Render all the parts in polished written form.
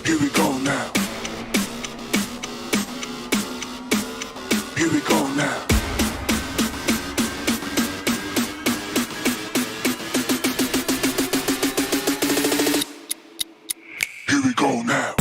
Here we go now. Here we go now. Here we go now.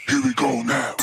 Here we go now.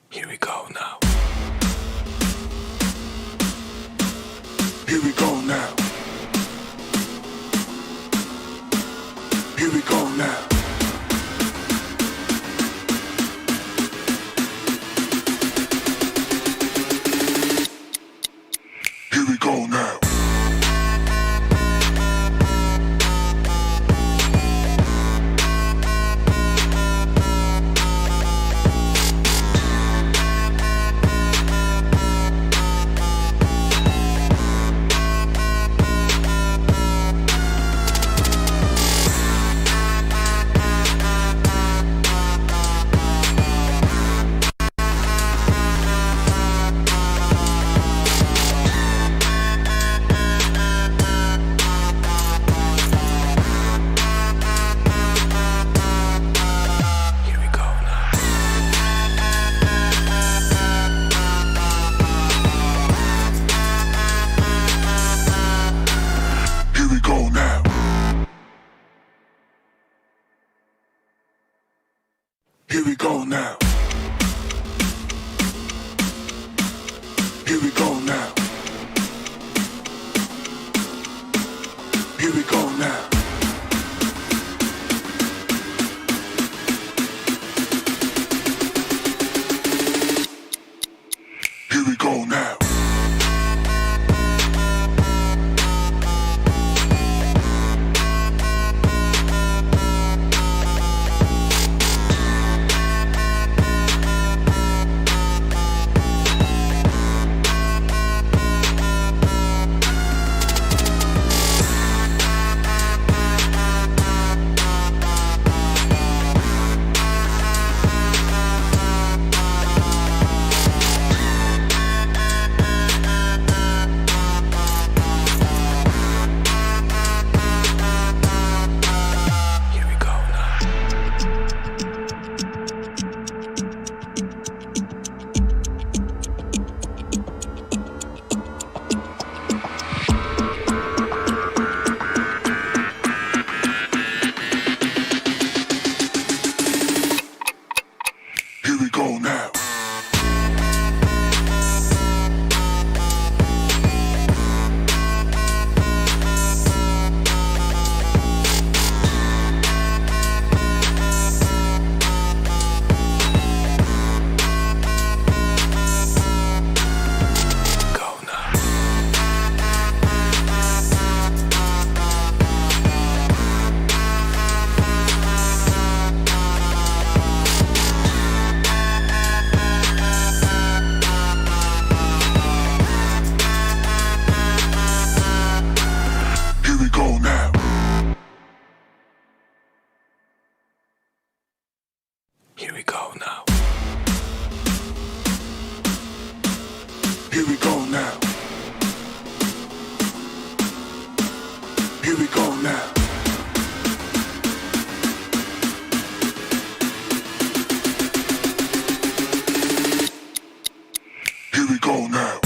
Here we go now. Here we go now. Here we go now. Here we go now. Here we go now. Here we go now. Here we go now. Here we go now. Here we go now. Here we go now.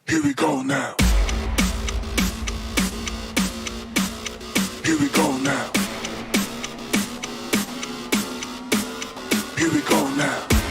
Here we go now. Here we go now. Here we go now. Here we go now.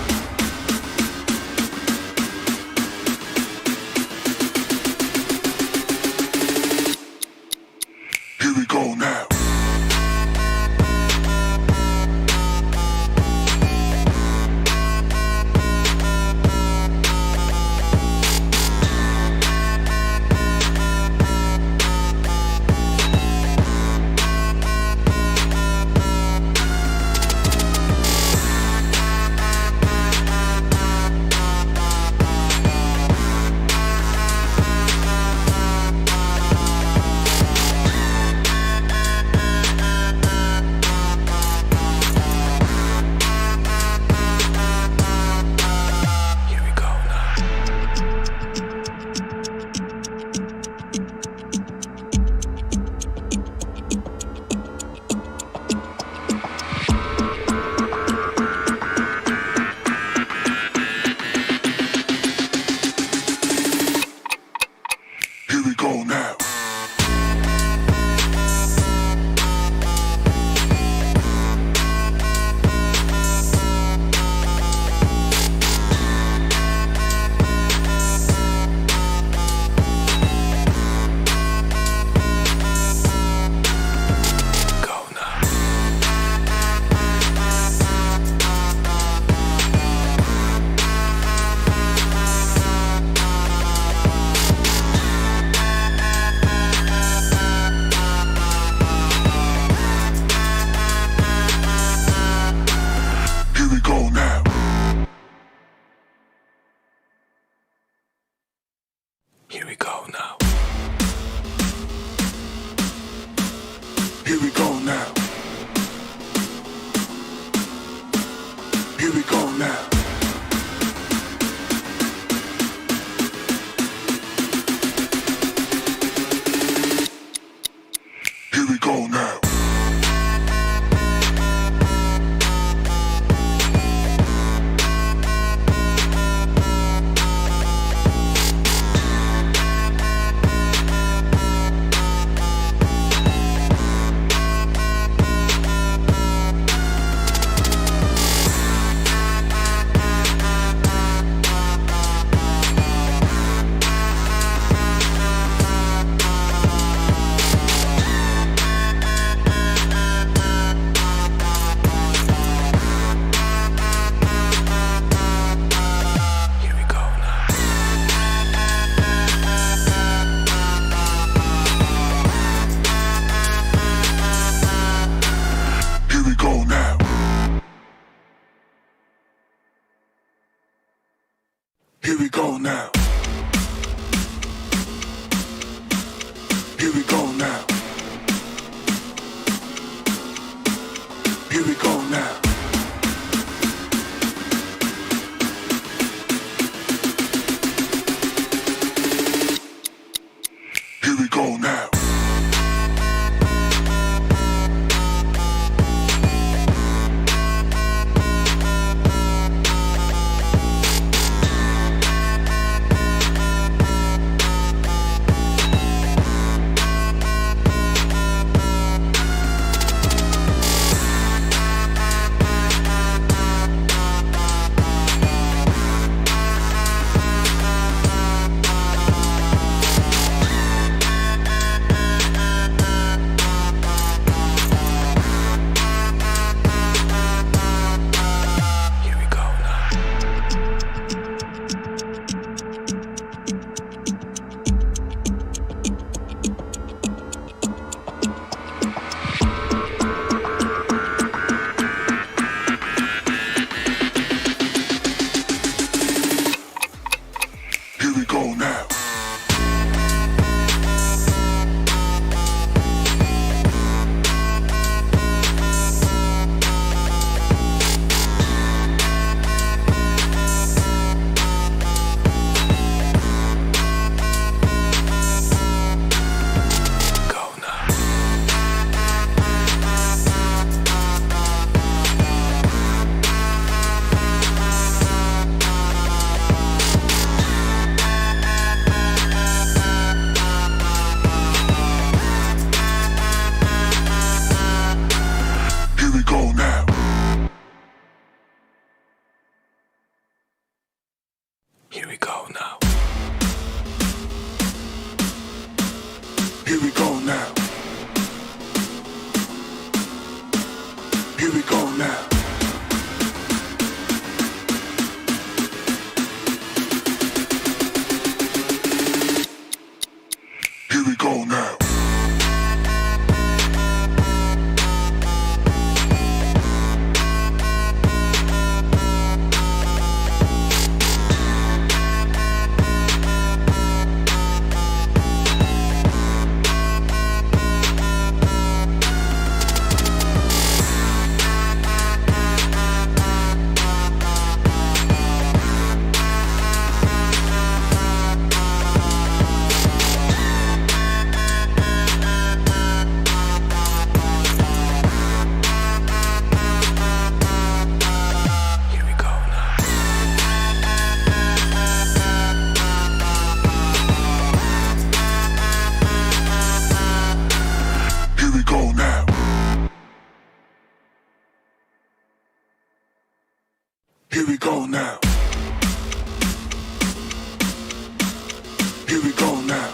Here we go now. Here we go now. Here we go now. Here we go now. Here we go now. Here we go now. Here we go now. Here we go now. Here we go now. Here we go now. Here we go now. Here we go now. Here we go now.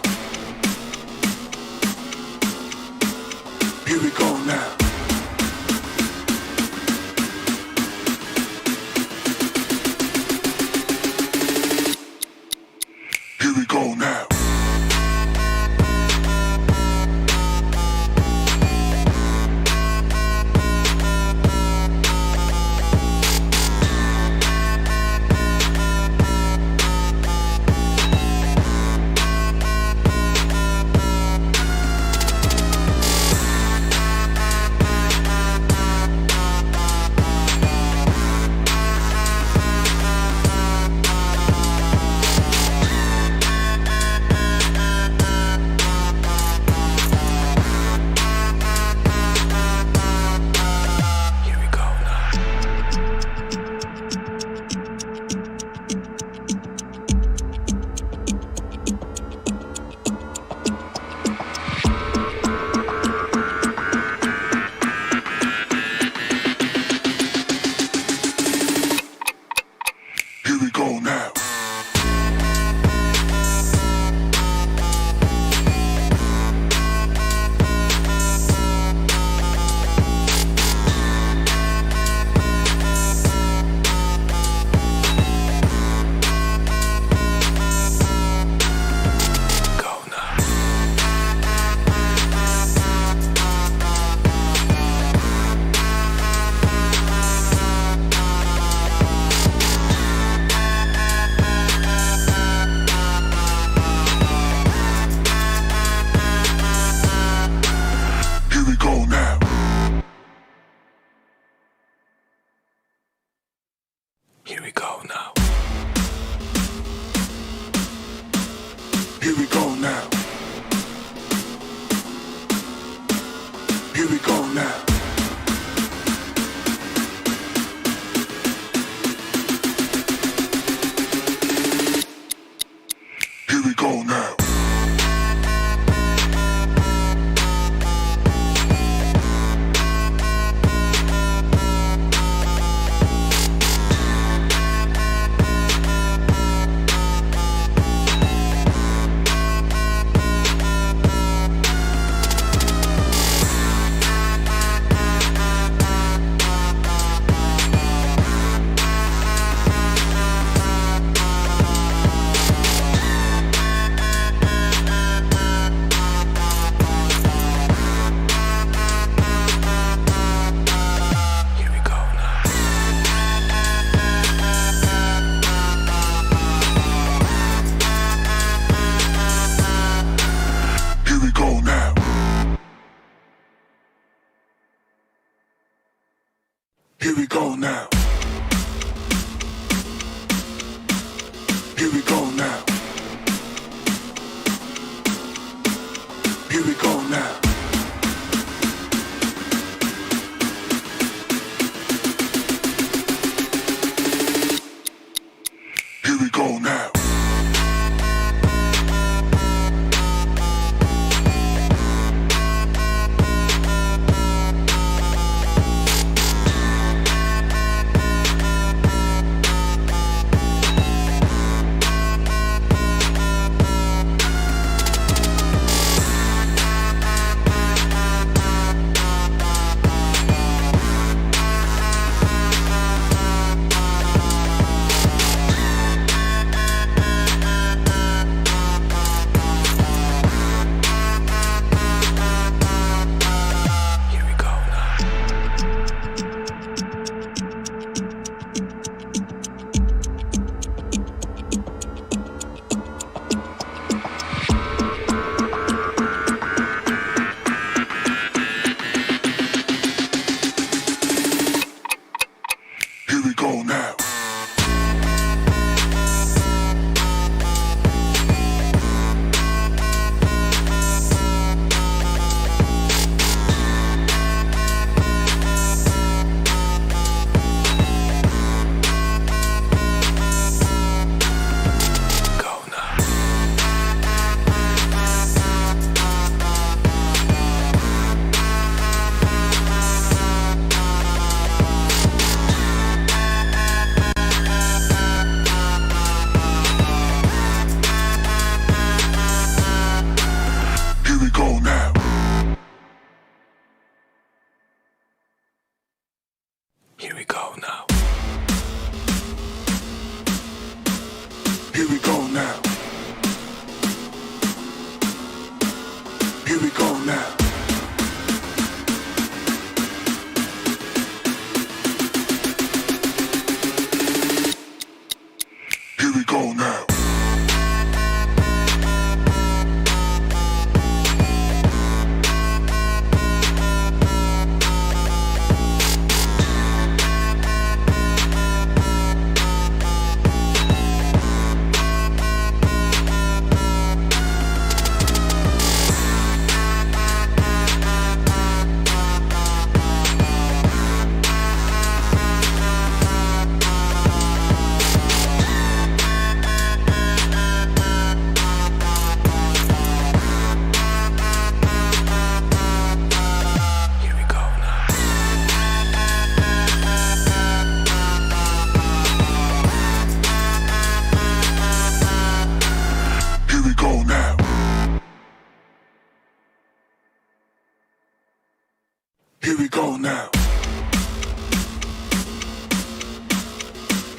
Here we go now. Here we go now. Here we go now. Here we go now. Here we go now. Here we go now. Here we go now. Here we go now. Here we go now. Here we go now. Here we go now.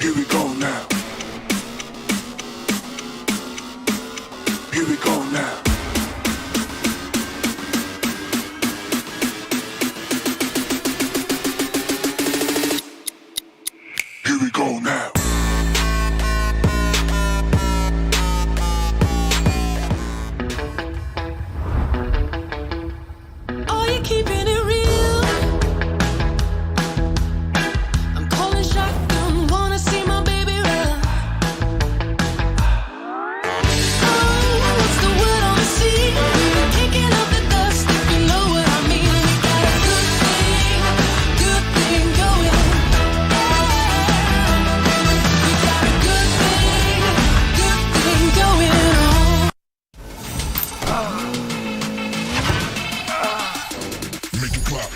Here we go now. Here we go now. Here we go now. Are you keeping it real? I'm calling shotgun, wanna see my baby run. Oh, what's the word on the sea? Kicking up the dust, if you know what I mean. We got a good thing going. We got a good thing going on. Make it clap.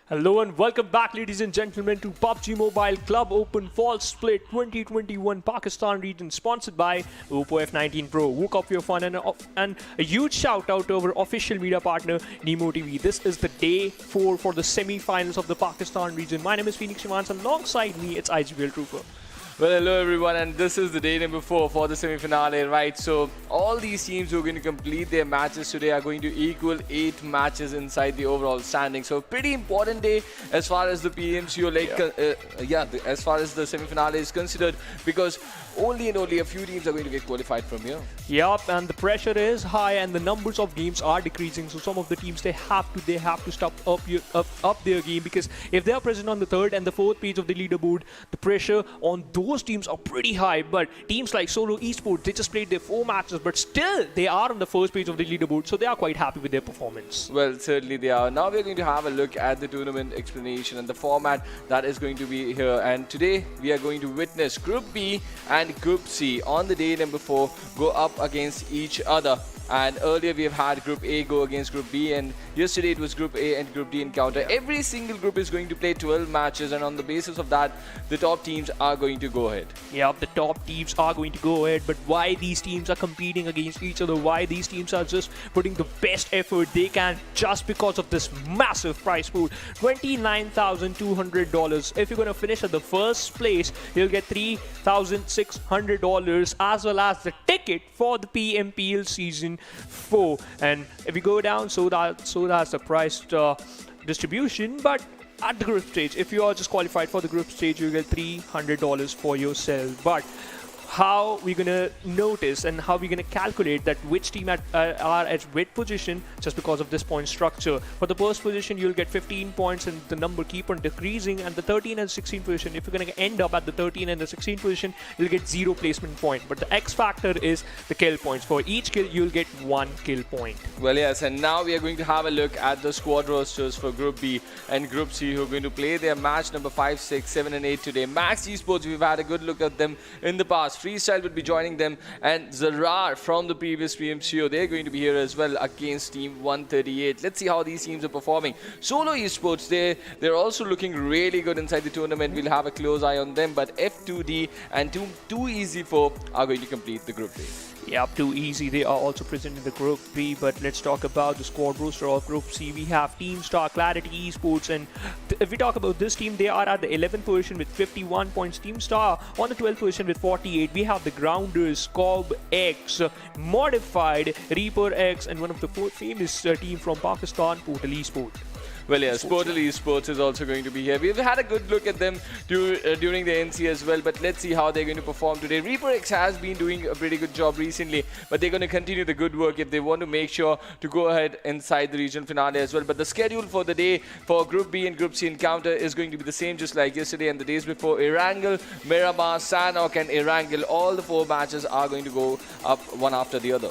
Hello and welcome back, ladies and gentlemen, to PUBG Mobile Club Open Fall Split 2021 Pakistan region, sponsored by Oppo F19 Pro. Woke up for your fun, and a huge shout out to our official media partner Nemo TV. This is the day 4 for the semi-finals of the Pakistan region. My name is Phoenix Shimans. Alongside me, it's IGBL Trooper. Well, hello everyone, and this is the day number 4 for the semi-finale, right? So all these teams who are going to complete their matches today are going to equal 8 matches inside the overall standing. So pretty important day as far as the PMCO as far as the semi-finale is considered, because only a few teams are going to get qualified from here. Yup, and the pressure is high and the numbers of games are decreasing. So some of the teams they have to step up their game, because if they are present on the 3rd and the 4th page of the leaderboard, the pressure on those teams are pretty high. But teams like ZARAR Esports, they just played their 4 matches, but still they are on the 1st page of the leaderboard, so they are quite happy with their performance. Well, certainly they are. Now we're going to have a look at the tournament explanation and the format that is going to be here. And today we are going to witness Group B and Group C on the day number 4 go up against each other. And earlier we have had Group A go against Group B, and yesterday it was Group A and Group D encounter. Every single group is going to play 12 matches, and on the basis of that, the top teams are going to go ahead. Yeah, the top teams are going to go ahead, but why these teams are competing against each other, why these teams are just putting the best effort they can, just because of this massive prize pool, $29,200. If you're going to finish at the 1st place, you'll get $3,600, as well as the ticket for the PMPL season 4. And if you go down, so that's the price distribution. But at the group stage, if you are just qualified for the group stage, you get $300 for yourself. But how we're gonna notice and how we're gonna calculate that which team are at which position, just because of this point structure. For the 1st position, you'll get 15 points and the number keep on decreasing. And the 13 and 16 position, if you're gonna end up at the 13 and the 16 position, you'll get 0 placement point. But the X factor is the kill points. For each kill, you'll get 1 kill point. Well, yes, and now we are going to have a look at the squad rosters for Group B and Group C, who are going to play their match number 5, 6, 7 and 8 today. Max Esports, we've had a good look at them in the past. Freestyle would be joining them, and ZARAR from the previous PMCO, they're going to be here as well against Team 138. Let's see how these teams are performing. ZARAR Esports, they're also looking really good inside the tournament. We'll have a close eye on them, but F2D and Too Easy 4 are going to complete the Group B. Yeah, Too Easy, they are also present in the Group B, but let's talk about the squad roster of Group C. We have Team Star, Clarity Esports, and if we talk about this team, they are at the 11th position with 51 points. Team Star on the 12th position with 48. We have the Grounders, COBx, Modified, Reaper X, and one of the famous team from Pakistan, Portal Esports. Well, yes, Portal Esports is also going to be here. We've had a good look at them during the NC as well, but let's see how they're going to perform today. Reaper X has been doing a pretty good job recently, but they're going to continue the good work if they want to make sure to go ahead inside the regional finale as well. But the schedule for the day for Group B and Group C encounter is going to be the same just like yesterday and the days before. Erangel, Miramar, Sanhok and Erangel, all the 4 matches are going to go up one after the other.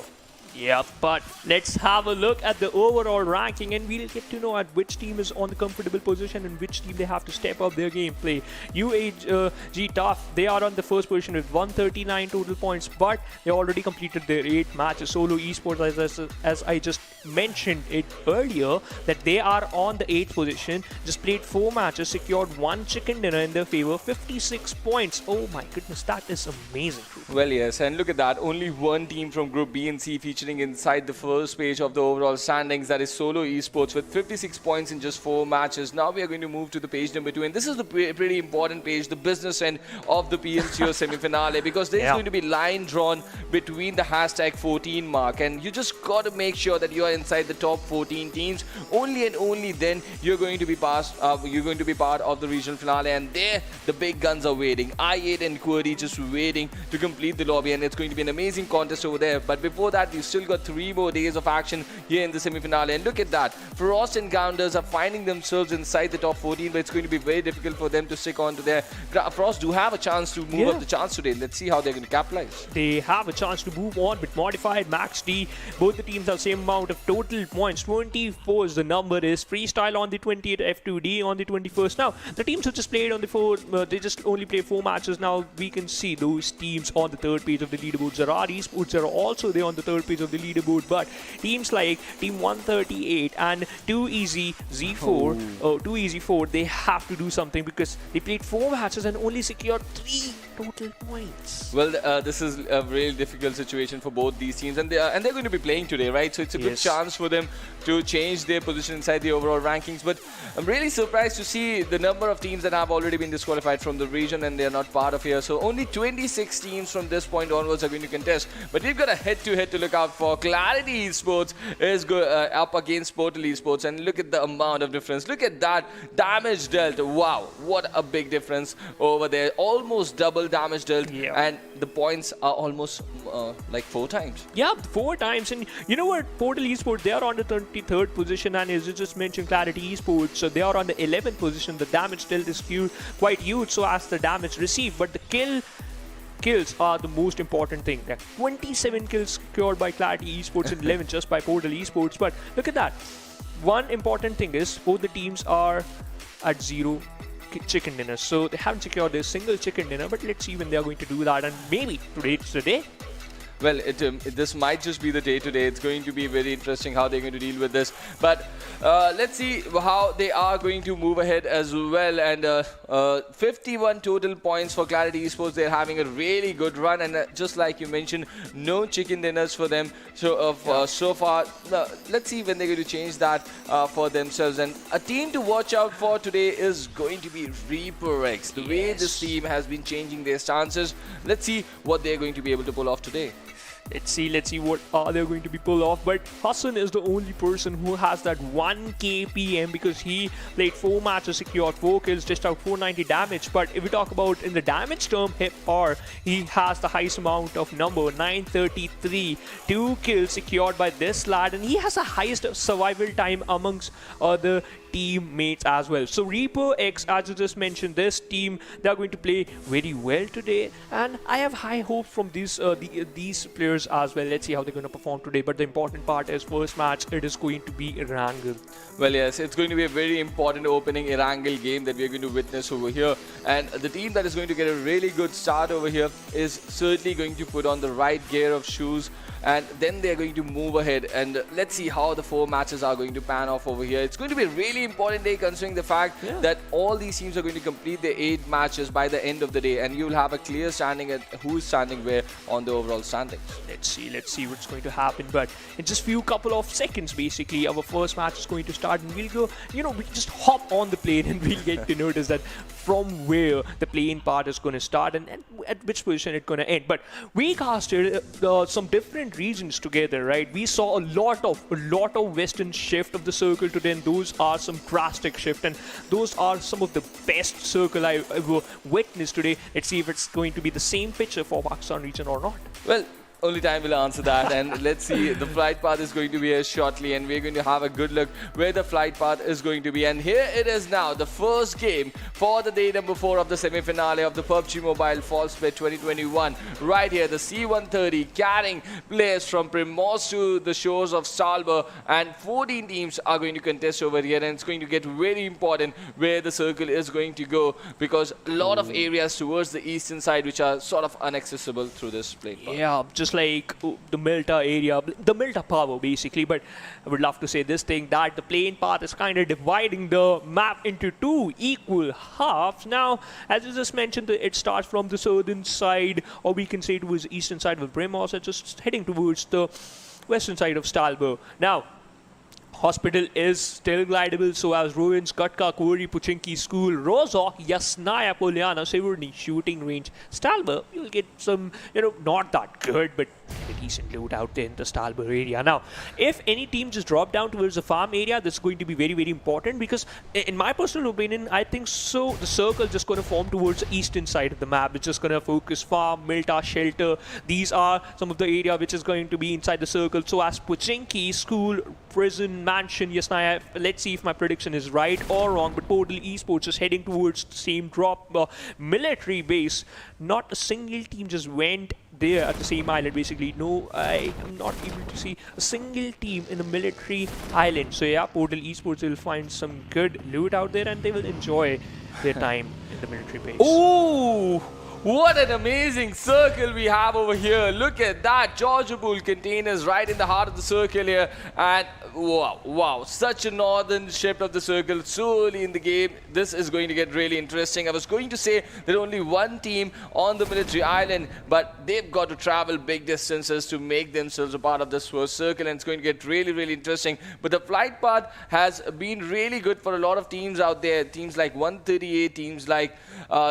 Yeah, but let's have a look at the overall ranking and we'll get to know at which team is on the comfortable position and which team they have to step up their gameplay. UAG Tough, they are on the first position with 139 total points, but they already completed their 8 matches. Solo Esports, as I just mentioned it earlier, that they are on the 8th position, just played 4 matches, secured 1 chicken dinner in their favor, 56 points. Oh my goodness, that is amazing. Well, yes, and look at that. Only one team from Group B and C featuring inside the first page of the overall standings, that is Solo Esports with 56 points in just 4 matches. Now we are going to move to the page number 2, and this is the pretty important page, the business end of the PMCO semi-finale, because there is going to be line drawn between the hashtag 14 mark, and you just got to make sure that you are inside the top 14 teams. Only and only then you're going to be part of the regional finale, and there the big guns are waiting. I8 and Quraysh just waiting to complete the lobby, and it's going to be an amazing contest over there. But before that, we've still got 3 more days of action here in the semi-finale, and look at that. Frost encounters are finding themselves inside the top 14, but it's going to be very difficult for them to stick on to their... Frost do have a chance to move up the chance today. Let's see how they're going to capitalize. They have a chance to move on with modified max D. Both the teams have same amount of total points. 24 is the number is. Freestyle on the 20th, F2D on the 21st. Now, the teams who just played on the they just only play 4 matches. Now, we can see those teams on the 3rd page of the leaderboard. ZARAR Esports are also there on the 3rd page of the leaderboard, but teams like Team 138 and 2Easy Z4, 2Easy4, they have to do something because they played 4 matches and only secured 3 total points. Well, this is a really difficult situation for both these teams, and they're going to be playing today, right? So it's a good chance for them to change their position inside the overall rankings. But I'm really surprised to see the number of teams that have already been disqualified from the region and they're not part of here. So only 26 teams from this point onwards are going to contest. But we've got a head-to-head to look out for. Clarity Esports is up against Portal Esports, and look at the amount of difference. Look at that damage dealt. Wow, what a big difference over there. Almost double damage dealt, and the points are almost like 4 times. Yeah, 4 times. And you know what? Portal Esports, they are on the 23rd position, and as you just mentioned, Clarity Esports, so they are on the 11th position. The damage dealt is quite huge, so as the damage received, but the kills are the most important thing. There are 27 kills secured by Clarity Esports and 11 just by Portal Esports. But look at that. One important thing is both the teams are at 0 chicken dinners. So they haven't secured their single chicken dinner, but let's see when they are going to do that, and maybe today's the day. Well, this might just be the day today. It's going to be very interesting how they're going to deal with this. But let's see how they are going to move ahead as well. And 51 total points for Clarity Esports. They're having a really good run. And just like you mentioned, no chicken dinners for them. So so far, let's see when they're going to change that for themselves. And a team to watch out for today is going to be Reaper X. The way this team has been changing their stances. Let's see what they're going to be able to pull off today. Let's see what are they going to be pulled off. But Hassan is the only person who has that 1 KPM because he played 4 matches, secured 4 kills, just out 490 damage. But if we talk about in the damage term, he has the highest amount of number, 933, 2 kills secured by this lad, and he has the highest survival time amongst other teammates as well. So Reaper X, as you just mentioned, this team, they are going to play very well today, and I have high hopes from these players as well. Let's see how they're going to perform today. But the important part is first match, it is going to be Erangel. Well, yes, it's going to be a very important opening Erangel game that we're going to witness over here, and the team that is going to get a really good start over here is certainly going to put on the right gear of shoes, and then they're going to move ahead, and let's see how the 4 matches are going to pan off over here. It's going to be a really important day considering the fact that all these teams are going to complete their 8 matches by the end of the day, and you'll have a clear standing at who's standing where on the overall standings. Let's see what's going to happen. But in just couple of seconds, basically, our first match is going to start, and we'll go, we just hop on the plane and we'll get to notice that from where the playing part is going to start and at which position it's going to end. But we casted some different regions together, right? We saw a lot of western shift of the circle today, and those are some drastic shift, and those are some of the best circle I've ever witnessed today. Let's see if it's going to be the same picture for Pakistan region or not. Well, only time will answer that, and let's see. The flight path is going to be here shortly, and we're going to have a good look where the flight path is going to be. And here it is now, the first game for the day number 4 of the semi-finale of the PUBG Mobile Fall Split 2021. Right here, the C-130 carrying players from Primos to the shores of Stalber, and 14 teams are going to contest over here, and it's going to get very important where the circle is going to go, because a lot of areas towards the eastern side which are sort of inaccessible through this flight path. Yeah, just like the Milta area, the Milta power basically. But I would love to say this thing, that the playing path is kind of dividing the map into 2 equal halves. Now, as you just mentioned, it starts from the southern side, or we can say towards the eastern side of Bremos, and just heading towards the western side of Stalber. Now, Hospital is still glidable, so as Ruins, Katka, Kori, Puchinki, School, Rozok, Yasnaya, Poliana, Severny, Shooting Range, Stalber, you'll get some, not that good, but a decent loot out there in the Stalber area. Now, if any team just drop down towards the farm area, this is going to be very, very important, because in my personal opinion, I think so the circle is just going to form towards the eastern side of the map. It's just going to focus farm, Milta, Shelter. These are some of the area which is going to be inside the circle. So as Puchinki, School, Prison, Mansion, Yasnaya, let's see if my prediction is right or wrong, but PUBG Esports is heading towards the same drop military base. Not a single team just went there at the same island, basically. No, I am not able to see a single team in a military island. So yeah, PUBG Esports will find some good loot out there, and they will enjoy their time in the military base. Ooh! What an amazing circle we have over here. Look at that. Georgia Pool containers right in the heart of the circle here. And wow, such a northern shift of the circle so early in the game. This is going to get really interesting. I was going to say that only one team on the military island, but they've got to travel big distances to make themselves a part of this first circle, and it's going to get really, really interesting. But the flight path has been really good for a lot of teams out there. Teams like 138, teams like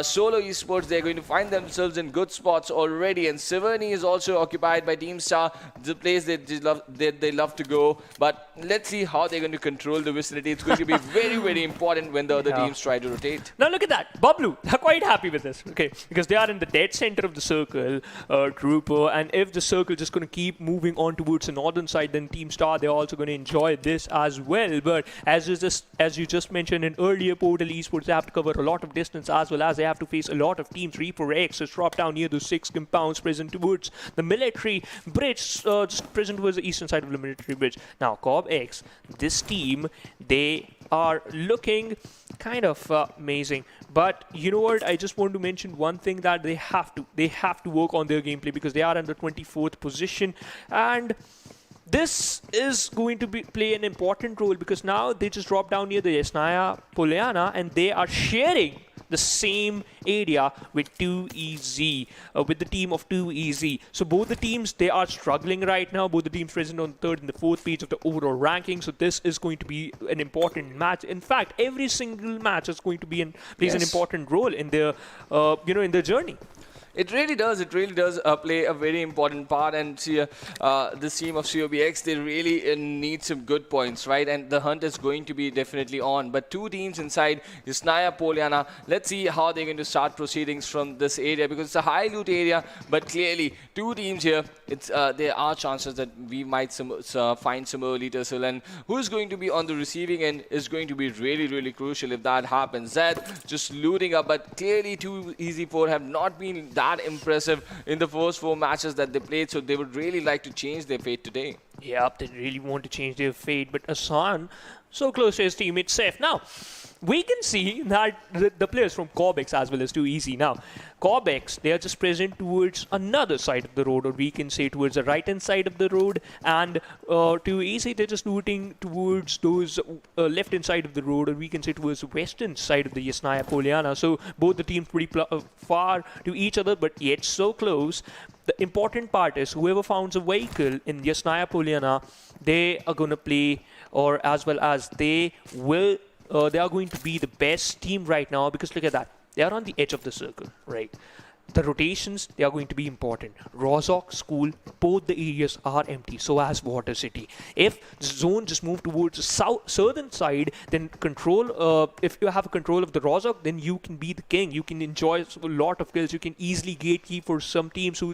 Solo Esports, they're going to find themselves in good spots already, and Severny is also occupied by Team Star, the place that they love to go. But let's see how they're going to control the vicinity. It's going to be very, very important when the other teams try to rotate. Now look at that, Bablu, they're quite happy with this, okay, because they are in the dead center of the circle, Trooper, and if the circle is just going to keep moving on towards the northern side, then Team Star, they're also going to enjoy this as well. But as you just mentioned in earlier, PUBG Esports, they have to cover a lot of distance, as well as they have to face a lot of teams. Reaper X has dropped down near those 6 compounds present towards the military bridge, just present towards the eastern side of the military bridge. Now, COBx, this team, they are looking kind of amazing. But you know what? I just want to mention one thing, that they have to work on their gameplay, because they are in the 24th position, and this is going to play an important role, because now they just dropped down near the Yasnaya Poliana, and they are sharing the same area with 2EZ, with the team of 2EZ. So both the teams, they are struggling right now. Both the teams present on the 3rd and the 4th page of the overall ranking. So this is going to be an important match. In fact, every single match is going to be plays an important role in their, in their journey. It really does. It really does play a very important part. And this team of COBx, they really need some good points, right? And the hunt is going to be definitely on. But 2 teams inside, Yasnaya, Poliana. Let's see how they're going to start proceedings from this area, because it's a high loot area. But clearly, 2 teams here, there are chances that we might find some early tussle. And who's going to be on the receiving end is going to be really, really crucial if that happens. Zed just looting up, but clearly 2EZ4 have not been that impressive in the first 4 matches that they played, so they would really like to change their fate today. Yeah, they really want to change their fate, but Asan, so close to his teammate Safe. Now, we can see that the players from COBx as well as 2EZ. Now, COBx, they are just present towards another side of the road, or we can say towards the right-hand side of the road, and 2EZ, they're just looting towards those left-hand side of the road, or we can say towards the western side of the Yasnaya Poliana. So both the teams pretty far to each other, but yet so close. The important part is whoever finds a vehicle in Yasnaya Poliana, they are going to play, or as well as they are going to be the best team right now, because look at that. they are on the edge of the circle, right? The rotations, they are going to be important. Rozhok, School, both the areas are empty, so as Water City. If the zone just move towards the southern side, then if you have control of the Rozhok, then you can be the king. You can enjoy a lot of kills. You can easily gatekeep for some teams who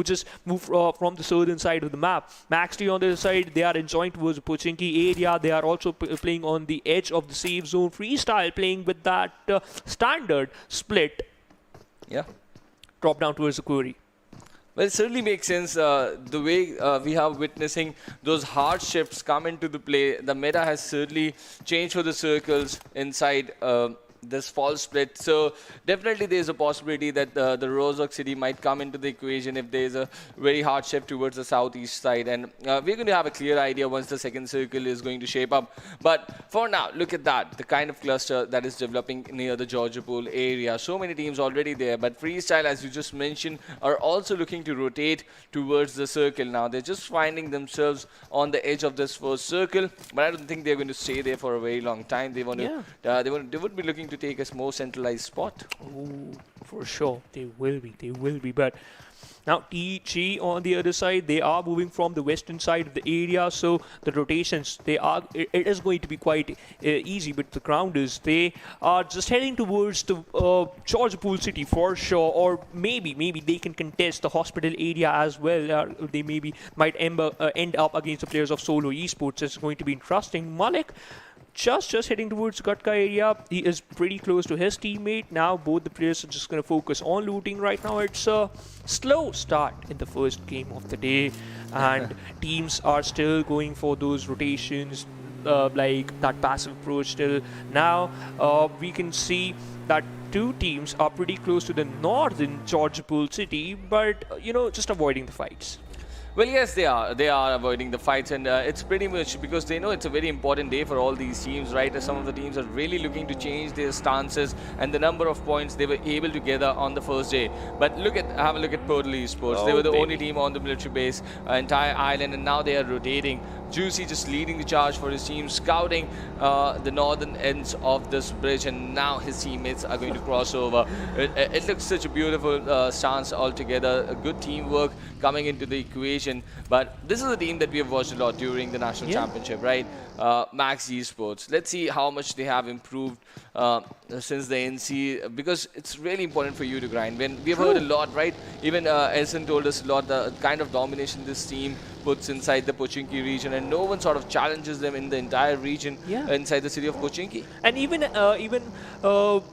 just move from the southern side of the map. Max T on the other side, they are enjoying towards the Pochinki area. They are also playing on the edge of the safe zone. Freestyle playing with that standard split. Yeah. Drop down towards the quarry. Well, it certainly makes sense. The way we are witnessing those hard shifts come into the play, the meta has certainly changed for the circles inside this false split. So definitely there's a possibility that the Rozhok City might come into the equation if there's a very hard shift towards the southeast side. And we're going to have a clear idea once the second circle is going to shape up. But for now, look at that, the kind of cluster that is developing near the Georgiapol area. So many teams already there, but Freestyle, as you just mentioned, are also looking to rotate towards the circle now. They're just finding themselves on the edge of this first circle, but I don't think they're going to stay there for a very long time. They want to, they would be looking to take a more centralized spot. Oh, for sure. They will be. But now TG on the other side, they are moving from the western side of the area, so the rotations, it is going to be quite easy. But the grounders, they are just heading towards the Georgiapol City for sure, or maybe they can contest the hospital area as well. They might end up against the players of Solo Esports. It's going to be interesting. Malik just heading towards Gatka area. He is pretty close to his teammate. Now both the players are just going to focus on looting right now. It's a slow start in the first game of the day, and teams are still going for those rotations, like that passive approach still. Now we can see that two teams are pretty close to the northern Georgiapol City, but just avoiding the fights. Well, yes, they are. They are avoiding the fights, and it's pretty much because they know it's a very important day for all these teams, right? As some of the teams are really looking to change their stances and the number of points they were able to gather on the first day. But have a look at PUBG Esports. They were the only team on the military base, entire island, and now they are rotating. Juicy just leading the charge for his team, scouting the northern ends of this bridge, and now his teammates are going to cross over. It looks such a beautiful stance altogether. A good teamwork coming into the equation. But this is a team that we have watched a lot during the national championship, right? Max Esports. Let's see how much they have improved since the NC, because it's really important for you to grind. When we have heard a lot, right? Even Elson told us a lot, the kind of domination this team puts inside the Pochinki region, and no one sort of challenges them in the entire region inside the city of Pochinki. And even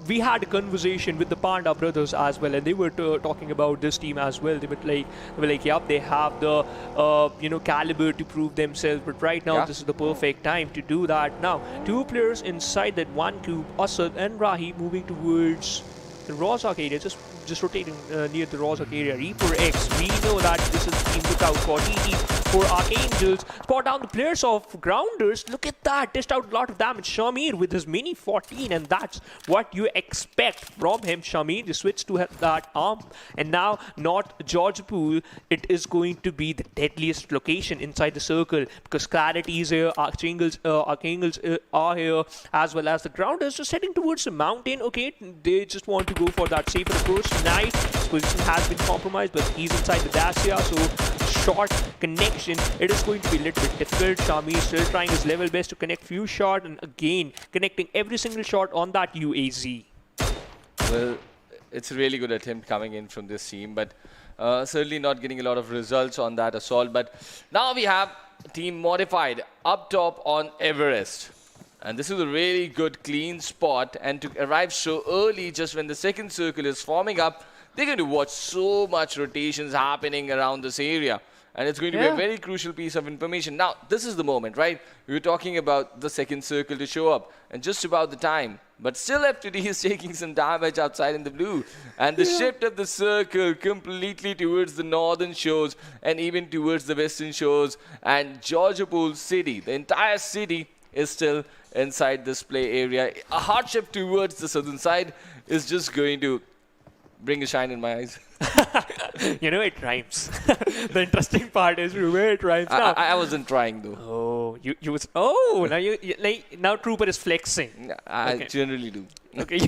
we had a conversation with the Panda brothers as well, and they were talking about this team as well. They were like, yep, they have the caliber to prove themselves, but right now this is the perfect time to do that. Now two players inside that one cube, Asad and Rahi, moving towards the Rozhok area, just rotating near the Rozhok area. Reaper X, we know that this is the team. Look out for TT, for Archangels. Spot down the players of Grounders. Look at that, dished out a lot of damage. Shamir with his mini 14, and that's what you expect from him. Shamir just switched to that arm, and now not Georgiapol. It is going to be the deadliest location inside the circle, because Clarity is here, Archangels are here, as well as the Grounders just heading towards the mountain. Okay, they just want to go for that safer approach. Knight, his position has been compromised, but he's inside the Dacia, so short connection, it is going to be a little bit difficult. Shami is still trying his level best to connect few shots, and again connecting every single shot on that UAZ. Well, it's a really good attempt coming in from this team, but certainly not getting a lot of results on that assault. But now we have team modified up top on Everest. And this is a really good, clean spot. And to arrive so early, just when the second circle is forming up, they're going to watch so much rotations happening around this area. And it's going to be a very crucial piece of information. Now, this is the moment, right? We were talking about the second circle to show up. And just about the time. But still F2D is taking some damage outside in the blue. And the shift of the circle completely towards the northern shores and even towards the western shores. And Georgiapol City, the entire city, is still inside this play area. A hard shift towards the southern side is just going to bring a shine in my eyes. It rhymes. The interesting part is where it rhymes. I wasn't trying though. Oh, you was. Oh, now now Trooper is flexing. I generally do. Okay.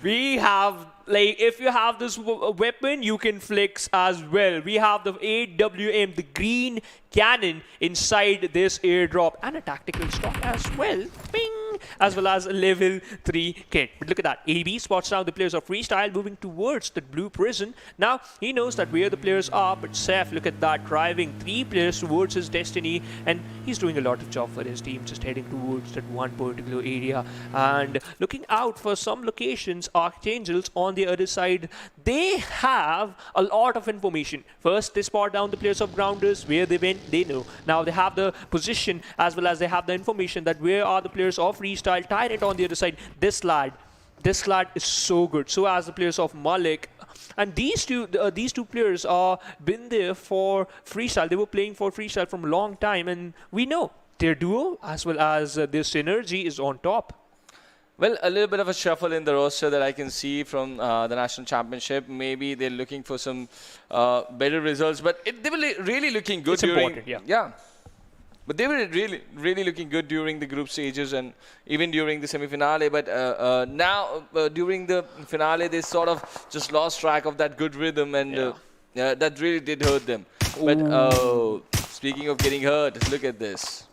We have, like, if you have this weapon, you can flex as well. We have the AWM, the green cannon inside this airdrop, and a tactical stock as well. Bing! As well as a level 3 kit. But look at that. AB spots now the players of Freestyle moving towards the blue prison. Now, he knows that where the players are, but Seth, look at that, driving 3 players towards his destiny, and he's doing a lot of job for his team, just heading towards that one particular area and looking out for some locations. Archangels on the other side, they have a lot of information. First, they spot down the players of Grounders, where they went, they know. Now they have the position as well as they have the information that where are the players of Freestyle. Tyrant on the other side. This lad is so good. So as the players of Malik. And these two players are been there for Freestyle. They were playing for Freestyle from a long time, and we know their duo as well as their synergy is on top. Well, a little bit of a shuffle in the roster that I can see from the National Championship. Maybe they're looking for some better results, but they were really looking good It's during. important, yeah. But they were really looking good during the group stages and even during the semi-finale. But now, during the finale, they sort of just lost track of that good rhythm, and that really did hurt them. But speaking of getting hurt, look at this.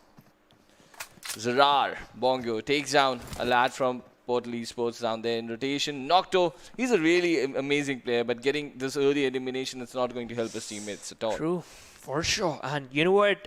ZARAR Bongo takes down a lad from Portal Esports down there in rotation. Nocto, he's a really amazing player, but getting this early elimination, it's not going to help his teammates at all. True, for sure. And you know what?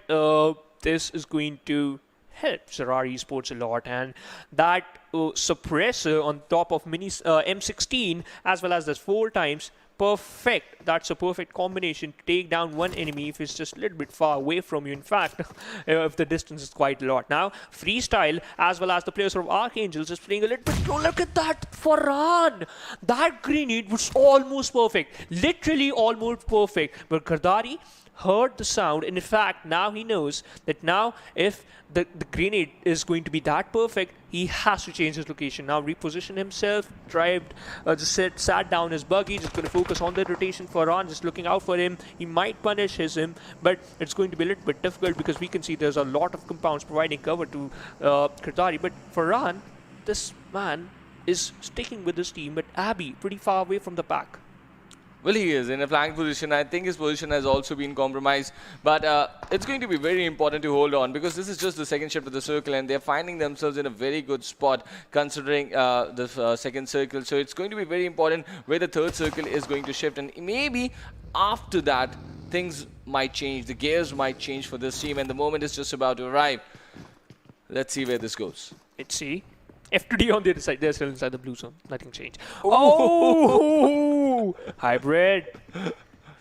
This is going to help ZARAR Esports a lot, and that suppressor on top of mini M16 as well as this 4 times perfect. That's a perfect combination to take down one enemy if it's just a little bit far away from you. In fact, if the distance is quite a lot. Now, Freestyle as well as the players of Archangels is playing a little bit. Oh, look at that, Farhan! That grenade was almost perfect, literally almost perfect. But Kardari heard the sound, and in fact now he knows that now if the grenade is going to be that perfect, he has to change his location. Now reposition himself, just sat down his buggy, just going to focus on the rotation for Ron, just looking out for him. He might punish him, but it's going to be a little bit difficult because we can see there's a lot of compounds providing cover to Kardari. But for Ron, this man is sticking with his team, but Abby pretty far away from the pack. Well, he is in a flank position. I think his position has also been compromised. But it's going to be very important to hold on because this is just the second shift of the circle and they're finding themselves in a very good spot considering the second circle. So it's going to be very important where the third circle is going to shift. And maybe after that, things might change. The gears might change for this team and the moment is just about to arrive. Let's see where this goes. Let's see. F2D on the other side. They're still inside the blue zone. Nothing changed. Oh! Hybrid.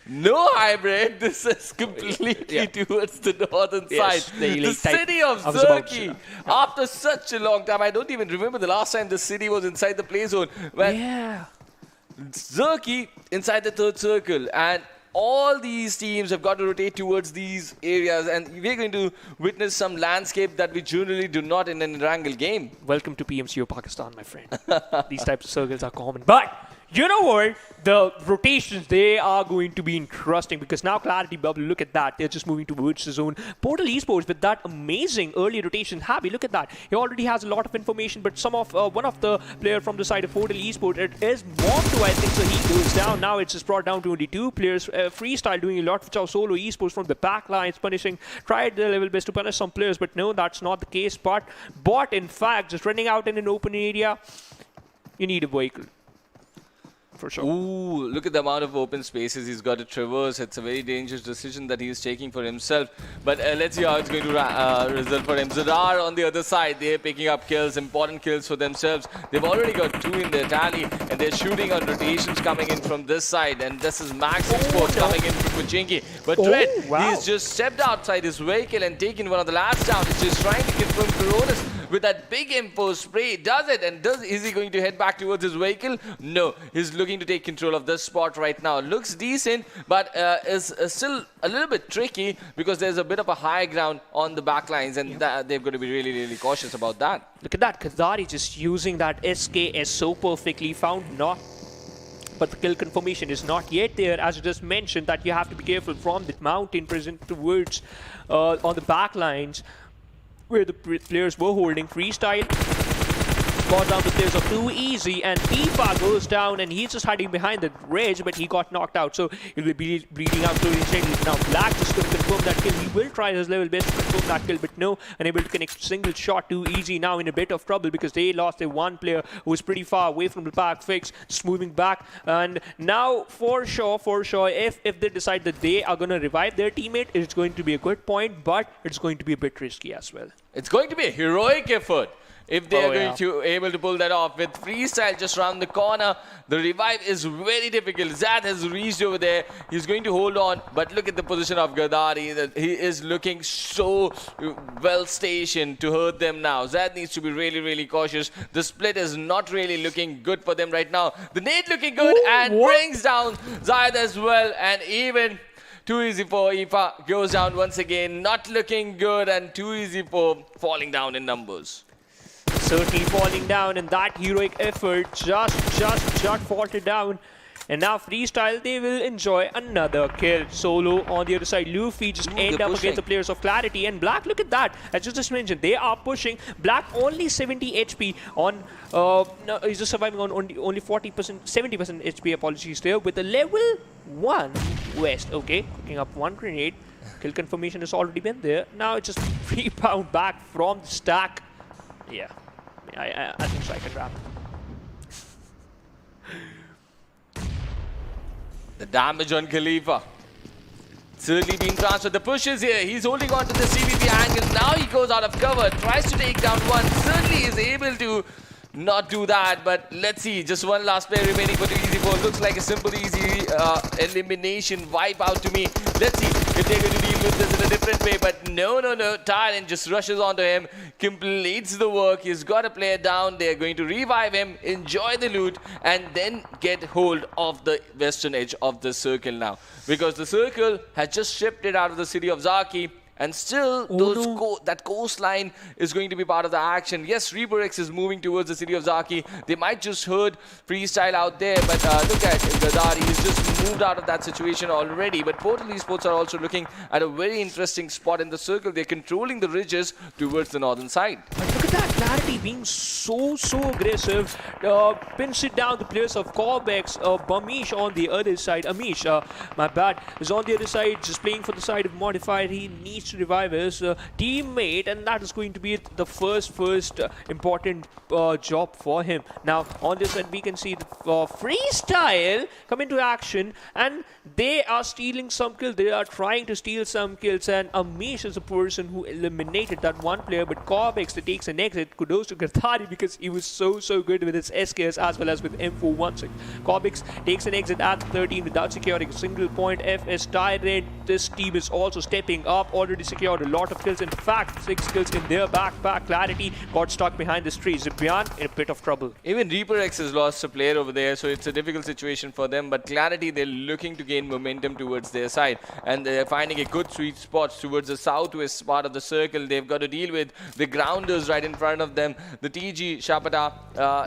No hybrid. This is completely towards the northern side. The city of Zerki. After such a long time, I don't even remember the last time the city was inside the play zone. When Zerki inside the third circle, and all these teams have got to rotate towards these areas, and we're going to witness some landscape that we generally do not in an Erangel game. Welcome to PMCO Pakistan, my friend. These types of circles are common. But you know what? The rotations, they are going to be interesting because now Clarity Bubble, look at that. They're just moving towards the zone. Portal Esports with that amazing early rotation. Happy, look at that. He already has a lot of information, but one of the player from the side of Portal Esports, it is Monto, I think, so he goes down. Now it's just brought down to only 2 players. Freestyle doing a lot of solo Esports from the back lines, tried their level best to punish some players, but no, that's not the case. But Bot, in fact, just running out in an open area, you need a vehicle. For sure. Ooh, look at the amount of open spaces he's got to traverse. It's a very dangerous decision that he's taking for himself. But let's see how it's going to result for him. ZARAR on the other side, they're picking up kills, important kills for themselves. They've already got 2 in their tally, and they're shooting on rotations coming in from this side. And this is Max Esports coming in from Pachinki. But Dread, he's just stepped outside his vehicle and taken one of the lads down. He's just trying to confirm Coronas with that big info spray. Does it? And is he going to head back towards his vehicle? No. He's looking to take control of this spot right now. Looks decent, but is still a little bit tricky because there's a bit of a high ground on the back lines, and they've got to be really, really cautious about that. Look at that. Kazari just using that SKS so perfectly. Found not. But the kill confirmation is not yet there. As you just mentioned, that you have to be careful from the mountain present towards on the back lines where the players were holding. Freestyle got down the players of Too Easy, and Tifa goes down, and he's just hiding behind the ridge, but he got knocked out, so he'll be bleeding out slowly and steadily. Now Black just going to confirm that kill. He will try his level best to confirm that kill, but no, unable to connect single shot. Too Easy now in a bit of trouble because they lost their one player who was pretty far away from the pack fix, just moving back. And now for sure, if they decide that they are going to revive their teammate, it's going to be a good point, but it's going to be a bit risky as well. It's going to be a heroic effort if they are going to able to pull that off. With Freestyle just around the corner, the revive is very difficult. Zad has reached over there. He's going to hold on, but look at the position of Gadari. He is looking so well stationed to hurt them now. Zad needs to be really, really cautious. The split is not really looking good for them right now. The nade looking good brings down Zayed as well, and even Too Easy for Ifa goes down once again. Not looking good, and Too Easy for falling down in numbers. Certainly falling down, and that heroic effort just faltered down. And now Freestyle, they will enjoy another kill. Solo on the other side. Luffy just end up against the players of Clarity. And Black, look at that. As you just mentioned, they are pushing. Black only 70 HP on... no, he's just surviving on only 40%, 70% HP, apologies there. With a level 1 West. Okay, cooking up one grenade. Kill confirmation has already been there. Now it's just rebound back from the stack. Yeah, I think so I can wrap. The damage on Khalifa certainly being transferred. The push is here. He's holding on to the CVP angle. Now he goes out of cover, tries to take down one. Certainly is able to not do that, but let's see. Just one last player remaining for Too Easy for. Looks like a simple, easy elimination wipe out to me. Let's see if they're going to deal with this in a different way, but no. Tyrant just rushes onto him, completes the work. He's got a player down. They're going to revive him, enjoy the loot, and then get hold of the western edge of the circle now. Because the circle has just shifted out of the city of Zaki, and still, that coastline is going to be part of the action. Yes, ReaperX is moving towards the city of Zaki. They might just hurt Freestyle out there, but look at Gadari. He's just moved out of that situation already. But Portal Esports are also looking at a very interesting spot in the circle. They're controlling the ridges towards the northern side. But look at that, Clarity being so aggressive. Pins it down the players of COBx. Bamish on the other side. Amish, my bad, is on the other side, just playing for the side of Modified. He needs to revive his teammate, and that is going to be the first important job for him. Now on this end we can see the Freestyle come into action, and they are stealing some kills. They are trying to steal some kills, and Amish is the person who eliminated that one player. But COBx takes an exit. Kudos to Garthari because he was so good with his SKS as well as with M416. COBx takes an exit at 13 without securing a single point. FS Tyrant, this team is also stepping up, already secured a lot of kills. In fact, 6 kills in their backpack. Clarity got stuck behind this tree. Zibian in a bit of trouble. Even ReaperX has lost a player over there, so it's a difficult situation for them. But Clarity, they're looking to gain momentum towards their side, and they're finding a good sweet spot towards the southwest part of the circle. They've got to deal with the grounders right in front of them. The TG Shapata.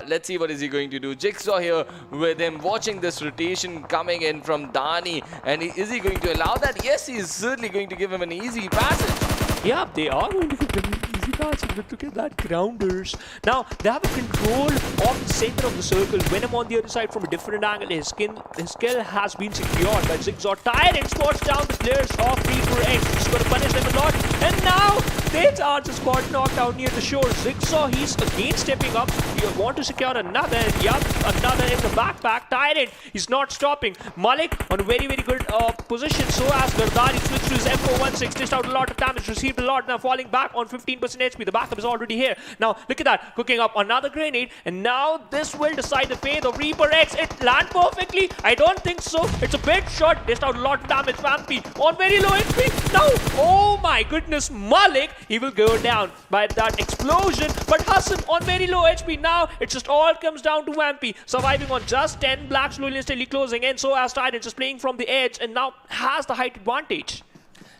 Let's see what is he going to do. Jigsaw here with him, watching this rotation coming in from Dani, and is he going to allow that? Yes, he's certainly going to give him an easy passage. Yeah, they are going to give them an easy passage, but look at that, grounders. Now, they have a control of the center of the circle. Venom on the other side from a different angle. His kill has been secured by Zigzaw. Tyrant spots down the players of ReaperX. He's going to punish them a lot. And now, they are just got knocked out near the shore. Zigzaw, he's again stepping up. We want to secure another, and yup, another in the backpack. Tyrant, he's not stopping. Malik on a very good position. So as Gardari switched to his M416, dished out a lot of damage, received a lot, now falling back on 15% HP. The backup is already here. Now, look at that, cooking up another grenade, and now this will decide the fate of ReaperX. It lands perfectly? I don't think so. It's a bit short, dished out a lot of damage. Vampy on very low HP. Now, oh my goodness, Malik, he will go down by that explosion, but Hassan on very low HP. Now, it just all comes down to Vampy, surviving on just 10. Black slowly and steadily closing in, so as Tyrant just playing from the edge, and now has the height advantage.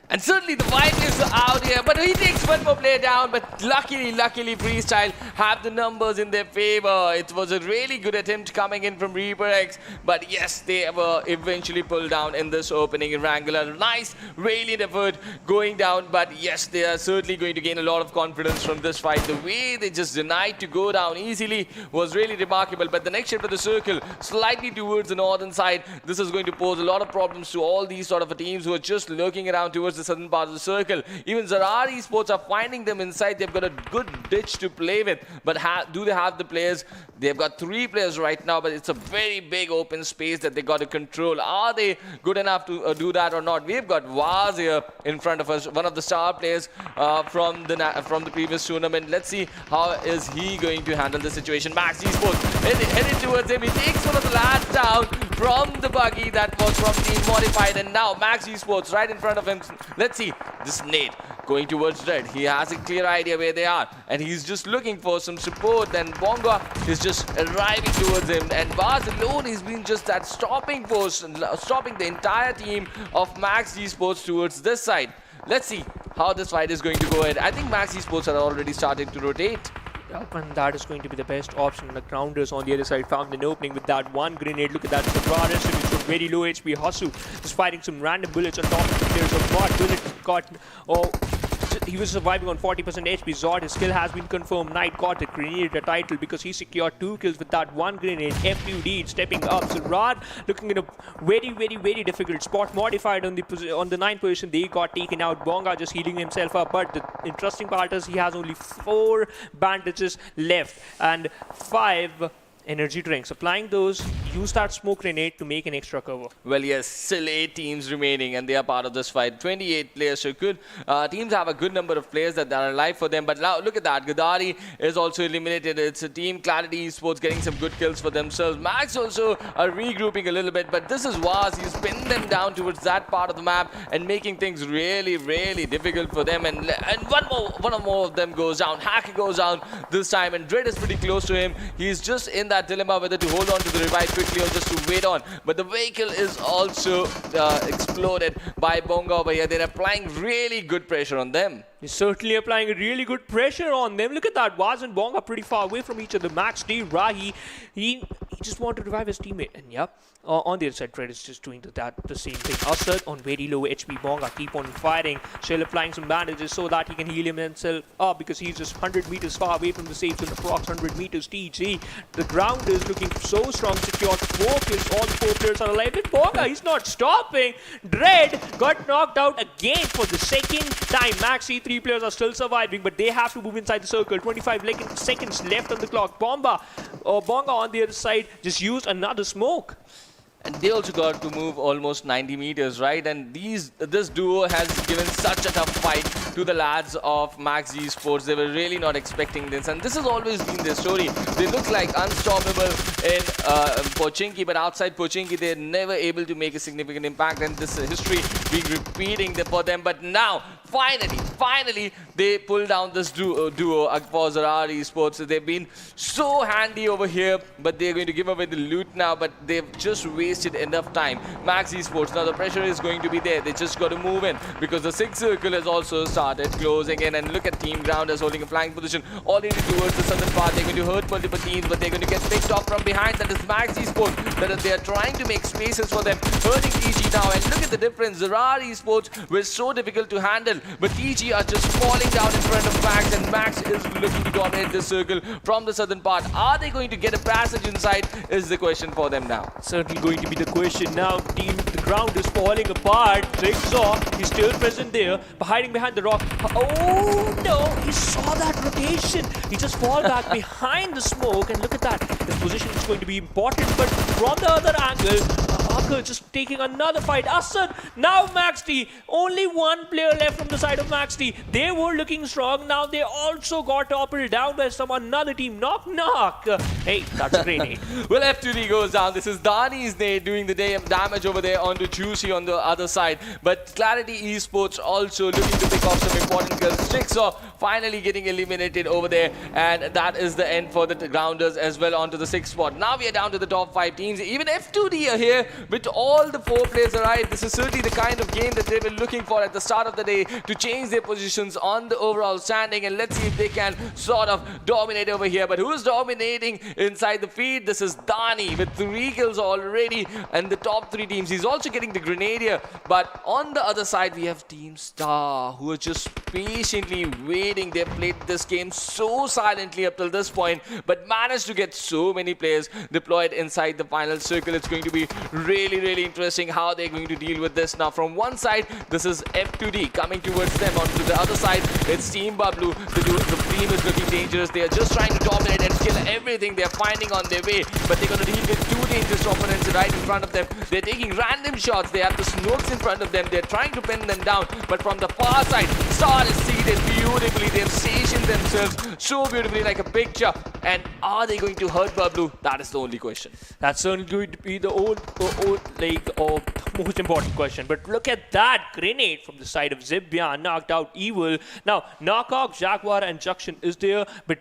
And certainly the fight is out here, but he takes one more player down. But luckily, Freestyle have the numbers in their favor. It was a really good attempt coming in from Reaper X, but yes, they were eventually pulled down in this opening. Erangel, a nice valiant effort going down, but yes, they are certainly going to gain a lot of confidence from this fight. The way they just denied to go down easily was really remarkable. But the next shift of the circle, slightly towards the northern side, this is going to pose a lot of problems to all these sort of teams who are just lurking around towards the southern part of the circle. Even ZARAR Esports are finding them inside. They've got a good ditch to play with, but do they have the players? They've got 3 players right now, but it's a very big open space that they got to control. Are they good enough to do that or not? We've got Vaz here in front of us, one of the star players from the previous tournament. Let's see how is he going to handle the situation. Max Esports headed towards him. He takes one of the lads down from the buggy that was from Team Modified, and now Max Esports right in front of him. Let's see this Nate going towards Red. He has a clear idea where they are, and he's just looking for some support. And Bonga is just arriving towards him, and Vaz alone has been just that stopping force, stopping the entire team of Max Esports towards this side. Let's see how this fight is going to go ahead. I think Max Esports are already starting to rotate. And that is going to be the best option. The grounders on the other side found an opening with that one grenade. Look at that surprise, which was very low HP. Hasu just fighting some random bullets on top of the players. A bot bullet got, he was surviving on 40% HP. Zord, his skill has been confirmed. Knight got the grenade, a title, because he secured 2 kills with that one grenade. F2D stepping up. So Rad looking in a very difficult spot. Modified on the 9th position, they got taken out. Bonga just healing himself up. But the interesting part is he has only 4 bandages left and 5 energy drinks. Applying those, use that smoke grenade to make an extra cover. Well, yes, still 8 teams remaining, and they are part of this fight. 28 players, so good. Teams have a good number of players that are alive for them. But now, look at that. Gadari is also eliminated. It's a team. Clarity Esports getting some good kills for themselves. Max also are regrouping a little bit, but this is Vaz. He's pinned them down towards that part of the map and making things really difficult for them. And one more of them goes down. Hacker goes down this time, and Dread is pretty close to him. He's just in that dilemma whether to hold on to the revive quickly or just to wait on. But the vehicle is also exploded by Bonga over here. They're applying really good pressure on them. He's certainly applying a really good pressure on them. Look at that. Vaz and Bonga pretty far away from each other. Max D, Rahi, he just wanted to revive his teammate. And yeah, on the other side, Red is just doing the same thing. Assad on very low HP. Bonga keep on firing. Shell applying some bandages so that he can heal himself up, because he's just 100 meters far away from the safe zone. Approx 100 meters TG. The ground is looking so strong. Secured 4 kills. All the 4 players are alive. But Bonga, he's not stopping. Dread got knocked out again for the second time. Maxi, 3 players are still surviving, but they have to move inside the circle. 25 seconds left on the clock. Bonga on the other side just used another smoke. And they also got to move almost 90 meters, right? And this duo has given such a tough fight to the lads of Max Esports. They were really not expecting this, and this has always been their story. They look like unstoppable in Pochinki, but outside Pochinki, they're never able to make a significant impact, and this history being repeating for them. But now, finally, they pull down this duo for ZARAR Esports. They've been so handy over here, but they're going to give away the loot now, but they've just wasted enough time. Max Esports, now the pressure is going to be there. They just got to move in, because the 6th circle has also started closing in. And look at Team Grounders holding a flank position already towards the southern part. They're going to hurt multiple teams, but they're going to get picked off from behind. That is Max Esports. They are trying to make spaces for them, hurting TG now. And look at the difference. ZARAR Esports were so difficult to handle, but TG are just falling down in front of Max, and Max is looking to dominate this circle from the southern part. Are they going to get a passage inside is the question for them now. Certainly going to be the question now. The ground is falling apart. Jigsaw is still present there, hiding behind the rock. Oh no, he saw that rotation. He just fall back behind the smoke, and look at that. His position is going to be important, but from the other angle, Arker just taking another fight. Assad, now Max D. Only 1 player left from the side of Max D. They were looking strong. Now they also got toppled down by another team. Knock. Hey, that's a grenade. Well, F2D goes down. This is Dani's nade doing the damage over there onto Juicy on the other side. But Clarity Esports also looking to pick off some important kills. Jigsaw finally getting eliminated over there, and that is the end for the grounders as well onto the 6th spot. Now we are down to the top 5 teams. Even F2D are here with all the 4 players arrived. This is certainly the kind of game that they've been looking for at the start of the day to change their positions on the overall standing, and let's see if they can sort of dominate over here. But who's dominating inside the feed? This is Dani with 3 kills already and the top 3 teams. He's also getting the Grenadier, but on the other side we have Team Star, who are just patiently waiting. They've played this game so silently up till this point, but managed to get so many players deployed inside the final circle. It's going to be really interesting how they're going to deal with this. Now from one side, this is F2D coming towards them. Onto the other side, it's Team Bablu. The team is looking dangerous. They are just trying to dominate and kill everything they're finding on their way, but they're going to deal with 2 dangerous opponents right in front of them. They're taking random shots. They have the smokes in front of them. They're trying to pin them down, but from the far side, Star is seated beautifully. They've stationed themselves so beautifully like a picture. And are they going to hurt Bablu? That is the only question. That's certainly going to be the most important question. But look at that grenade from the side of Zibyan, knocked out Evil. Now, Knockout, Jaguar and Junction is there, but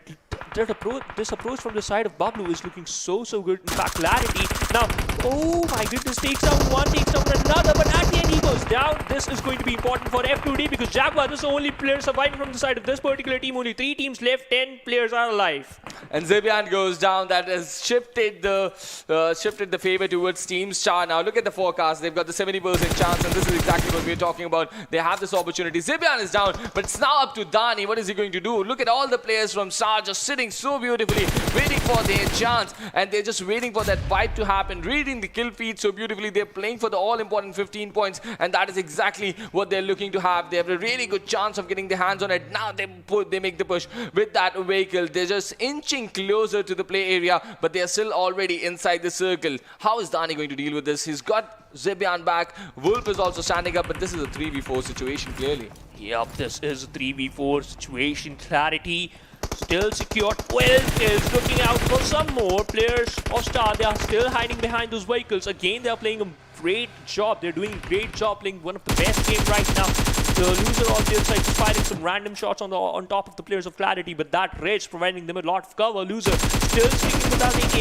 this approach from the side of Bablu is looking so good. In fact, Clarity now, oh my goodness, takes down one, takes down another, but at the end he goes down. This is going to be important for F2D because Jaguar is the only player surviving from the side of this particular team. Only 3 teams left, 10 players are alive. And Zibyan goes down. That has shifted the favor towards Team Star. Now look at the forecast. They've got the 70% chance, and this is exactly what we're talking about. They have this opportunity. Zibyan is down, but it's now up to Dani. What is he going to do? Look at all the players from Star just sitting so beautifully, waiting for their chance, and they're just waiting for that fight to happen, reading the kill feed so beautifully. They're playing for the all-important 15 points, and that is exactly what they're looking to have. They have a really good chance of getting their hands on it. Now they make the push with that vehicle. They're just inching closer to the play area, but they are still already inside the circle. How is Dani going to deal with this? He's got Zibyan back. Wolf is also standing up, but this is a 3v4 situation clearly. Yep, this is a 3v4 situation. Clarity still secured. 12 kills. Looking out for some more players of Star. They are still hiding behind those vehicles. Again, they are playing a great job. They're doing a great job, playing one of the best games right now. The loser on the inside is firing some random shots on top of the players of Clarity, but that Rich providing them a lot of cover. Loser still swinging with that AK.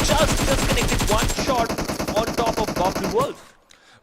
Just disconnected one shot on top of Bablu Wolf.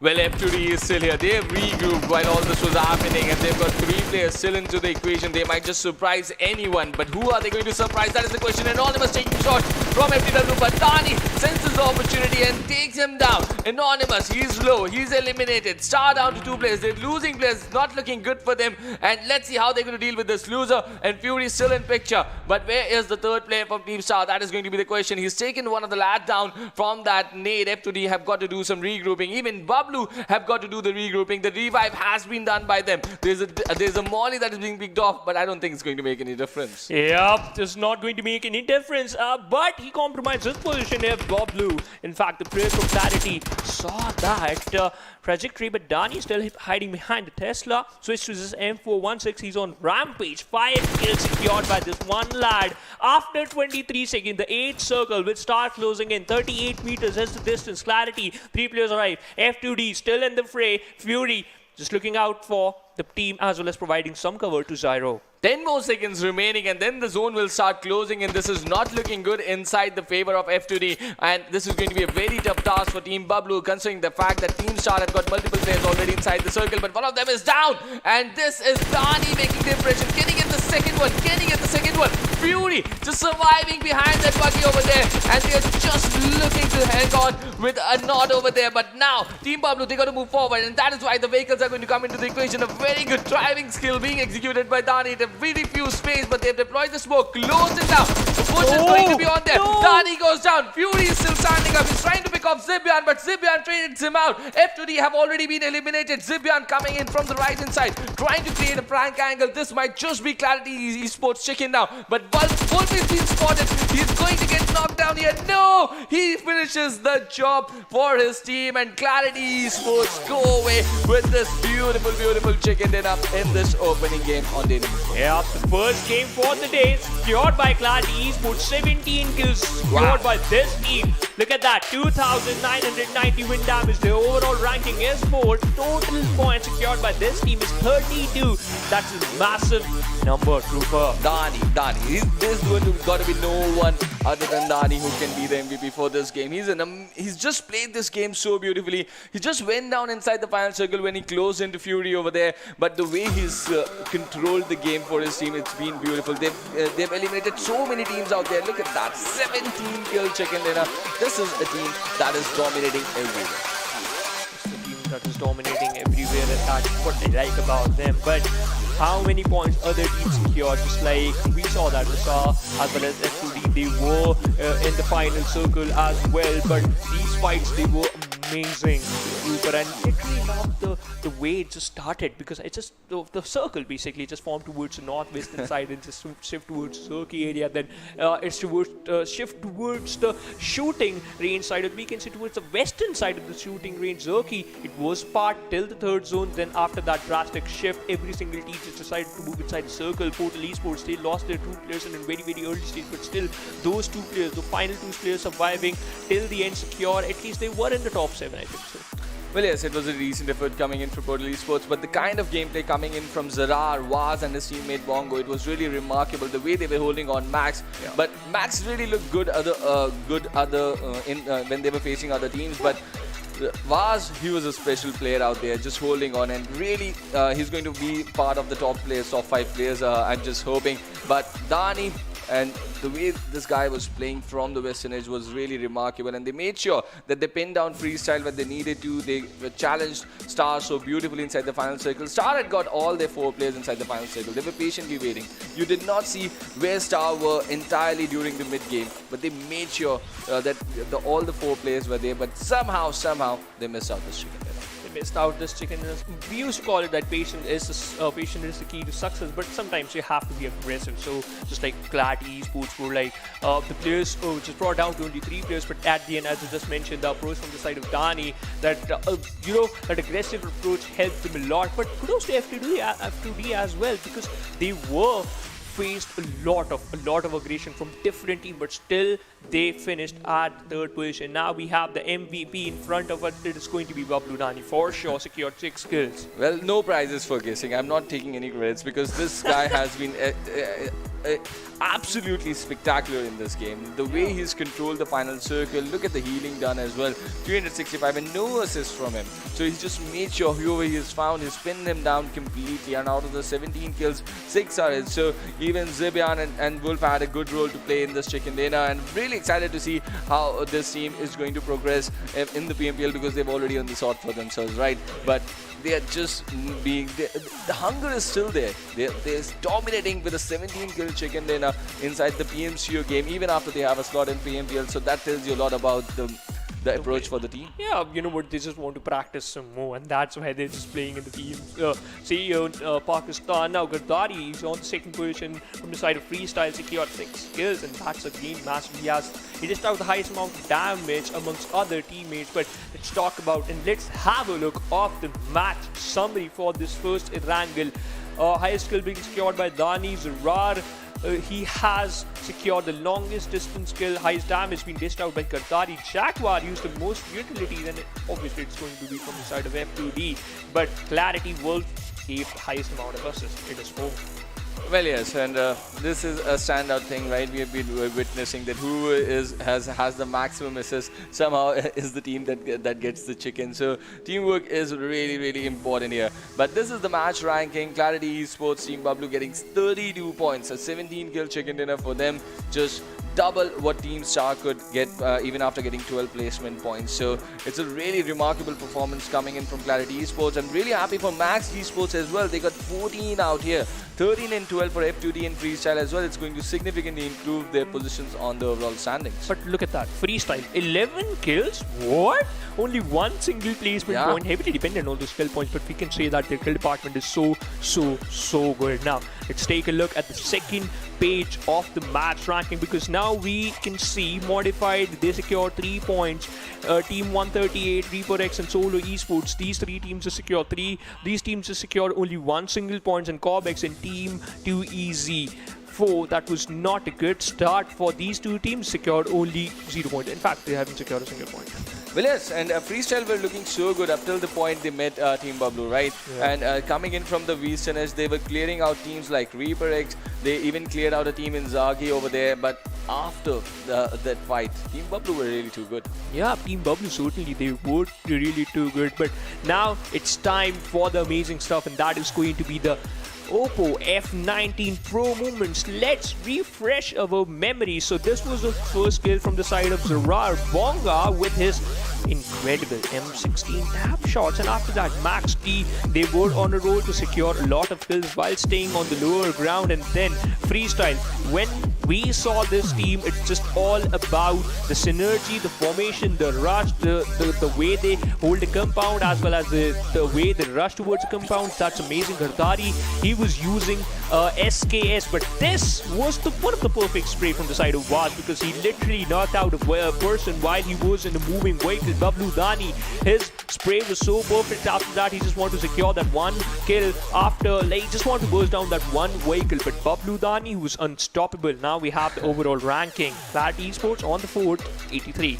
Well, F2D is still here. They have regrouped while all this was happening, and they've got 3 players still into the equation. They might just surprise anyone, but who are they going to surprise? That is the question. Anonymous taking shots from FTW, but Dani senses the opportunity and takes him down. Anonymous, he's low, he's eliminated. Star down to 2 players. They're losing players, not looking good for them, and let's see how they're going to deal with this. Loser and Fury still in picture, but where is the 3rd player from Team Star? That is going to be the question. He's taken one of the lads down from that nade. F2D have got to do some regrouping. Even Bablu have got to do the regrouping. The revive has been done by them. There's a molly that is being picked off, but I don't think it's going to make any difference. Yep, it's not going to make any difference. But he compromised his position here, Bablu. In fact, the player from Clarity saw that trajectory, but Dani still hiding behind the Tesla. Switch to this M416. He's on rampage. 5 kills secured by this one lad. After 23 seconds, the 8th circle will start closing in. 38 meters is the distance. Clarity, 3 players arrive. F2D still in the fray. Fury just looking out for the team as well as providing some cover to Zyro. 10 more seconds remaining, and then the zone will start closing, and this is not looking good inside the favor of F2D, and this is going to be a very tough task for Team Bablu, considering the fact that Team Star have got multiple players already inside the circle, but one of them is down, and this is Dani making the impression. Can he get the second one? Can he get the second one? Fury just surviving behind that buggy over there, and they're just looking to hang on with a nod over there, but now Team Bablu, they got to move forward, and that is why the vehicles are going to come into the equation. A very good driving skill being executed by Dani. Very few space, but they've deployed the smoke, closed it down. The push is going to be on there. Dani goes down. Fury is still standing up. He's trying to pick off Zibyan, but Zibyan traded him out. F2D have already been eliminated. Zibyan coming in from the right hand side, trying to create a prank angle. This might just be Clarity Esports chicken now, but Wolf is being spotted. He's going to get knocked down here. No! He finishes the job for his team, and Clarity Esports go away with this beautiful, beautiful chicken dinner in this opening game on day number 4. Yeah, the first game for the day secured by Clarity Esports. 17 kills secured Wow. by this team. Look at that, 2,990 win damage. The overall ranking is 4. Total points secured by this team is 32. That's a massive number, Trooper. Dani. There's got to be no one other than Dani who can be the MVP for this game. He's just played this game so beautifully. He just went down inside the final circle when he closed into Fury over there. But the way he's controlled the game for his team, it's been beautiful. They've eliminated so many teams out there. Look at that, 17 kill chicken dinner. This is a team that is dominating everywhere. It's the team that is dominating everywhere, and that's what I like about them. But how many points other teams secured? Just like we saw that ZARAR as well as F2D, they were in the final circle as well. But these fights, they were amazing. But I literally love the way it just started, because it just the circle basically just formed towards the northwestern side and just shift towards Zerky area. Then it's towards shift towards the shooting range side, or we can say towards the western side of the shooting range. Zerky, it was part till the third zone. Then after that drastic shift, every single team just decided to move inside the circle. Portal Esports, they lost their 2 players in a very, very early stage, but still those 2 players, the final 2 players surviving till the end secure. At least they were in the top 7, I think so. Well, yes, it was a recent effort coming in from Portal Esports, but the kind of gameplay coming in from ZARAR, Waz and his teammate Bongo, it was really remarkable. The way they were holding on Max, but Max really looked good when they were facing other teams. But Vaz, he was a special player out there, just holding on, and really he's going to be part of the top 5 players. I'm just hoping. But Dani, and the way this guy was playing from the western edge was really remarkable, and they made sure that they pinned down Freestyle when they needed to. They challenged Star so beautifully inside the final circle. Star had got all their 4 players inside the final circle. They were patiently waiting. You did not see where Star were entirely during the mid game, but they made sure that all the 4 players were there. But somehow they missed out this chicken dinner. Missed out this chicken dinner. We used to call it that patience is the key to success, but sometimes you have to be aggressive. So just like Clarity Esports were like the players just brought down to only 3 players, but at the end, as I just mentioned, the approach from the side of Dani, that that aggressive approach helped them a lot. But kudos to F2D as well, because they were faced a lot of aggression from different teams, but still they finished at 3rd position. Now we have the MVP in front of us. It is going to be Bablu Dani for sure. Secured 6 kills. Well, no prizes for guessing. I'm not taking any credits because this guy has been absolutely spectacular in this game. The way he's controlled the final circle, look at the healing done as well. 365 and no assist from him. So he's just made sure whoever he has found, he's pinned him down completely. And out of the 17 kills, 6 are his. So even Zibian and Wolf had a good role to play in this chicken dinner, and really excited to see how this team is going to progress in the PMPL, because they've already earned the sword for themselves, right? But they are just being the hunger is still there. They're dominating with a 17 kill chicken dinner inside the PMCO game, even after they have a slot in PMPL. So that tells you a lot about the approach for the team. Yeah, you know what, they just want to practice some more, and that's why they're just playing in the team. Pakistan. Now Gardari is on the 2nd position from the side of Freestyle, secured 6 kills, and that's again massive. He just out the highest amount of damage amongst other teammates. But let's talk about and let's have a look of the match summary for this first Erangel. Highest kill being secured by Dani. ZARAR, he has secured the longest distance kill. Highest damage being dished out by Gardari. Jaguar used the most utilities, and obviously it's going to be from the side of F2D. But Clarity Wolf gave the highest amount of assists. It is 4. Well, yes, and this is a standout thing, right? We have been witnessing that who has the maximum assists somehow is the team that gets the chicken. So teamwork is really, really important here. But this is the match ranking. Clarity Esports Team Bablu getting 32 points, a 17 kill chicken dinner for them. Just double what Team Star could get even after getting 12 placement points. So it's a really remarkable performance coming in from Clarity Esports. I'm really happy for Max Esports as well. They got 14 out here. 13 and 12 for F2D and Freestyle as well. It's going to significantly improve their positions on the overall standings. But look at that, Freestyle, 11 kills? What? Only one single placement point, heavily dependent on those kill points, but we can say that their kill department is so good. Now, let's take a look at the second page of the match ranking, because now we can see modified, they secure 3 points. Team 138, ReaperX and Solo Esports, these three teams have secured 3. These teams have secured only 1 single points, and COBx and Team 2EZ4, that was not a good start for these two teams, secured only 0 points. In fact, they haven't secured a single point. Well, yes, and Freestyle were looking so good up till the point they met Team Bablu, right? Yeah. And coming in from the Westerners, they were clearing out teams like ReaperX. They even cleared out a team in Zagi over there. But after that fight, Team Bablu were really too good. Yeah, Team Bablu, certainly they were really too good. But now it's time for the amazing stuff, and that is going to be the Oppo F19 Pro moments. Let's refresh our memories. So this was the first kill from the side of ZARAR Bonga with his incredible M16 tap shots, and after that Max D, they were on a roll to secure a lot of kills while staying on the lower ground. And then Freestyle, when we saw this team, it's just all about the synergy, the formation, the rush, the way they hold the compound, as well as the way they rush towards the compound. That's amazing. Gardari, he was using SKS, but this was one of the perfect spray from the side of Vaz, because he literally knocked out a person while he was in a moving vehicle. Bablu Dani, his spray was so perfect. After that, he just wanted to secure that one kill after, like, just want to burst down that one vehicle. But Bablu Dani was unstoppable. Now we have the overall ranking. ZARAR Esports on the 4th, 83.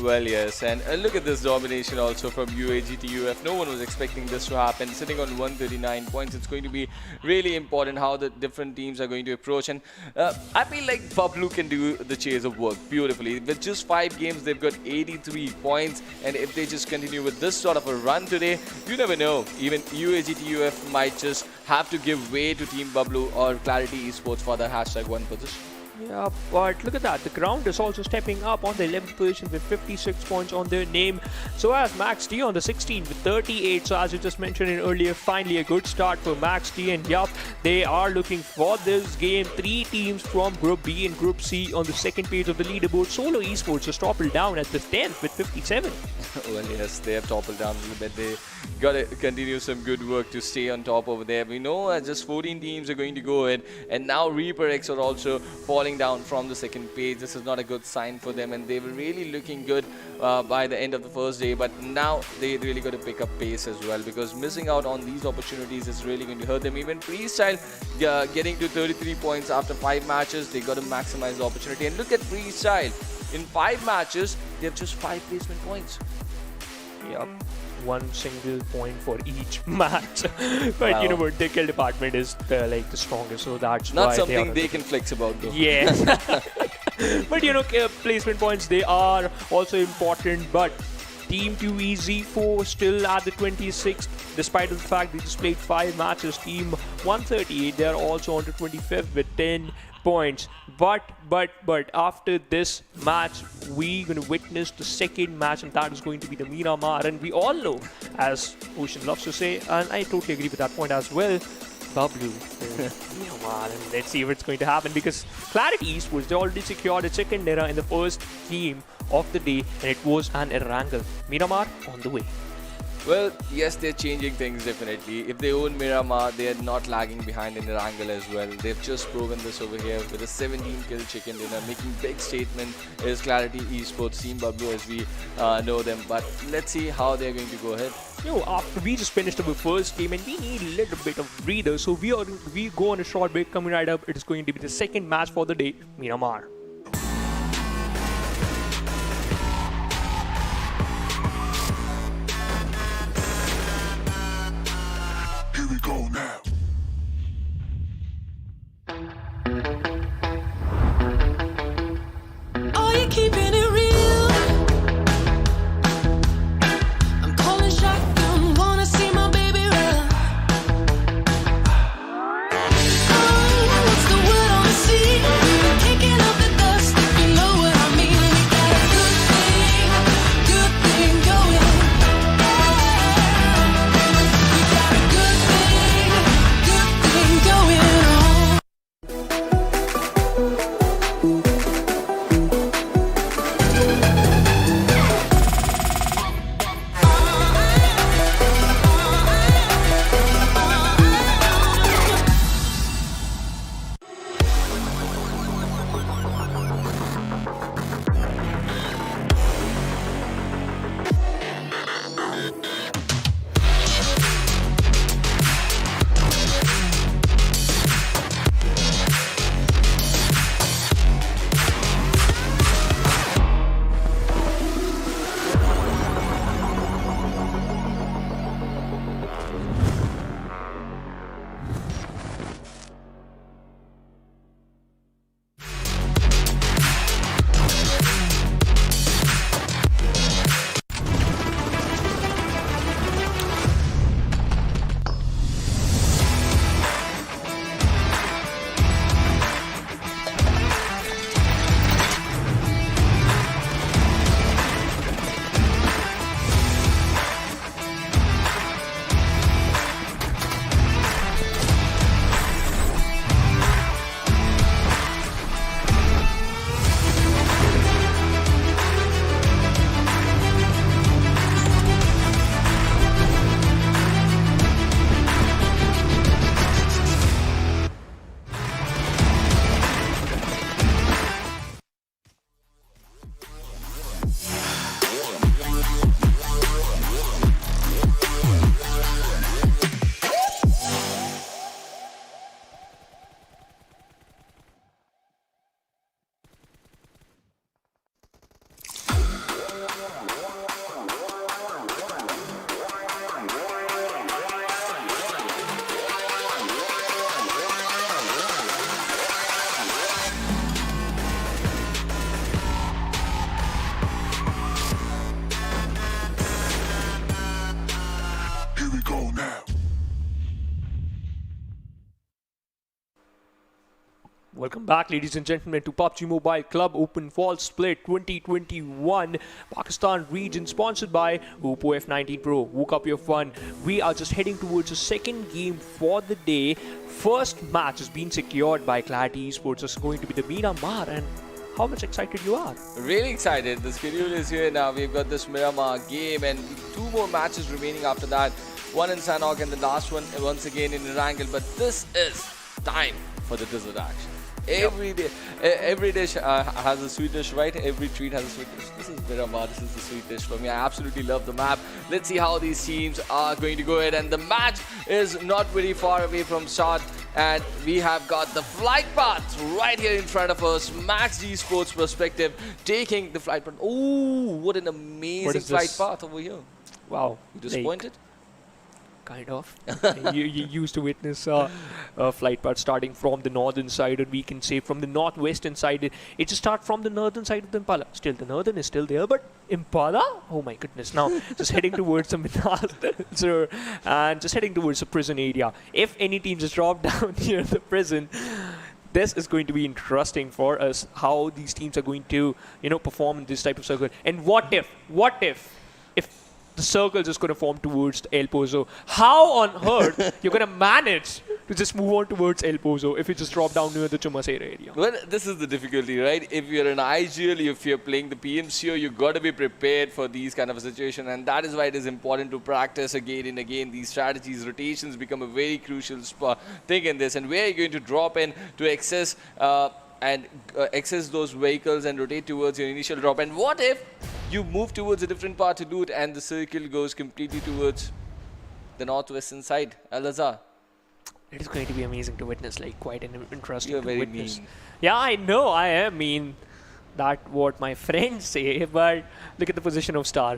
Well, yes, and look at this domination also from UAG to UF. No one was expecting this to happen. Sitting on 139 points, it's going to be really important how the different teams are going to approach. And I feel like Bablu can do the chase of work beautifully. With just 5 games, they've got 83 points. And if they just continue with this sort of a run today, you never know. Even UAG to UF might just have to give way to Team Bablu or Clarity Esports for the #1 position. Yeah, but look at that. The ground is also stepping up on the 11th position with 56 points on their name. So as Max D on the 16th with 38. So as you just mentioned in earlier, finally a good start for Max D. And yup, they are looking for this game. 3 teams from Group B and Group C on the second page of the leaderboard. Solo Esports has toppled down at the 10th with 57. Well, yes, they have toppled down a little bit. They got to continue some good work to stay on top over there. We know just 14 teams are going to go in, and now ReaperX are also falling down from the second page. This is not a good sign for them, and they were really looking good by the end of the first day, but now they really got to pick up pace as well, because missing out on these opportunities is really going to hurt them. Even Freestyle getting to 33 points after 5 matches, they got to maximize the opportunity. And look at Freestyle. In 5 matches, they have just 5 placement points. Yep. 1 single point for each match. But Wow. you know what, their kill department is like the strongest, so that's Not why something they they can flex about though. Yes. But you know, placement points, they are also important. But Team 2EZ4 still at the 26th, despite of the fact they just played 5 matches. Team 138, they are also on the 25th with 10 points. But after this match, we're going to witness the second match, and that is going to be the Miramar. And we all know, as Ocean loves to say, and I totally agree with that point as well, Bablu, Miramar, and let's see what's going to happen, because Clarity Esports, they already secured a second error in the first game of the day, and it was an Erangel. Miramar on the way. Well, yes, they're changing things definitely. If they own Miramar, they are not lagging behind in Erangel as well. They've just proven this over here with a 17-kill chicken dinner. Making big statement is Clarity Esports, Team Bablu as we know them. But let's see how they're going to go ahead. You know, after we just finished our first game and we need a little bit of breather, so we go on a short break. Coming right up, it is going to be the second match for the day, Miramar. Here we go now. Are you keeping it real? I'm calling shotgun, wanna see my baby run. Oh, what's the word on the sea? Kicking up the Welcome back, ladies and gentlemen, to PUBG Mobile Club Open Fall Split 2021 Pakistan region, sponsored by Oppo F19 Pro. Woke up your fun. We are just heading towards the second game for the day. First match has been secured by Quraysh Esports. It's going to be the Miramar, and how much excited you are? Really excited. The schedule is here now. We've got this Miramar game and 2 more matches remaining after that. One in Sanhok and the last one once again in Erangel. But this is time for the desert action. Every dish has a sweet dish, right? Every treat has a sweet dish. This is Miramar. This is the sweet dish for me. I absolutely love the map. Let's see how these teams are going to go ahead. And the match is not very far away from start. And we have got the flight path right here in front of us. Max Esports perspective taking the flight path. Oh, what an amazing flight path over here. Wow. You disappointed? Kind of. you used to witness a flight path starting from the northern side, or we can say from the northwestern side. It just starts from the northern side of the Impala. Still, the northern is still there, but Impala? Oh my goodness. Now, just heading towards the Minar, and just heading towards the prison area. If any team just drop down near the prison, this is going to be interesting for us, how these teams are going to, perform in this type of circle. And what if the circle is just going to form towards El Pozo? How on earth you're going to manage to just move on towards El Pozo if you just drop down near the Chumasera area? Well, this is the difficulty, right? If you're an IGL, if you're playing the PMCO, you've got to be prepared for these kind of a situation, and that is why it is important to practice again and again. These strategies, rotations become a very crucial thing in this, and where are you going to drop in to access access those vehicles and rotate towards your initial drop? And what if you move towards a different part to do it and the circle goes completely towards the northwestern side, Al-Azhar? It is going to be amazing to witness, like quite an interesting You're to very witness. mean. Yeah, I know, I am mean. That's what my friends say, but look at the position of Star.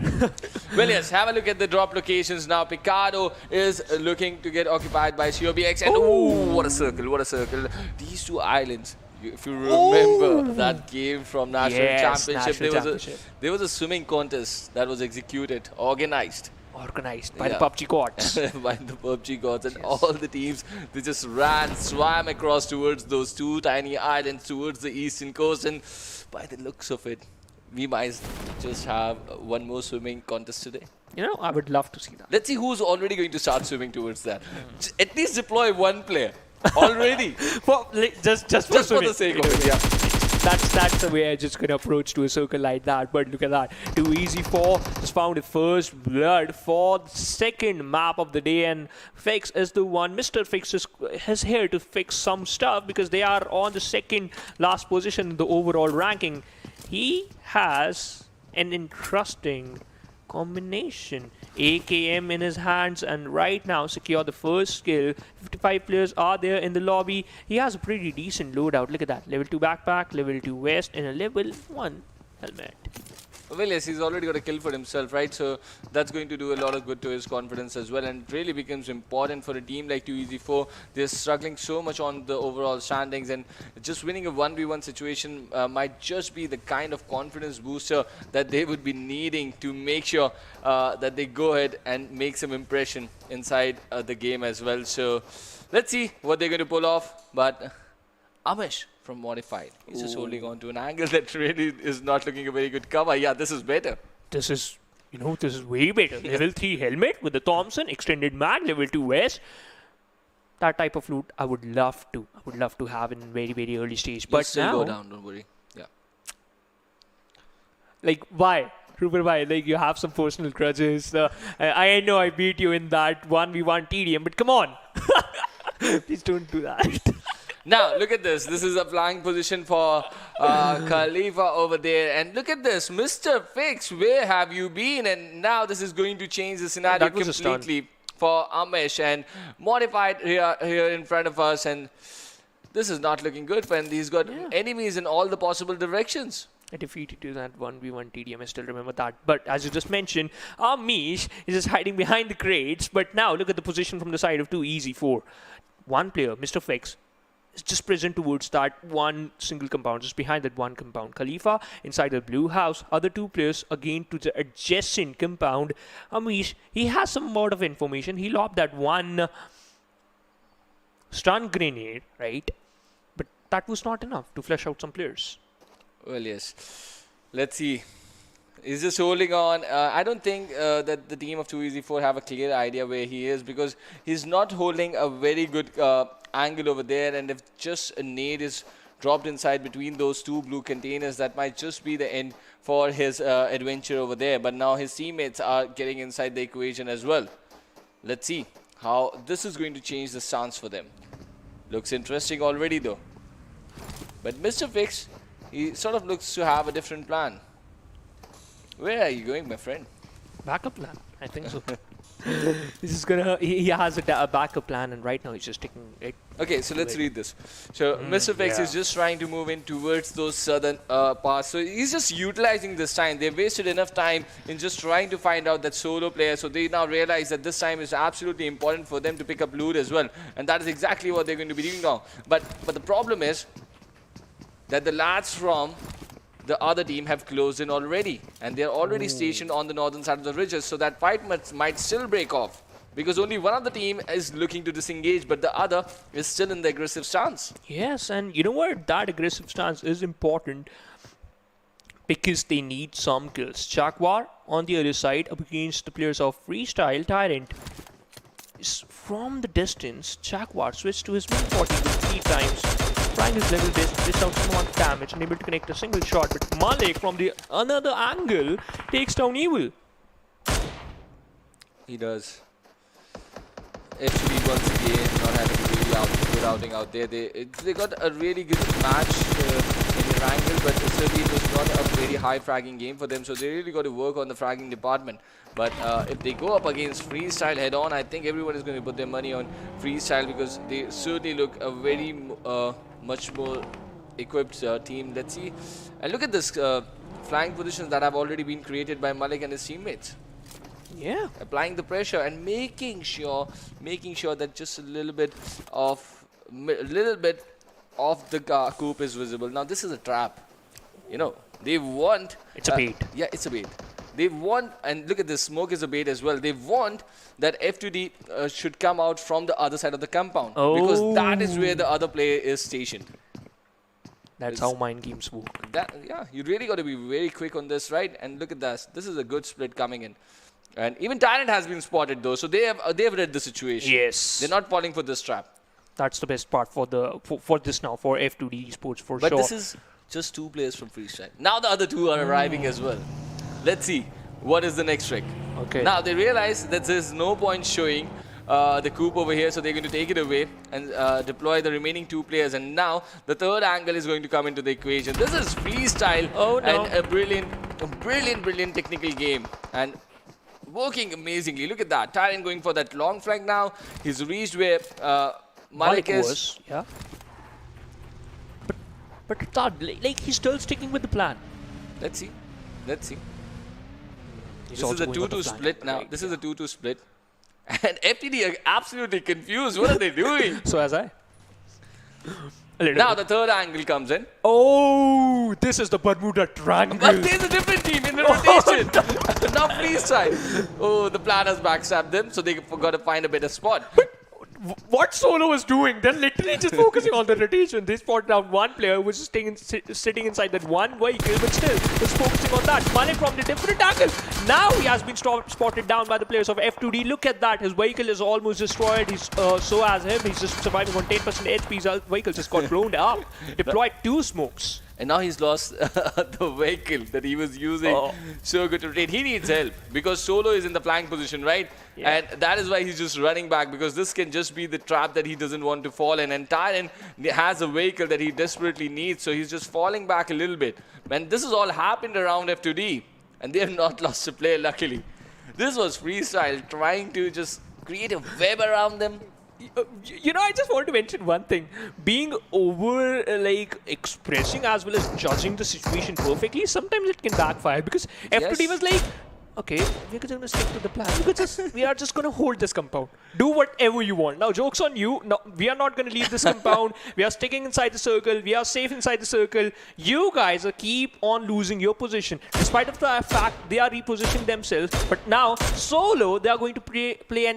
Well, yes, have a look at the drop locations now. Picardo is looking to get occupied by COBx, and oh, what a circle, what a circle. These 2 islands. If you remember that game from National Championship, there was a swimming contest that was executed, organized By the PUBG gods. by the PUBG gods, and all the teams, they just swam across towards those 2 tiny islands towards the eastern coast, and by the looks of it, we might just have one more swimming contest today. I would love to see that. Let's see who's already going to start swimming towards that. At least deploy one player already. just for the sake of it, yeah. That's the way I just gonna approach to a circle like that. But look at that. Too easy for just found a first blood for the second map of the day, and Fix is the one. Mr. Fix is here to fix some stuff because they are on the second last position in the overall ranking. He has an interesting combination. AKM in his hands, and right now secure the first kill. 55 players are there in the lobby. He has a pretty decent loadout. Look at that. Level 2 backpack, level 2 vest, and a level 1 helmet. Well, yes, he's already got a kill for himself, right? So that's going to do a lot of good to his confidence as well, and it really becomes important for a team like 2EZ4. They're struggling so much on the overall standings, and just winning a 1v1 situation might just be the kind of confidence booster that they would be needing to make sure that they go ahead and make some impression inside the game as well. So let's see what they're going to pull off. But Amish from Modified, he's just holding on to an angle that really is not looking a very good cover. Yeah, this is better. This is, this is way better. Level 3 helmet with the Thompson, extended mag, level 2 vest. That type of loot I would love to have in very, very early stage. But still now, go down, don't worry. Yeah. Like, why? Ruper, why? Like, you have some personal grudges. I know I beat you in that 1v1 TDM, but come on. Please don't do that. Now, look at this. This is a flying position for Khalifa over there. And look at this. Mr. Fix, where have you been? And now this is going to change the scenario completely for Amish. And Modified here in front of us. And this is not looking good for him. He's got enemies in all the possible directions. I defeated you that 1v1 TDM, I still remember that. But as you just mentioned, Amish is just hiding behind the crates. But now look at the position from the side of 2EZ4. One player, Mr. Fix, is just present towards that one single compound, just behind that one compound. Khalifa inside the blue house. Other 2 players again to the adjacent compound. Amish, he has some amount of information. He lobbed that one stun grenade, right? But that was not enough to flesh out some players. Well, yes. Let's see. He's just holding on. I don't think that the team of 2EZ4 have a clear idea where he is, because he's not holding a very good angle over there, and if just a nade is dropped inside between those two blue containers, that might just be the end for his adventure over there. But now his teammates are getting inside the equation as well. Let's see how this is going to change the stance for them. Looks interesting already though. But Mr. Fix, he sort of looks to have a different plan. Where are you going, my friend? Backup plan, I think so. This is gonna. He has a backup plan, and right now he's just taking it. Okay, so let's read this. So Mr. Fix is just trying to move in towards those southern parts. So he's just utilizing this time. They've wasted enough time in just trying to find out that solo player. So they now realize that this time is absolutely important for them to pick up loot as well. And that is exactly what they're going to be doing now. But the problem is that the lads from the other team have closed in already, and they're already stationed on the northern side of the ridges, so that fight might still break off, because only one of the team is looking to disengage, but the other is still in the aggressive stance. Yes, and you know what? That aggressive stance is important because they need some kills. Jaguar on the other side up against the players of Freestyle Tyrant. From the distance, Jaguar switched to his 140 3 times, trying his level best to dish out some amount of damage and able to connect a single shot. But Malik from the another angle takes down Evil. He does. F2D once again not having a really good outing out there. They got a really good match in Erangel, but certainly it was not a very high fragging game for them, so they really got to work on the fragging department. But if they go up against Freestyle head on, I think everyone is going to put their money on Freestyle, because they certainly look a very much more equipped team. Let's see. And look at this flying positions that have already been created by Malik and his teammates. Yeah. Applying the pressure and making sure that just a little bit of the coop is visible. Now this is a trap. You know, they want. It's a bait. Yeah, it's a bait. They want, and look at this, smoke is a bait as well. They want that F2D should come out from the other side of the compound, because that is where the other player is stationed. That's how mind games work. Yeah, you really got to be very quick on this, right? And look at this. This is a good split coming in. And even Tyrant has been spotted though, so they have read the situation. Yes. They're not falling for this trap. That's the best part for this now, for F2D Esports for sure. But this is just two players from Freestyle. Now the other two are arriving as well. Let's see what is the next trick. Okay. Now they realize that there's no point showing the coop over here, so they're going to take it away and deploy the remaining two players. And now the third angle is going to come into the equation. This is Freestyle and a brilliant technical game, and working amazingly. Look at that. Tyrant going for that long flank now. He's reached where Malik is. Yeah. But it's not, like he's still sticking with the plan. Let's see. Let's see. He's This is also a going on the 2-2 flank, split now. right, This is a 2-2 split. And FTD are absolutely confused. What are they doing? So as I. A little Now bit. the third angle comes in. Oh, this is the Bermuda Triangle. But there's a different team in the rotation. Now Freestyle. Oh, the plan has backstabbed them, so they forgot to find a better spot. What Solo was doing, they're literally just focusing on the rotation. They spotted out one player who was just sitting inside that one vehicle, but still was focusing on that. Malik from the different angle. Now he has been spotted down by the players of F2D. Look at that. His vehicle is almost destroyed. He's so as him. He's just surviving on 10% HP. His vehicle just got blown up. Deployed 2 smokes. And now he's lost the vehicle that he was using. So good to rotate. He needs help because Solo is in the flank position, right? Yeah. And that is why he's just running back, because this can just be the trap that he doesn't want to fall in. And Tyrant has a vehicle that he desperately needs, so he's just falling back a little bit. And this has all happened around F2D, and they have not lost a player, luckily. This was Freestyle trying to just create a web around them. You know, I just want to mention one thing. Being over, expressing as well as judging the situation perfectly, sometimes it can backfire, because F2D was like, okay, we're just going to stick to the plan. We are just going to hold this compound. Do whatever you want. Now, joke's on you. No, we are not going to leave this compound. We are sticking inside the circle. We are safe inside the circle. You guys are keep on losing your position. Despite of the fact they are repositioning themselves. But now, Solo, they are going to play a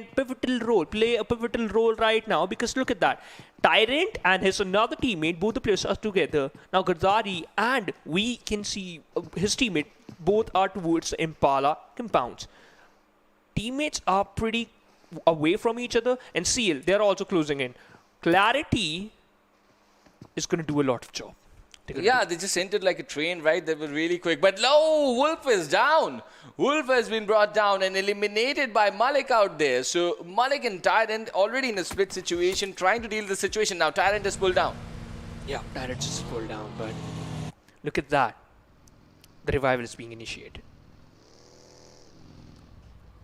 pivotal role right now. Because look at that. Tyrant and his another teammate, both the players are together. Now Gardari and we can see his teammate, both are towards the Impala compounds. Teammates are pretty away from each other, and Seal, they're also closing in. Clarity is going to do a lot of job. Yeah, they just entered like a train, right? They were really quick. But no, Wolf is down. Wolf has been brought down and eliminated by Malik out there. So Malik and Tyrant already in a split situation, trying to deal with the situation. Now Tyrant is pulled down. Yeah, Tyrant just pulled down, but look at that. The revival is being initiated.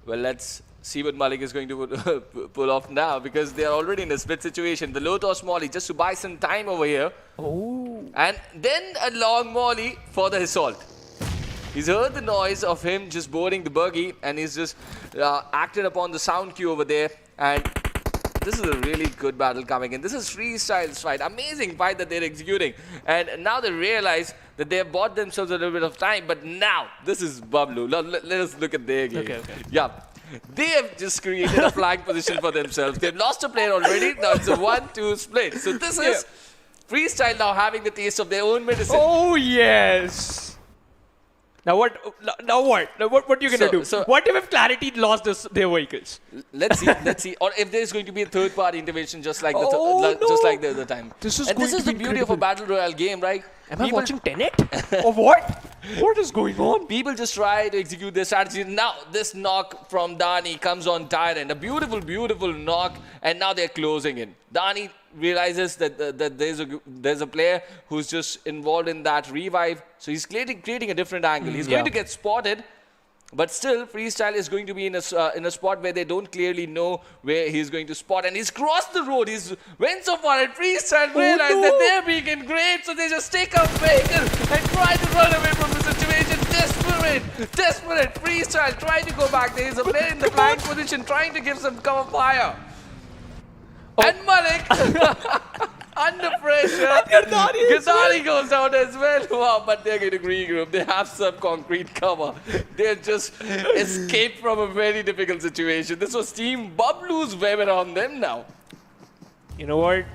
Well, let's see what Malik is going to pull off now, because they are already in a split situation. The low toss molly just to buy some time over here. Oh. And then a long molly for the assault. He's heard the noise of him just boarding the buggy, and he's just acted upon the sound cue over there. And this is a really good battle coming in. This is Freestyle's fight. Amazing fight that they're executing. And now they realize that they have bought themselves a little bit of time. But now, this is Bablu. Let us look at their game. Okay. Yeah. They have just created a flying position for themselves. They've lost a player already. Now it's a 1-2 split. So this is Freestyle now having the taste of their own medicine. Oh, yes. Now what? What are you gonna do? So what if Clarity lost their vehicles? Let's see. Or if there's going to be a third-party intervention, just like no. the other time. This is and going this is to the be beauty of a incredible. battle royale game, right? Am I watching Tenet? Or what? What is going on? People just try to execute their strategy. Now this knock from Dani comes on Tyrant. A beautiful knock, and now they're closing in. Dani realizes that there's a player who's just involved in that revive. So he's creating a different angle. He's going to get spotted. But still, Freestyle is going to be in a spot where they don't clearly know where he's going to spot. And he's crossed the road. He's went so far, and Freestyle realized that they're being engraved. So they just take a vehicle and try to run away from the situation. Desperate. Freestyle trying to go back. There is a player in the flying position trying to give some cover fire. And Malik, under pressure, Gazari goes down as well. Wow, but they're going to regroup. They have some concrete cover. They just escaped from a very difficult situation. This was Team Bablu's web around them now. You know what?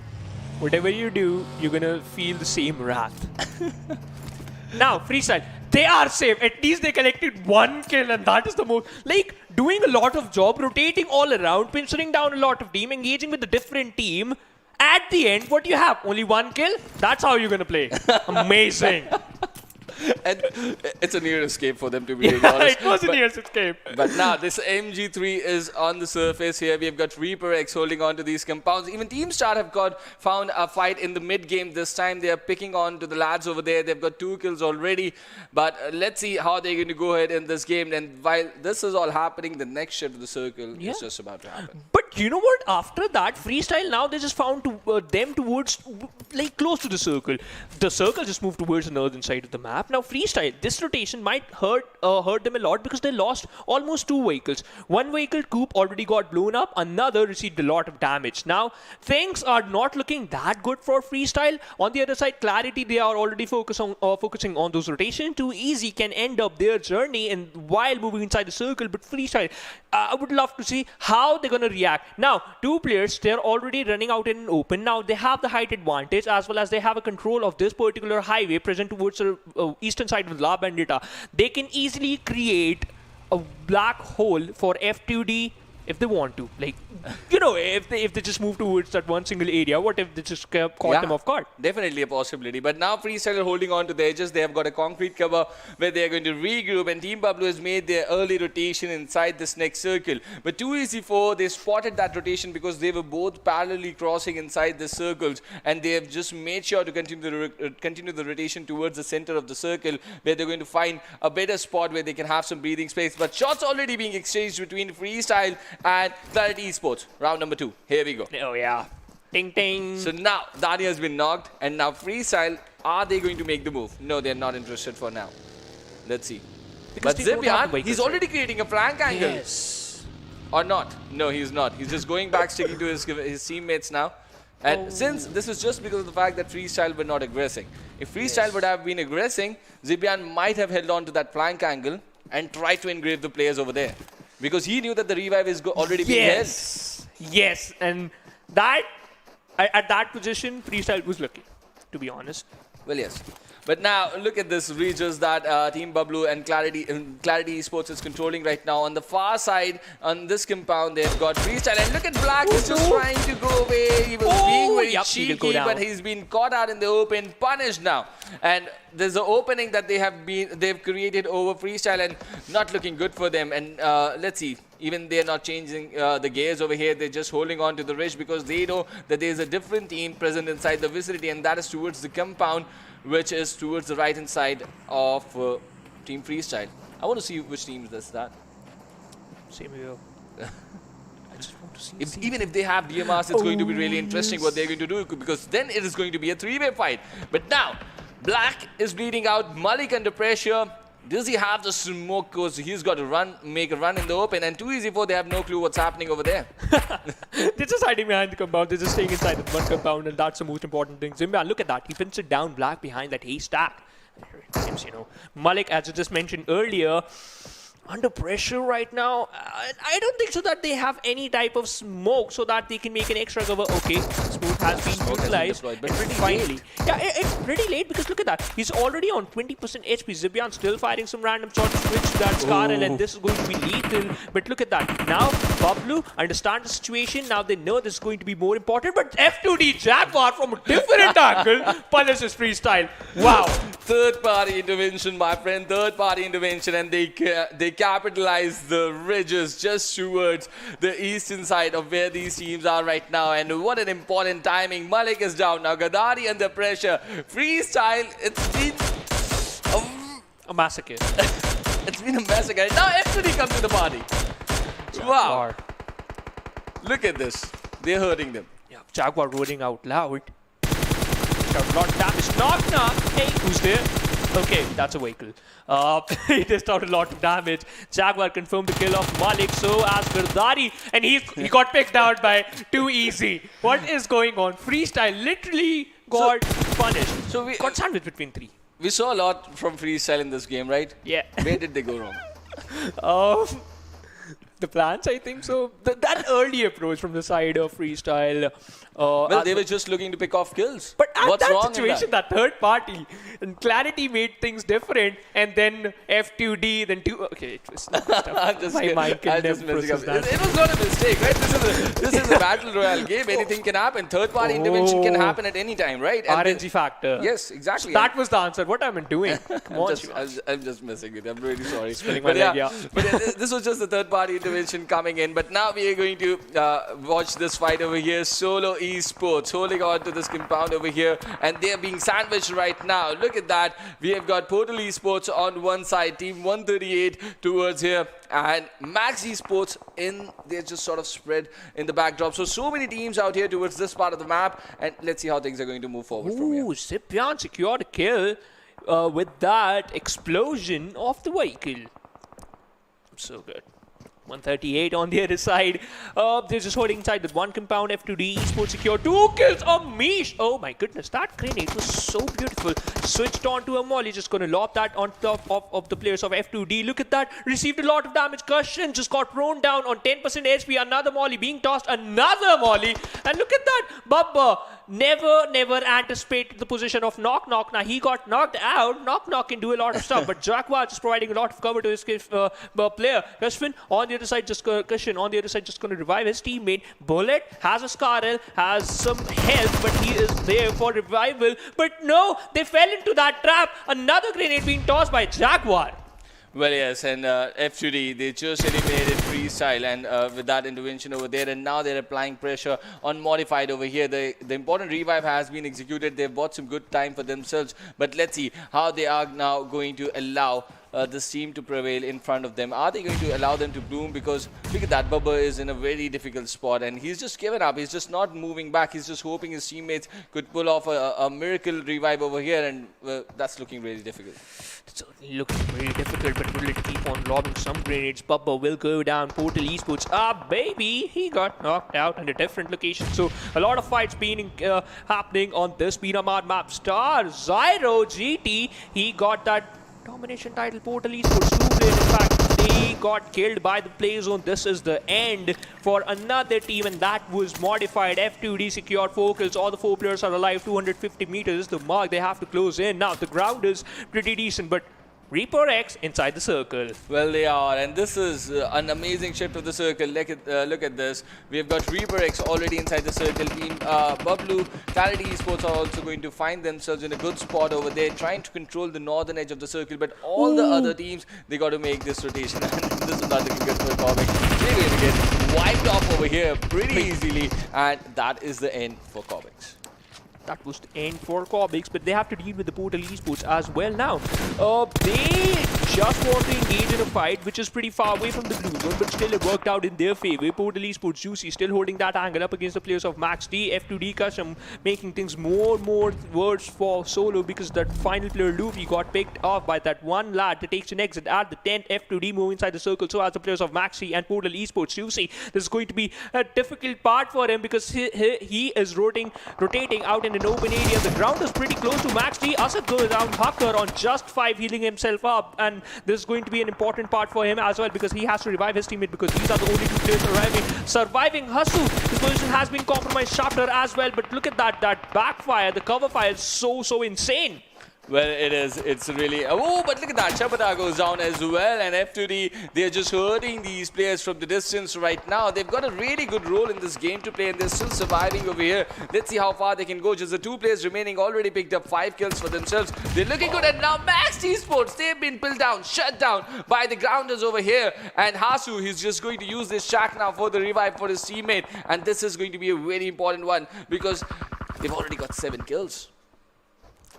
Whatever you do, you're gonna feel the same wrath. Now, Freestyle, they are safe. At least they collected one kill, and that is the most. Like, doing a lot of job, rotating all around, pinching down a lot of team, engaging with a different team. At the end, what do you have? Only one kill? That's how you're gonna play. Amazing. And it's a near escape for them, to be really honest. It was a near escape. But now this MG3 is on the surface here. We've got Reaper X holding on to these compounds. Even Team Star have found a fight in the mid game this time. They are picking on to the lads over there. They've got 2 kills already. But let's see how they're going to go ahead in this game. And while this is all happening, the next shift of the circle is just about to happen. But you know what? After that, Freestyle now they just found them towards like close to the circle. The circle just moved towards the northern side of the map. Now Freestyle, this rotation might hurt them a lot because they lost almost 2 vehicles. One vehicle, Coop, already got blown up. Another received a lot of damage. Now things are not looking that good for Freestyle. On the other side, Clarity, they are already focusing on those rotations. Too easy can end up their journey and while moving inside the circle. But Freestyle, I would love to see how they're gonna react. Now 2 players, they're already running out in an open. Now they have the height advantage as well as they have a control of this particular highway present towards the eastern side with La Bandita. They can easily create a black hole for F2D if they want to. Like, you know, if they just move towards that one single area, what if they just caught them off guard? Definitely a possibility. But now Freestyle are holding on to the edges. They have got a concrete cover where they are going to regroup, and Team Bablu has made their early rotation inside this next circle. But 2EC4, they spotted that rotation because they were both parallelly crossing inside the circles, and they have just made sure to continue the rotation towards the center of the circle where they're going to find a better spot where they can have some breathing space. But shots already being exchanged between Freestyle and ZARAR Esports. Round number 2. Here we go. Oh yeah. Ting ting. So now Dani has been knocked, and now Freestyle, are they going to make the move? No, they're not interested for now. Let's see. Because But they don't have the Zipian, he's vehicles, already creating a flank angle. Yes. Or not. No, he's not. He's just going back, sticking to his teammates now. And since this is just because of the fact that Freestyle were not aggressing. If Freestyle would have been aggressing, Zipian might have held on to that flank angle and tried to engrave the players over there. Because he knew that the revive is already being held. Yes, and that At that position, Freestyle was lucky, to be honest. Well, yes. But now, look at this regions that Team Bablu and Clarity Esports is controlling right now. On the far side, on this compound, they've got Freestyle. And look at Black, he's just trying to go away. He was being very cheeky, but he's been caught out in the open, punished now. And there's an opening that they've created over Freestyle and not looking good for them. And let's see. Even they're not changing the gears over here. They're just holding on to the ridge because they know that there's a different team present inside the vicinity, and that is towards the compound, which is towards the right-hand side of Team Freestyle. I want to see which team is that. Same here. I just want to see. Even if they have DMRs, it's going to be really interesting what they're going to do, because then it is going to be a three-way fight. But now, Black is bleeding out. Malik under pressure. Does he have the smoke? Because he's got to make a run in the open, and 2easy4, they have no clue what's happening over there. They're just hiding behind the compound. They're just staying inside the one compound, and that's the most important thing. Zimba, look at that. He pins it down. Black behind that haystack. Here it comes, you know. Malik, as I just mentioned earlier, under pressure right now. I don't think so that they have any type of smoke so that they can make an extra cover. Okay, smoke has been utilized. But pretty late. Yeah, it's pretty late because look at that. He's already on 20% HP. Zibian still firing some random shots to switch that Scarlet, and this is going to be lethal. But look at that. Now, Bablu understand the situation. Now they know this is going to be more important. But F2D Jaguar from a different angle punishes Freestyle. Wow. Third-party intervention, my friend. Third-party intervention, and they capitalize the ridges just towards the eastern side of where these teams are right now. And what an important timing. Malik is down now. Gadari under pressure. Freestyle, it's been a massacre. It's been a massacre. Now F2D comes to the party. Wow. Look at this. They're hurting them. Yeah, Jaguar roaring out loud. Shout a lot of damage. Knock. Hey, who's there? Okay, that's a vehicle. He dished out a lot of damage. Jaguar confirmed the kill of Malik. So as Gardari, and he got picked out by 2easy. What is going on? Freestyle literally got punished. So we got sandwiched between three. We saw a lot from Freestyle in this game, right? Yeah. Where did they go wrong? The plans, I think so. That early approach from the side of Freestyle. Well, they were just looking to pick off kills. But at what's that wrong situation, in that? that third party, and Clarity made things different, and then F2D, then okay, it was my mind can never process that. It was not a mistake, right? This is a battle royale game. Anything can happen. Third party intervention can happen at any time, right? And RNG factor. Yes, exactly. So that was the answer. What am I doing? Come on, I'm just messing with you. I'm really sorry. But This was just the third party intervention coming in. But now we are going to watch this fight over here. Solo Esports holding on to this compound over here, and they are being sandwiched right now. Look at that. We have got Portal Esports on one side, Team 138 towards here, and Max Esports they're just sort of spread in the backdrop. So many teams out here towards this part of the map, and let's see how things are going to move forward from here. Zipian secured a kill with that explosion of the vehicle. So good. 138 on the other side. They're just holding inside with one compound. F2D Esports secure 2 kills. Amish. Oh my goodness, that grenade was so beautiful. Switched on to a molly. Just going to lob that on top of the players of F2D. Look at that. Received a lot of damage. Cushion just got thrown down on 10% HP. Another molly being tossed. Another molly. And look at that. Bubba never anticipated the position of Knock. Now he got knocked out. Knock can do a lot of stuff. But Jaguar just providing a lot of cover to his player. Cushman on the other side, just Cushion on the other side, just going to revive his teammate. Bullet has a Scarlet, has some health, but he is there for revival. But no, they fell into that trap. Another grenade being tossed by Jaguar. Well, yes, and F2D, they just eliminated Freestyle, and with that intervention over there, and now they're applying pressure on Modified over here. The important revive has been executed. They've bought some good time for themselves, but let's see how they are now going to allow this team to prevail in front of them. Are they going to allow them to bloom? Because look at that, Bubba is in a very difficult spot, and he's just given up. He's just not moving back. He's just hoping his teammates could pull off a miracle revive over here, and that's looking really difficult. It's looking very difficult, but will it keep on lobbing some grenades? Bubba will go down. Portal Esports, baby, he got knocked out in a different location. So a lot of fights being happening on this Miramar map. Star Zyro GT, he got that domination title. Portal Esports 2 players, in fact, they F2D got killed by the play zone. This is the end for another team, and that was modified. F2D secured 4 kills. All the 4 players are alive. 250 meters is the mark they have to close in. Now, the ground is pretty decent, but Reaper X inside the circle. Well, they are, and this is an amazing shift of the circle. Look at this. We've got Reaper X already inside the circle. Team Bablu, Clarity Esports are also going to find themselves in a good spot over there, trying to control the northern edge of the circle. But all the other teams, they got to make this rotation, and this is not looking good for COBx. They're going to get wiped off over here pretty easily, and that is the end for COBx. That was the end for COBx, but they have to deal with the Portal Esports as well now. They just want to engage in a fight, which is pretty far away from the blue zone, but still it worked out in their favor. Portal Esports, Juicy, still holding that angle up against the players of Max D, F2D Custom, making things more worse for Solo because that final player, Luffy, got picked off by that one lad that takes an exit at the 10th. F2D move inside the circle, so as the players of Max D and Portal Esports, Juicy, this is going to be a difficult part for him because he is rotating out in an open area. The ground is pretty close to Max D. Asad goes down, Hacker on just 5, healing himself up, and this is going to be an important part for him as well because he has to revive his teammate because these are the only 2 players surviving. Hasu, his position has been compromised, Shafter as well, but look at that backfire, the cover fire is so insane. Well, it is. It's really... Oh, but look at that. Chapata goes down as well. And F2D, they're just hurting these players from the distance right now. They've got a really good role in this game to play, and they're still surviving over here. Let's see how far they can go. Just the 2 players remaining already picked up 5 kills for themselves. They're looking good. And now Max Esports, they've been pulled down, shut down by the grounders over here. And Hasu, he's just going to use this shack now for the revive for his teammate. And this is going to be a very important one because they've already got 7 kills.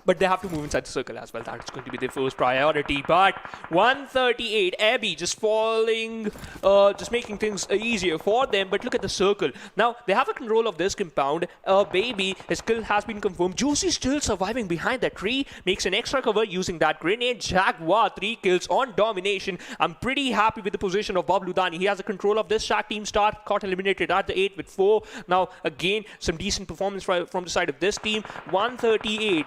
But they have to move inside the circle as well. That's going to be their first priority. But 138, Abby just falling, just making things easier for them. But look at the circle. Now, they have a control of this compound. Baby, his kill has been confirmed. Juicy still surviving behind that tree. Makes an extra cover using that grenade. Jaguar, 3 kills on domination. I'm pretty happy with the position of Bablu Dani. He has a control of this Shaq team start. Caught eliminated at the 8 with 4. Now, again, some decent performance from the side of this team. 138,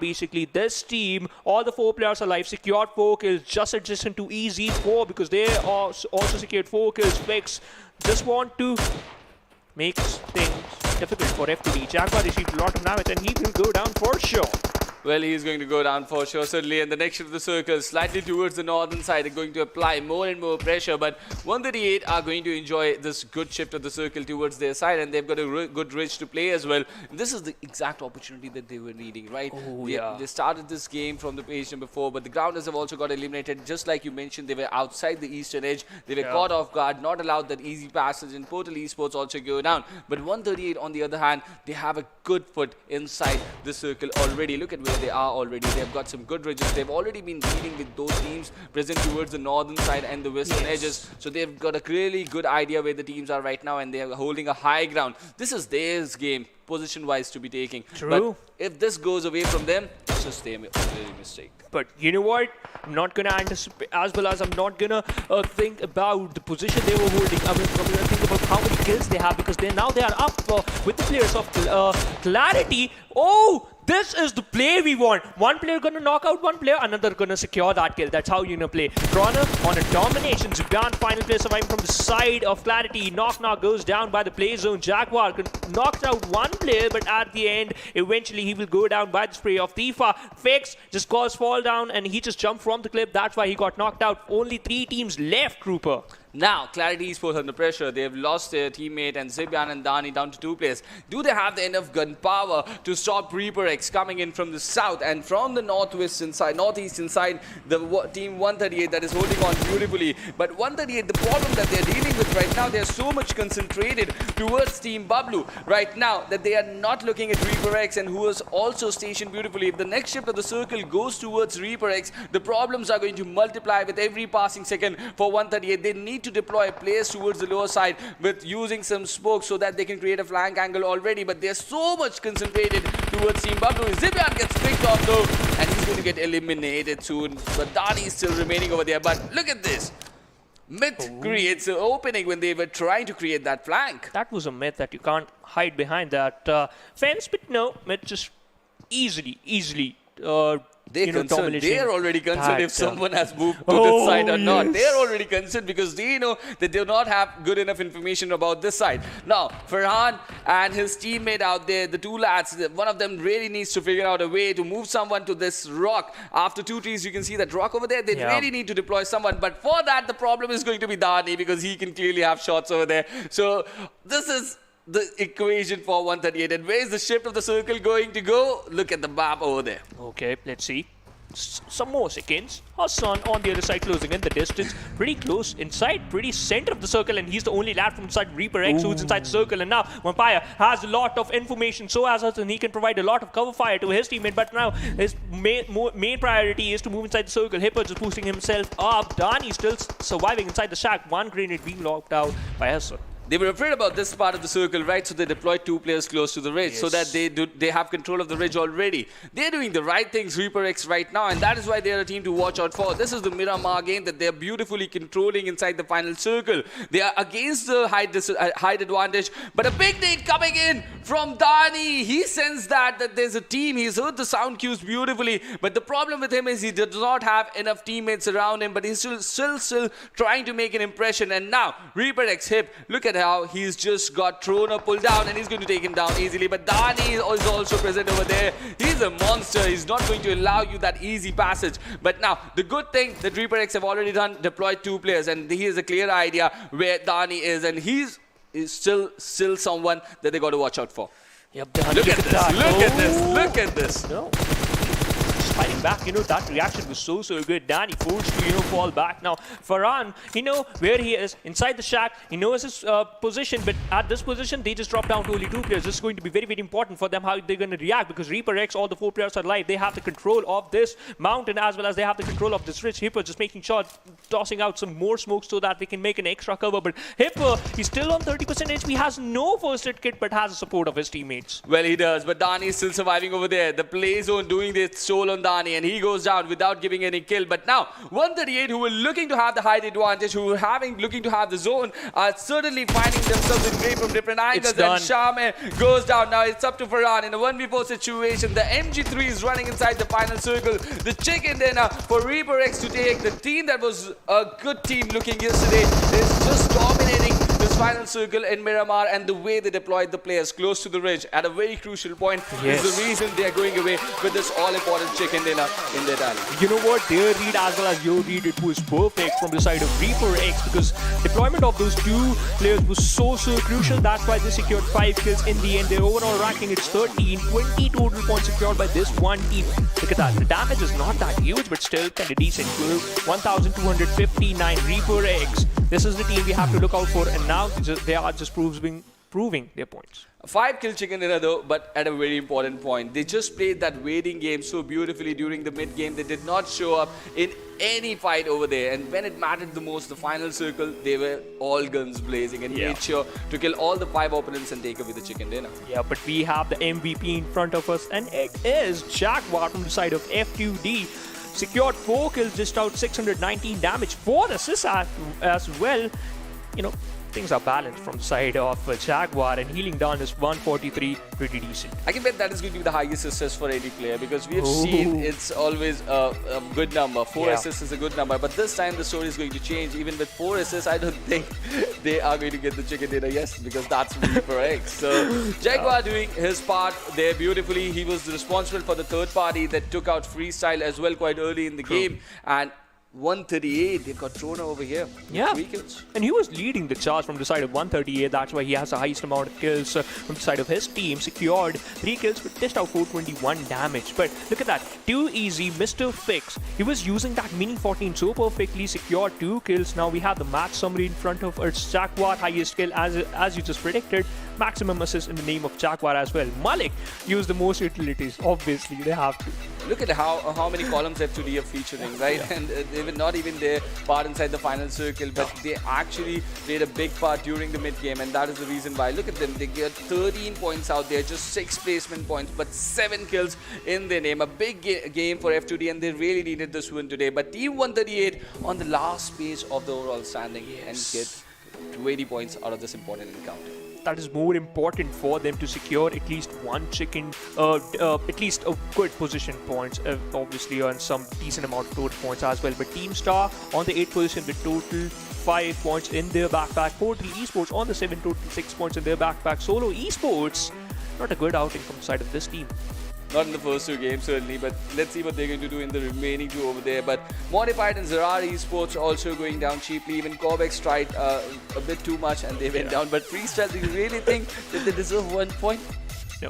basically. This team, all the 4 players alive, secured 4 kills, just adjacent to EZ4 because they also secured 4 kills. Fix just want to make things difficult for F2D. Jaguar received a lot of damage and he will go down for sure. Well, he's going to go down for sure, certainly. And the next shift of the circle, slightly towards the northern side, are going to apply more and more pressure. But 138 are going to enjoy this good shift of the circle towards their side. And they've got a good ridge to play as well. And this is the exact opportunity that they were needing, right? Oh, They started this game from the page number 4. But the grounders have also got eliminated. Just like you mentioned, they were outside the eastern edge. They were caught off guard, not allowed that easy passage. And Portal Esports also go down. But 138, on the other hand, they have a good foot inside the circle already. Look at where they are already. They've got some good ridges. They've already been dealing with those teams present towards the northern side and the western edges. So they've got a really good idea where the teams are right now, and they're holding a high ground. This is their game, position-wise, to be taking. True. But if this goes away from them, it's just their mistake. But you know what? I'm not going to anticipate, as well as I'm not going to think about the position they were holding. I'm going to think about how many kills they have because they are up with the players of Clarity. Oh, this is the play we want. One player going to knock out one player, another going to secure that kill. That's how you're going to play. Corner on a domination. Zubian, final player surviving from the side of Clarity. Knock goes down by the play zone. Jaguar knocked out one player, but at the end, eventually he will go down by the spray of Tifa. Fix just caused fall down, and he just jumped from the clip. That's why he got knocked out. Only 3 teams left, Trooper. Now, Clarity Esports under pressure. They have lost their teammate and Zibian and Dani down to 2 players. Do they have the enough gun power to stop Reaper X coming in from the south and from the northeastern side, the team 138 that is holding on beautifully. But 138, the problem that they're dealing with right now, they're so much concentrated towards Team Bablu right now that they are not looking at Reaper X, and who is also stationed beautifully. If the next shift of the circle goes towards Reaper X, the problems are going to multiply with every passing second for 138. They need to deploy players towards the lower side with using some smoke so that they can create a flank angle already, but they're so much concentrated towards Team Bablu. Zibian gets picked off though, and he's going to get eliminated soon, but Dani is still remaining over there. But look at this. Myth creates an opening when they were trying to create that flank. That was a myth that you can't hide behind that fence, but no, Myth just easily you know, domination. They are already concerned if that, someone has moved to this side or not. yes. They are already concerned because they know that they do not have good enough information about this side. Now, Farhan and his teammate out there, the two lads, one of them really needs to figure out a way to move someone to this rock. After 2 trees, you can see that rock over there. They really need to deploy someone. But for that, the problem is going to be Dani because he can clearly have shots over there. So this is the equation for 138. And where is the shift of the circle going to go? Look at the map over there. Okay, let's see. Some more seconds. Hassan on the other side closing in the distance. Pretty close inside, pretty center of the circle, and he's the only lad from inside Reaper X who's inside the circle. And now Vampire has a lot of information, so as Hassan, he can provide a lot of cover fire to his teammate. But now his main priority is to move inside the circle. Hipper just boosting himself up. Dani still surviving inside the shack. One grenade being locked out by Hassan. They were afraid about this part of the circle, right? So they deployed 2 players close to the ridge so that they have control of the ridge already. They're doing the right things, Reaper X, right now, and that is why they're a team to watch out for. This is the Miramar game that they're beautifully controlling inside the final circle. They are against the height advantage, but a big nade coming in from Dani. He sensed that there's a team. He's heard the sound cues beautifully, but the problem with him is he does not have enough teammates around him, but he's still trying to make an impression. And now, Reaper X hip, look at how he's just got thrown or pulled down, and he's going to take him down easily. But Dani is also present over there. He's a monster. He's not going to allow you that easy passage. But now, the good thing that Reaper X have already done, deployed 2 players, and he has a clear idea where Dani is, and he's still someone that they got to watch out for. Yep, Look at this. Look at this. Look at this. No. Fighting back, you know, that reaction was so good. Dani forced to, you know, fall back. Now, Farhan, he know where he is, inside the shack. He knows his position, but at this position, they just drop down to only 2 players. This is going to be very, very important for them, how they're going to react, because Reaper X, all the 4 players are live. They have the control of this mountain as well as they have the control of this ridge. Hipper just making sure, tossing out some more smoke so that they can make an extra cover. But Hipper, he's still on 30% HP, has no first aid kit, but has the support of his teammates. Well, he does, but Dani is still surviving over there. The play zone doing this soul on Dani, and he goes down without giving any kill. But now, 138, who were looking to have the height advantage, who were looking to have the zone, are certainly finding themselves in play from different angles. And Shaman goes down. Now it's up to Farhan in a 1v4 situation. The MG3 is running inside the final circle. The chicken dinner for Reaper X to take. The team that was a good team looking yesterday is just dominating this final circle in Miramar, and the way they deployed the players close to the ridge at a very crucial point is the reason they are going away with this all-important chicken dinner in their tally. You know what? Their read as well as your read, it was perfect from the side of Reaper X, because deployment of those 2 players was so crucial. That's why they secured 5 kills in the end. Their overall ranking is 13, 20 total points secured by this one team. Look at that. The damage is not that huge, but still kind of decent. 1,259 Reaper X. This is the team we have to look out for, and now they are just proving their points. A 5-kill chicken dinner though, but at a very important point. They just played that waiting game so beautifully during the mid-game. They did not show up in any fight over there. And when it mattered the most, the final circle, they were all guns blazing and made sure to kill all the 5 opponents and take away the chicken dinner. Yeah, but we have the MVP in front of us, and it is Jaguar from the side of F2D. Secured 4 kills, dished out 619 damage, 4 assists as well. You know, things are balanced from the side of Jaguar, and healing down is 143, pretty decent. I can bet that is going to be the highest assist for any player, because we have seen it's always a good number. 4 assists is a good number, but this time the story is going to change. Even with 4 assists, I don't think they are going to get the chicken dinner, because that's Reaper X. So Jaguar doing his part there beautifully. He was responsible for the third party that took out Freestyle as well quite early in the game, and 138, they've got Trona over here. Yeah, 3 kills. And he was leading the charge from the side of 138. That's why he has the highest amount of kills from the side of his team. Secured 3 kills, but dished out 421 damage. But look at that, too easy, Mr. Fix. He was using that Mini 14 so perfectly. Secured 2 kills. Now we have the match summary in front of us. Jaguar, highest kill as you just predicted. Maximum assist in the name of Jaguar as well. Malik used the most utilities. Obviously, they have to. Look at how many columns F2D are featuring, right? And they were not even their part inside the final circle, but they actually played a big part during the mid-game, and that is the reason why. Look at them, they get 13 points out there, just 6 placement points, but 7 kills in their name. A big game for F2D, and they really needed this win today. But Team 138 on the last page of the overall standing and get 20 points out of this important encounter. that is more important for them to secure at least one chicken, at least a good position points, obviously, and some decent amount of total points as well. But Team Star on the 8th position with total 5 points in their backpack. 4-3 Esports on the 7th, total 6 points in their backpack. Solo Esports, not a good outing from the side of this team. Not in the first 2 games, certainly, but let's see what they're going to do in the remaining 2 over there. But Modified and ZARAR Esports also going down cheaply. Even COBx tried a bit too much and they went down. But Freestyle, do you really think that they deserve 1 point? No.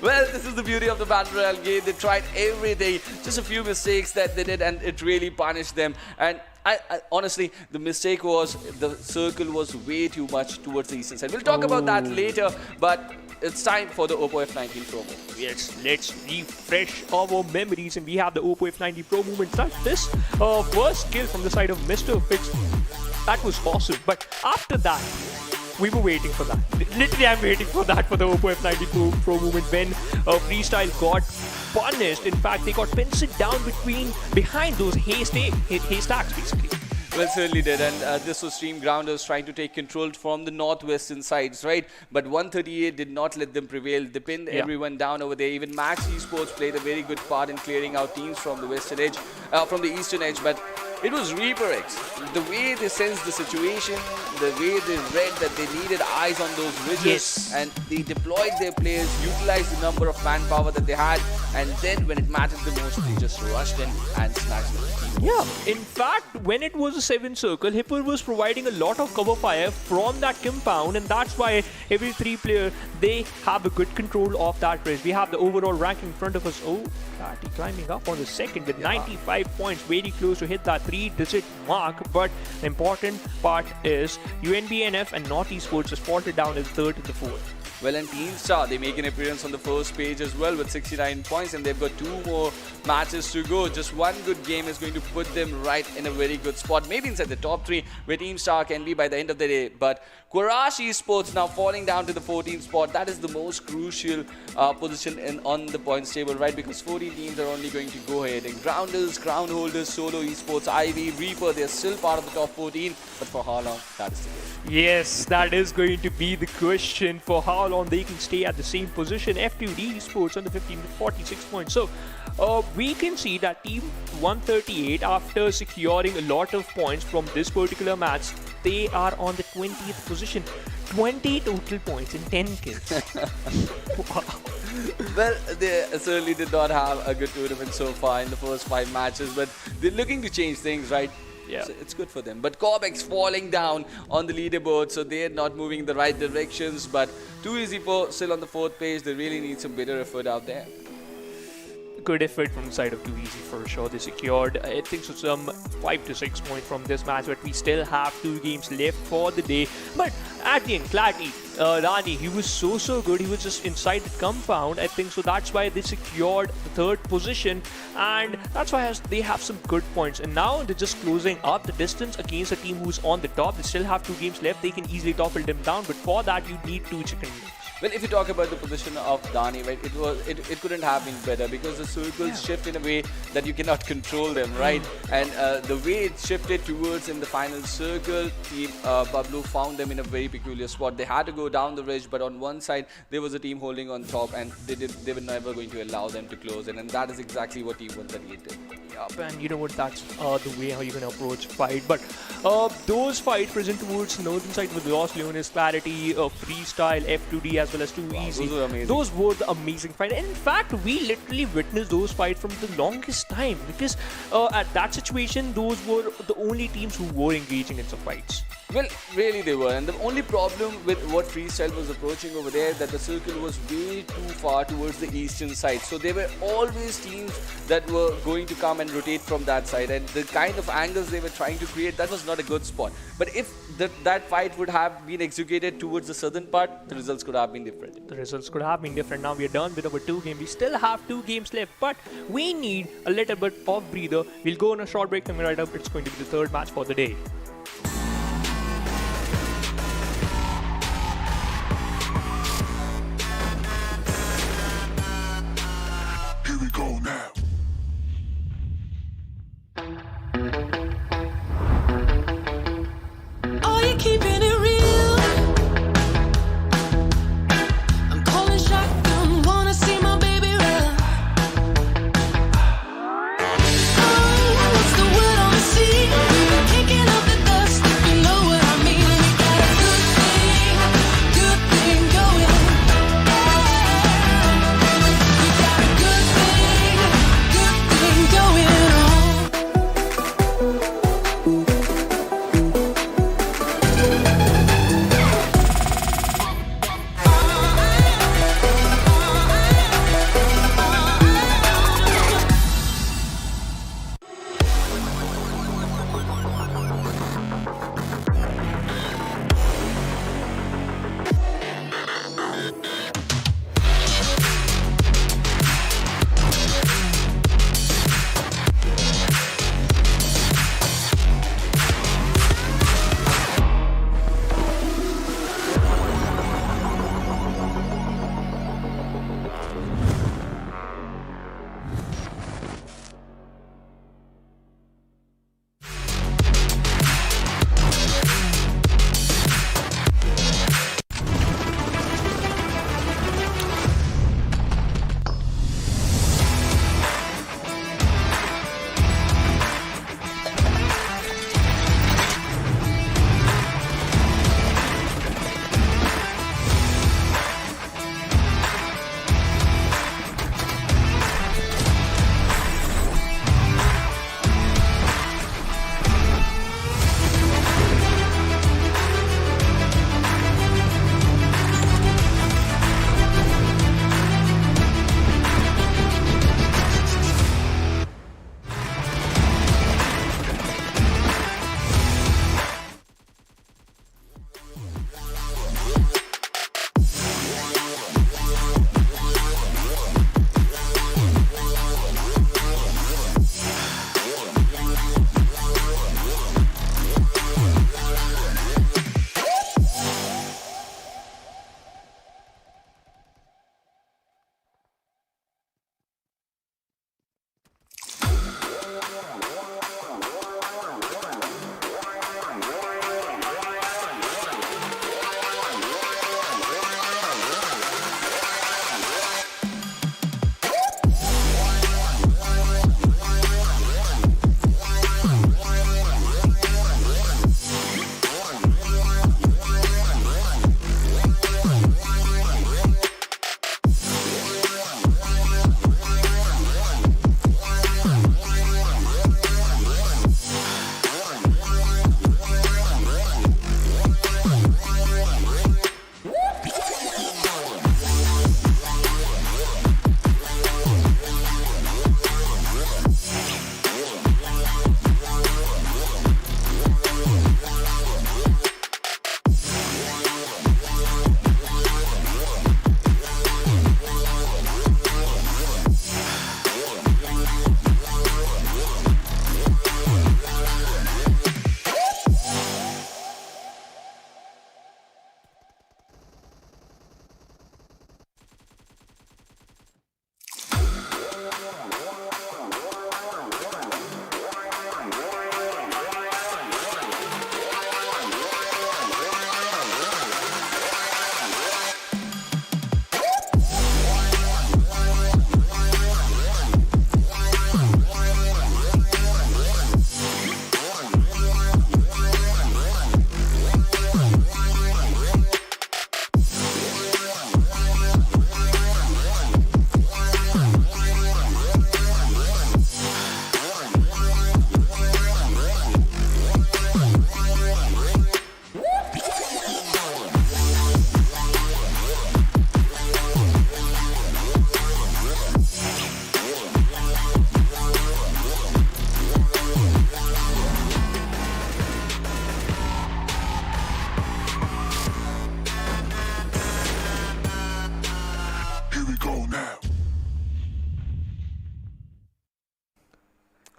Well, this is the beauty of the Battle Royale game. They tried everything, just a few mistakes that they did, and it really punished them. And I honestly, the mistake was the circle was way too much towards the eastern side. We'll talk about that later, but it's time for the Oppo F19 promo. Yes, let's refresh our memories, and we have the Oppo F90 Pro movement. This first kill from the side of Mr. Fix, that was awesome. But after that, we were waiting for that. Literally, I'm waiting for that for the Oppo F90 Pro movement when Freestyle got punished. In fact, they got pinned down behind those haystacks, basically. Well, certainly did, and this was Stream Grounders trying to take control from the northwestern sides, right? But 138 did not let them prevail. They pinned everyone down over there. Even Max Esports played a very good part in clearing out teams from the western edge, from the eastern edge. But it was Reaper X. The way they sensed the situation, the way they read that they needed eyes on those ridges, and they deployed their players, utilized the number of manpower that they had, and then when it mattered the most, they just rushed in and snatched the team. Yeah, in fact, when it was a 7 circle, Hipper was providing a lot of cover fire from that compound, and that's why every 3 player, they have a good control of that race. We have the overall ranking in front of us. Oh, Catty climbing up on the second with 95 points, very close to hit that 3-digit mark. But the important part is UNBNF and Not Esports has faltered down as 3rd to the 4th. Well, and Team Star, they make an appearance on the first page as well with 69 points, and they've got 2 more matches to go. Just one good game is going to put them right in a very good spot, maybe inside the top 3 where Team Star can be by the end of the day. But Quraysh Esports now falling down to the 14th spot. That is the most crucial position on the points table, right? Because 14 teams are only going to go ahead. And Grounders, Crown Holders, Solo Esports, Ivy, Reaper, they're still part of the top 14. But for how long? That is the question. Yes, that is going to be the question, for how long they can stay at the same position. F2D Esports on the 15 with 46 points. So we can see that Team 138, after securing a lot of points from this particular match, they are on the 20th position. 20 total points in 10 kills. Wow. Well, they certainly did not have a good tournament so far in the first 5 matches, but they're looking to change things, right? Yeah. So it's good for them. But COBx falling down on the leaderboard, so they're not moving in the right directions. But too easy for still on the 4th page. They really need some better effort out there. Good effort from the side of Too Easy for sure. They secured, I think, so some 5 to 6 points from this match, but we still have 2 games left for the day. But at the end, Clarity, Rani, he was so good. He was just inside the compound, I think, so that's why they secured the 3rd position, and that's why they have some good points. And now they're just closing up the distance against a team who's on the top. They still have 2 games left. They can easily topple them down, but for that you need 2 chicken wings. Well, if you talk about the position of Dani, right, it couldn't have been better because the circles shift in a way that you cannot control them, right? And the way it shifted towards in the final circle, Team Bablu found them in a very peculiar spot. They had to go down the ridge, but on one side there was a team holding on top, and they were never going to allow them to close in, and that is exactly what Team 138 did. Yup, and you know what, that's the way how you're going to approach fight. But those fights present towards northern side with Los Leones, Clarity, Freestyle, F2D, as well as Too Easy. Those were amazing. Those were the amazing fights. And in fact, we literally witnessed those fights from the longest time, because at that situation, those were the only teams who were engaging in some fights. Well, really they were, and the only problem with what Freestyle was approaching over there, that the circle was way too far towards the eastern side. So there were always teams that were going to come and rotate from that side, and the kind of angles they were trying to create, that was not a good spot. But if that fight would have been executed towards the southern part, the results could have been different. The results could have been different. Now we are done with our 2 games. We still have 2 games left, but we need a little bit of breather. We'll go on a short break, coming right up. It's going to be the 3rd match for the day. Here we go now. Are you keeping it real?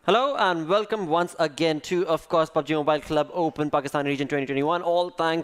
Hello and welcome once again to, of course, PUBG Mobile Club Open Pakistan Region 2021.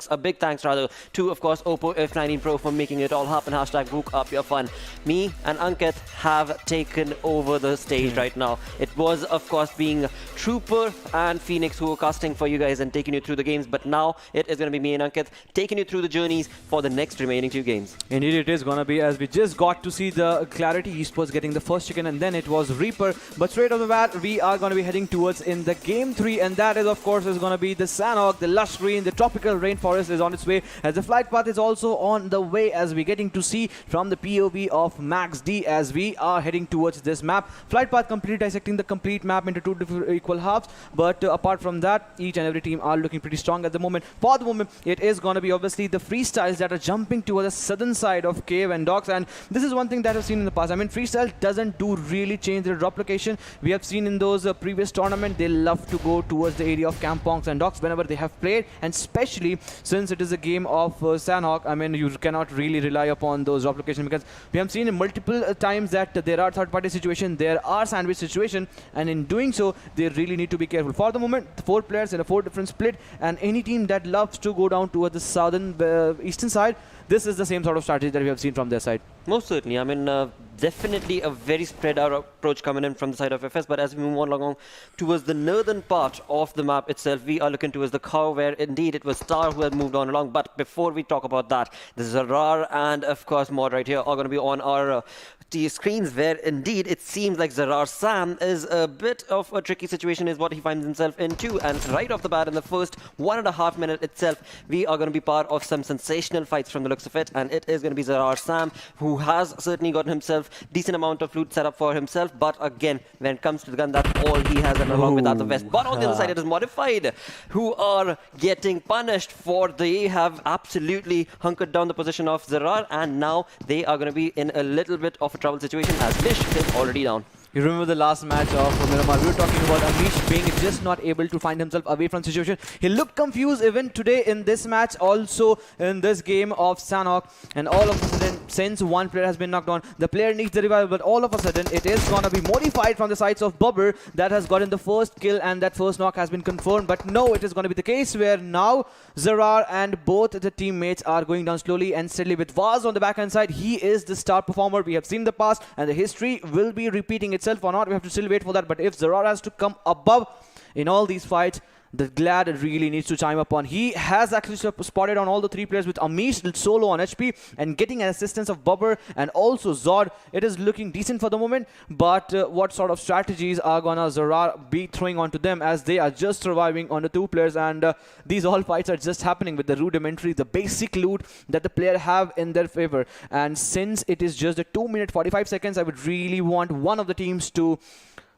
A big thanks rather, to, of course, Oppo F19 Pro for making it all happen. Hashtag book up your fun. Me and Ankit have taken over the stage right now. It was, of course, being Trooper and Phoenix who were casting for you guys and taking you through the games. But now it is going to be me and Ankit taking you through the journeys for the next remaining 2 games. Indeed, it is going to be, as we just got to see the Clarity Esports getting the first chicken, and then it was Reaper. But straight off the bat, we are going to be heading towards in the game 3, and that is, of course, is going to be the Sanhok, the lush green, the tropical rainforest is on its way, as the flight path is also on the way, as we're getting to see from the POV of Max D as we are heading towards this map. Flight path completely dissecting the complete map into 2 different equal halves, but apart from that, each and every team are looking pretty strong at the moment. For the moment, it is going to be obviously the freestyles that are jumping towards the southern side of Cave and Docks, and this is one thing that I've seen in the past. I mean, freestyle doesn't do really change their drop location. We have seen in those previous tournament, they love to go towards the area of Kampongs and Docks whenever they have played, and especially since it is a game of Sanhok. I mean, you cannot really rely upon those drop locations, because we have seen in multiple times that there are third-party situations, there are sandwich situations, and in doing so, they really need to be careful. For the moment, 4 players in a 4 different split, and any team that loves to go down towards the southern eastern side, this is the same sort of strategy that we have seen from their side. Most certainly. I mean, definitely a very spread out approach coming in from the side of FS, but as we move on along towards the northern part of the map itself, we are looking towards the cow, where indeed it was Star who had moved on along. But before we talk about that, the ZARAR and, of course, Mod right here are going to be on our screens, where indeed it seems like ZARAR Sam is a bit of a tricky situation is what he finds himself into, and right off the bat in the first 1.5 minutes itself, we are going to be part of some sensational fights from the looks of it, and it is going to be ZARAR Sam, who has certainly gotten himself decent amount of loot set up for himself, but again, when it comes to the gun, that's all he has, and along with that the vest. But on the other side, it is Modified, who are getting punished for they have absolutely hunkered down the position of ZARAR, and now they are going to be in a little bit of a trouble situation, as Vish is already down. You remember the last match of Miramar, we were talking about Amish being just not able to find himself away from situation. He looked confused even today in this match, also in this game of Sanhok, and all of a sudden, since one player has been knocked down, the player needs the revival, but all of a sudden, it is going to be Modified from the sides of Bubber that has gotten the first kill, and that first knock has been confirmed. But no, it is going to be the case where now ZARAR and both the teammates are going down slowly and steadily with Vaz on the backhand side. He is the star performer we have seen in the past, and the history will be repeating itself or not. We have to still wait for that. But if ZARAR has to come above in all these fights, the Glad really needs to chime upon. He has actually spotted on all the 3 players with Amish solo on HP and getting an assistance of Bubber and also Zod. It is looking decent for the moment, but what sort of strategies are gonna ZARAR be throwing onto them, as they are just surviving on the 2 players, and these all fights are just happening with the rudimentary, the basic loot that the player have in their favor. And since it is just a 2 minute 45 seconds, I would really want one of the teams to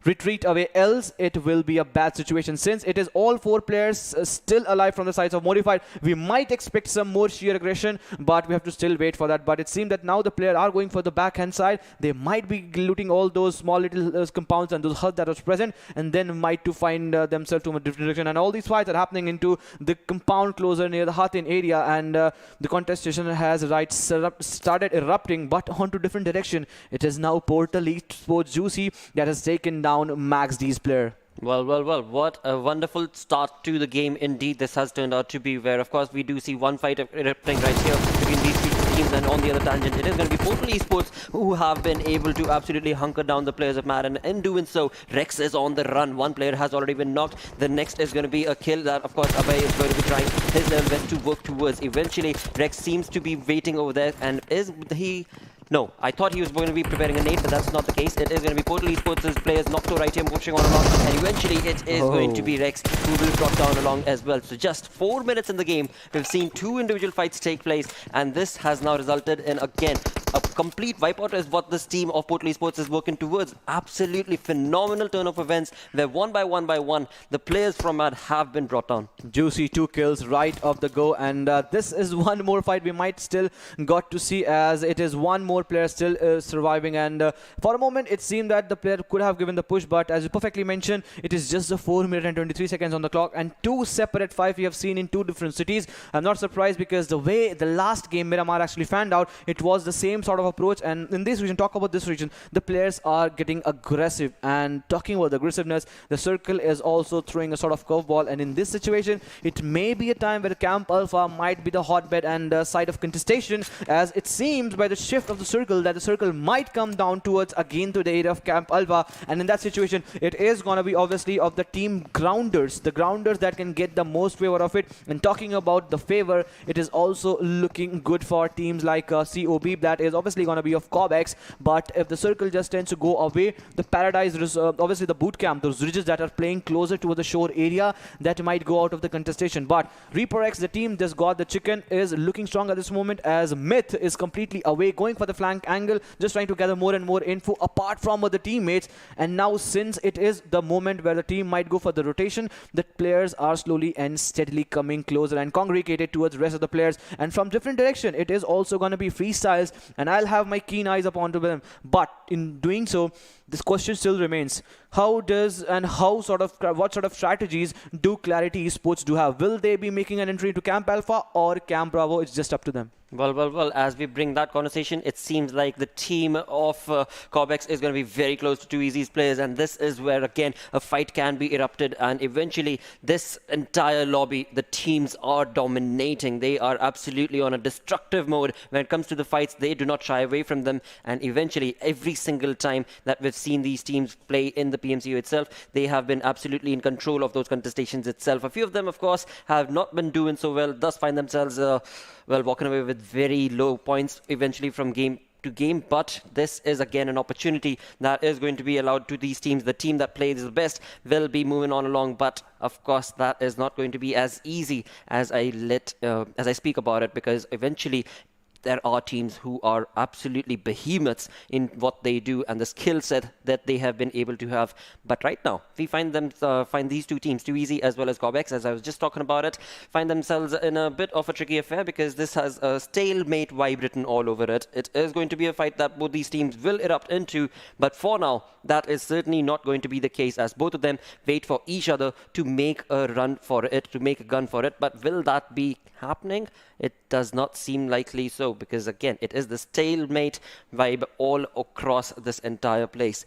retreat away, else it will be a bad situation. Since it is all 4 players still alive from the sides of Modified, we might expect some more sheer aggression, but we have to still wait for that. But it seems that now the player are going for the backhand side. They might be looting all those small little compounds and those huts that was present, and then might to find themselves to a different direction. And all these fights are happening into the compound closer near the hut in area, and the contestation has started erupting, but onto different direction. It is now Portal Esports Juicy that has taken down Max D's player. Well, what a wonderful start to the game indeed this has turned out to be, where of course we do see one fight erupting right here between these 2 teams, and on the other tangent it is going to be Portal Esports who have been able to absolutely hunker down the players of Mad, and in doing so, Rex is on the run. One player has already been knocked. The next is going to be a kill that of course Abhay is going to be trying his level best to work towards. Eventually, Rex seems to be waiting over there, and is he... No, I thought he was going to be preparing a nade, but that's not the case. It is going to be Portal Esports' players Nocto right here pushing on along, and eventually it is going to be Rex who will drop down along as well. So just 4 minutes in the game, we've seen 2 individual fights take place, and this has now resulted in, again, a complete wipeout is what this team of Portal Esports is working towards. Absolutely phenomenal turn of events, where one by one, the players from Mad have been brought down. Juicy 2 kills right off the go, and this is one more fight we might still got to see, as it is one more player still surviving, and for a moment it seemed that the player could have given the push, but as you perfectly mentioned, it is just the 4 minutes and 23 seconds on the clock, and 2 separate fights we have seen in 2 different cities. I'm not surprised, because the way the last game Miramar actually fanned out, it was the same sort of approach. And in this region, talk about this region, the players are getting aggressive. And talking about the aggressiveness, the circle is also throwing a sort of curveball. And in this situation, it may be a time where Camp Alpha might be the hotbed and site of contestation, as it seems by the shift of the circle that the circle might come down towards again to the area of Camp Alpha. And in that situation, it is going to be obviously of the team grounders, the grounders that can get the most favor of it. And talking about the favor, it is also looking good for teams like COB, that is obviously going to be of COBx. But if the circle just tends to go away, the Paradise, obviously the boot camp, those ridges that are playing closer to the shore area, that might go out of the contestation. But Reaper X, the team just got the chicken, is looking strong at this moment, as Myth is completely away, going for the flank angle, just trying to gather more and more info apart from other teammates. And now, since it is the moment where the team might go for the rotation, the players are slowly and steadily coming closer and congregated towards the rest of the players. And from different direction, it is also going to be freestyles, and I'll have my keen eyes upon to them. But in doing so, this question still remains: how does and how sort of what sort of strategies do Clarity Esports do have? Will they be making an entry to Camp Alpha or Camp Bravo? It's just up to them. Well, as we bring that conversation, it seems like the team of COBx is going to be very close to 2EZ's players, and this is where, again, a fight can be erupted, and eventually this entire lobby, the teams are dominating. They are absolutely on a destructive mode. When it comes to the fights, they do not shy away from them, and eventually, every single time that we've seen these teams play in the PMCO itself, they have been absolutely in control of those contestations itself. A few of them, of course, have not been doing so well, thus find themselves walking away with very low points eventually from game to game. But this is again an opportunity that is going to be allowed to these teams. The team that plays the best will be moving on along, but of course that is not going to be as easy as I speak about it, because eventually there are teams who are absolutely behemoths in what they do and the skill set that they have been able to have. But right now, we find these two teams, 2EZ as well as COBx, as I was just talking about it, find themselves in a bit of a tricky affair, because this has a stalemate vibe written all over it. It is going to be a fight that both these teams will erupt into, but for now, that is certainly not going to be the case, as both of them wait for each other to make a run for it, to make a gun for it. But will that be happening? It does not seem likely so, because again, it is the stalemate vibe all across this entire place.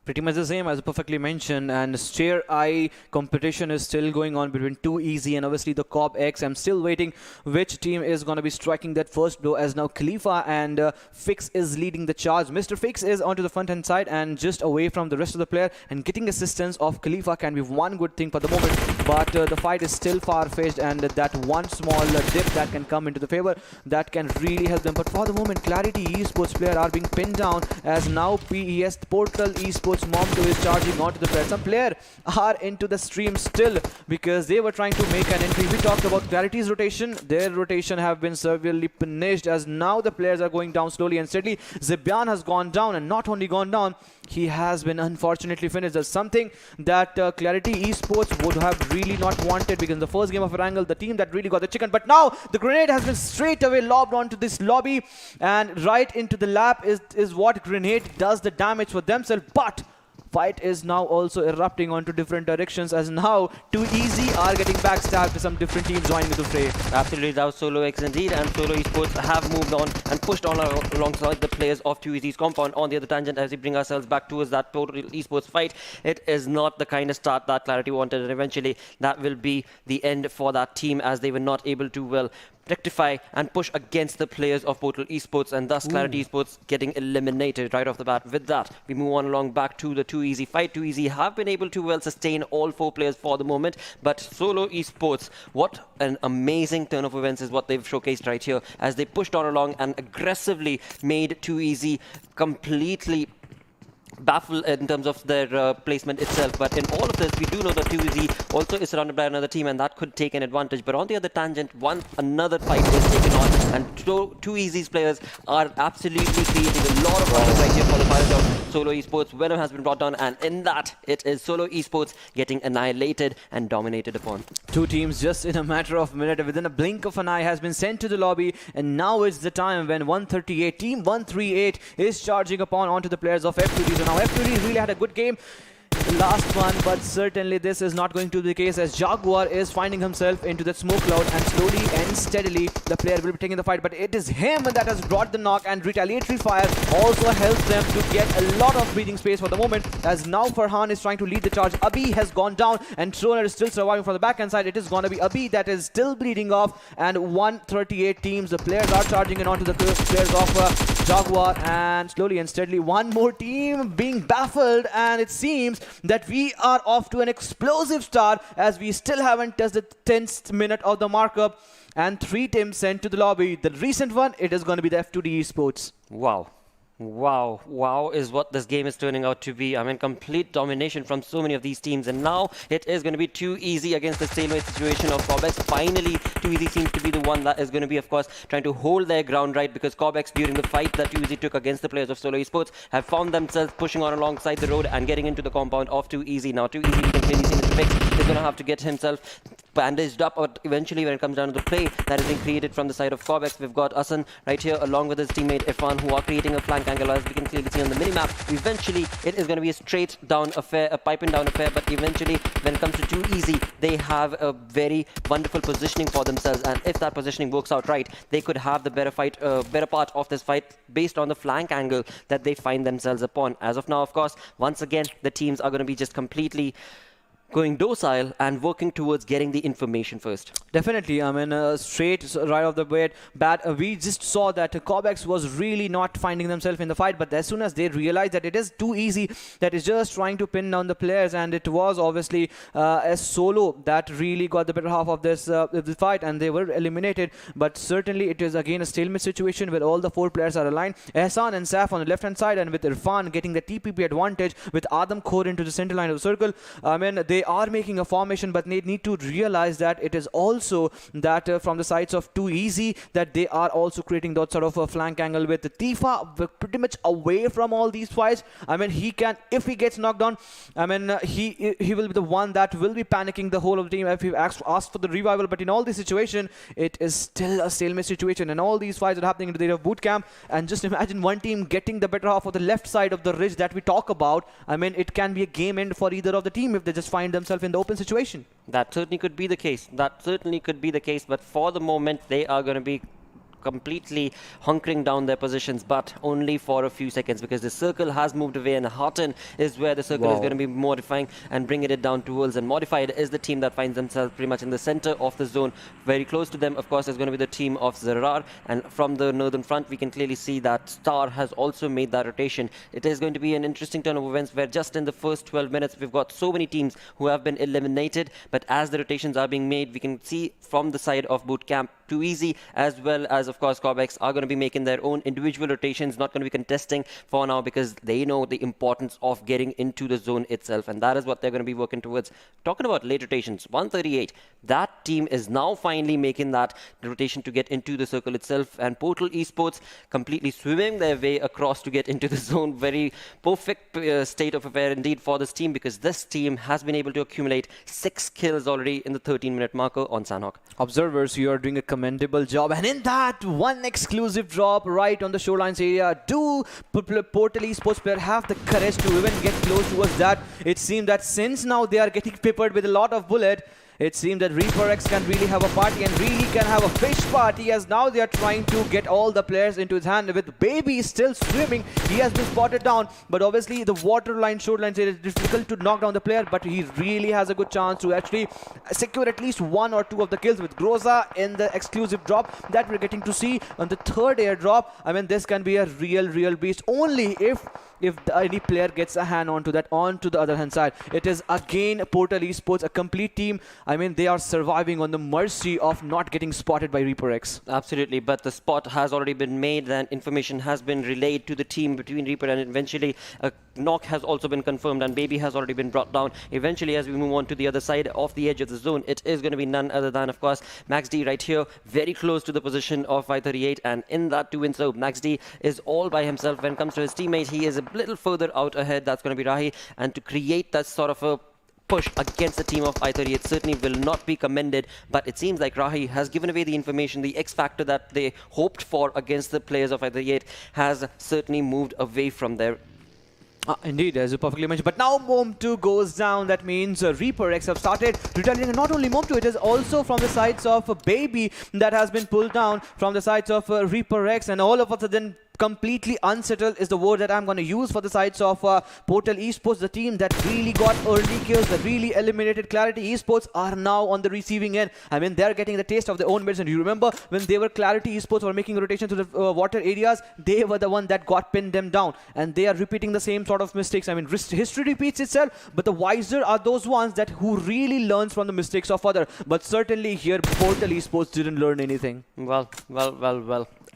Pretty much the same as perfectly mentioned, and stare eye competition is still going on between 2EZ and obviously the COBx. I'm still waiting which team is going to be striking that first blow, as now Khalifa and Fix is leading the charge. Mr. Fix is onto the front hand side and just away from the rest of the player, and getting assistance of Khalifa can be one good thing for the moment, but the fight is still far-fetched, and that one small dip that can come into the favor, that can really help them. But for the moment, Clarity Esports player are being pinned down, as now PES Portal Esports Mom 2 is charging onto the player. Some player are into the stream still, because they were trying to make an entry. We talked about Clarity's rotation. Their rotation have been severely punished, as now the players are going down slowly and steadily. Zebian has gone down, and not only gone down, he has been unfortunately finished. That's something that Clarity Esports would have really not wanted, because in the first game of Erangel, the team that really got the chicken. But now the grenade has been straight away lobbed onto this lobby, and right into the lap is what grenade does the damage for themselves. But fight is now also erupting onto different directions, as now 2EZ are getting backstabbed with some different teams joining the fray. Absolutely, that was Solo X indeed, and Solo Esports have moved on and pushed on alongside the players of 2EZ's compound. On the other tangent, as we bring ourselves back towards that total esports fight, it is not the kind of start that Clarity wanted, and eventually that will be the end for that team, as they were not able to rectify and push against the players of Portal Esports, and thus Clarity Esports getting eliminated right off the bat. With that, we move on along back to the 2EZ fight. 2EZ have been able to sustain all four players for the moment, but Solo Esports, what an amazing turn of events is what they've showcased right here, as they pushed on along and aggressively made 2EZ completely baffled in terms of their placement itself. But in all of this, we do know that 2EZ also is surrounded by another team, and that could take an advantage. But on the other tangent, another fight is taken on, and 2EZ's players are absolutely creating a lot of problems right here for the players of Solo Esports. Venom has been brought down, and in that, it is Solo Esports getting annihilated and dominated upon. Two teams just in a matter of a minute, within a blink of an eye, has been sent to the lobby, and now is the time when 138, Team 138 is charging upon onto the players of F2D. So now F2D really had a good game. last one, but certainly this is not going to be the case as Jaguar is finding himself into that smoke cloud, and slowly and steadily the player will be taking the fight, but it is him that has brought the knock, and retaliatory fire also helps them to get a lot of breathing space for the moment, as now Farhan is trying to lead the charge. Abhi has gone down and Troner is still surviving from the backhand side. It is going to be Abhi that is still bleeding off, and 138 teams, the players are charging in onto the players of Jaguar, and slowly and steadily one more team being baffled, and it seems that we are off to an explosive start as we still haven't touched the 10th minute of the markup, and 3 teams sent to the lobby. The recent one, it is going to be the F2D Esports. Wow. Wow is what this game is turning out to be. I mean, complete domination from so many of these teams, and now it is going to be too easy against the stalemate situation of COBx. Finally, too easy seems to be the one that is going to be, of course, trying to hold their ground, right? Because COBx, during the fight that too easy took against the players of Solo Esports, have found themselves pushing on alongside the road and getting into the compound of too easy. Now, too easy, we can clearly see Mr. Fix is going to have to get himself bandaged up, but eventually when it comes down to the play that is being created from the side of COBx, we've got Asan right here along with his teammate Irfan, who are creating a flank angle, as we can clearly see on the minimap. Eventually it is going to be a straight down affair, a piping down affair, but eventually when it comes to too easy, they have a very wonderful positioning for themselves, and if that positioning works out right, they could have the better part of this fight based on the flank angle that they find themselves upon. As of now, of course, once again the teams are going to be just completely going docile and working towards getting the information first. Definitely, I mean, straight right off the bat, we just saw that COBx was really not finding themselves in the fight, but as soon as they realized that it is too easy, that is just trying to pin down the players, and it was obviously a solo that really got the better half of this fight, and they were eliminated. But certainly it is again a stalemate situation where all the 4 players are aligned. Ehsan and Saf on the left hand side, and with Irfan getting the TPP advantage with Adam Khor into the center line of the circle. I mean, they are making a formation, but they need to realize that it is also that from the sides of too easy, that they are also creating that sort of a flank angle with Tifa pretty much away from all these fights. I mean, he can, if he gets knocked down, I mean, he will be the one that will be panicking the whole of the team if he asked for the revival. But in all this situation, it is still a stalemate situation, and all these fights are happening in the area of boot camp. And just imagine one team getting the better half of the left side of the ridge that we talk about. I mean, it can be a game end for either of the team if they just find themselves in the open situation. That certainly could be the case. But for the moment, they are going to be completely hunkering down their positions, but only for a few seconds, because the circle has moved away, and Harton is where the circle is going to be modifying and bringing it down towards. And Modified is the team that finds themselves pretty much in the center of the zone. Very close to them, of course, is going to be the team of ZARAR, and from the northern front we can clearly see that Star has also made that rotation. It is going to be an interesting turn of events where just in the first 12 minutes we've got so many teams who have been eliminated, but as the rotations are being made, we can see from the side of boot camp, Too Easy as well as, of course, COBx are going to be making their own individual rotations, not going to be contesting for now, because they know the importance of getting into the zone itself, and that is what they're going to be working towards. Talking about late rotations, 138, that team is now finally making that rotation to get into the circle itself, and Portal Esports completely swimming their way across to get into the zone. Very perfect state of affair indeed for this team, because this team has been able to accumulate 6 kills already in the 13-minute marker on Sanhok. Observers, you are doing a commendable job, and in that one exclusive drop right on the shorelines area, do Portal Esports player have the courage to even get close towards that? It seems that since now they are getting peppered with a lot of bullet, it seems that ReaperX can really have a party and really can have a fish party, as now they are trying to get all the players into his hand. With Baby still swimming, he has been spotted down, but obviously the waterline, shorelines, it is difficult to knock down the player, but he really has a good chance to actually secure at least 1 or 2 of the kills with Groza in the exclusive drop that we're getting to see on the 3rd airdrop. I mean, this can be a real beast only if any player gets a hand onto that. Onto the other hand side, it is again Portal Esports, a complete team. I mean, they are surviving on the mercy of not getting spotted by ReaperX. Absolutely, but the spot has already been made, and information has been relayed to the team between Reaper, and eventually a knock has also been confirmed, and Baby has already been brought down. Eventually, as we move on to the other side of the edge of the zone, it is going to be none other than, of course, Max D right here, very close to the position of 538, and in that to win so, Max D is all by himself. When it comes to his teammate, he is a little further out ahead. That's going to be Rahi, and to create that sort of a push against the team of I-38 certainly will not be commended, but it seems like Rahi has given away the information. The X factor that they hoped for against the players of I-38 has certainly moved away from there. Indeed, as you perfectly mentioned. But now Mom2 goes down. That means Reaper X have started retaliating. And not only Mom2, it is also from the sides of Baby that has been pulled down from the sides of Reaper X. And all of a sudden, completely unsettled is the word that I'm going to use for the sides of Portal Esports. The team that really got early kills, that really eliminated Clarity Esports, are now on the receiving end. I mean, they're getting the taste of their own medicine. You remember when they were Clarity Esports were making a rotation to the water areas, they were the one that got pinned them down. And they are repeating the same sort of mistakes. I mean, history repeats itself, but the wiser are those ones that who really learns from the mistakes of other. But certainly here, Portal Esports didn't learn anything. Well.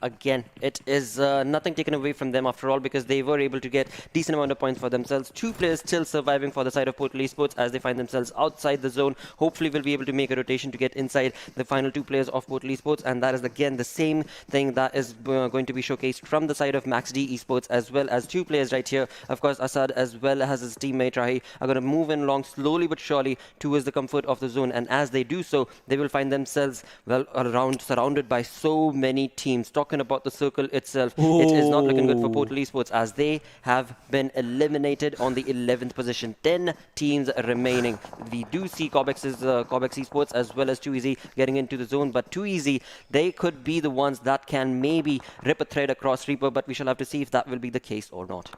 Again, it is nothing taken away from them after all, because they were able to get decent amount of points for themselves. 2 players still surviving for the side of Portal Esports as they find themselves outside the zone. Hopefully we'll be able to make a rotation to get inside the final 2 players of Portal Esports, and that is again the same thing that is going to be showcased from the side of MaxD Esports, as well as 2 players right here. Of course, Asad as well as his teammate Rahi are going to move in along slowly but surely towards the comfort of the zone, and as they do so, they will find themselves surrounded by so many teams. Talking about the circle itself, it is not looking good for Portal Esports as they have been eliminated on the 11th position. 10 teams remaining. We do see COBx Esports as well as 2EZ getting into the zone, but 2EZ, they could be the ones that can maybe rip a thread across Reaper, but we shall have to see if that will be the case or not.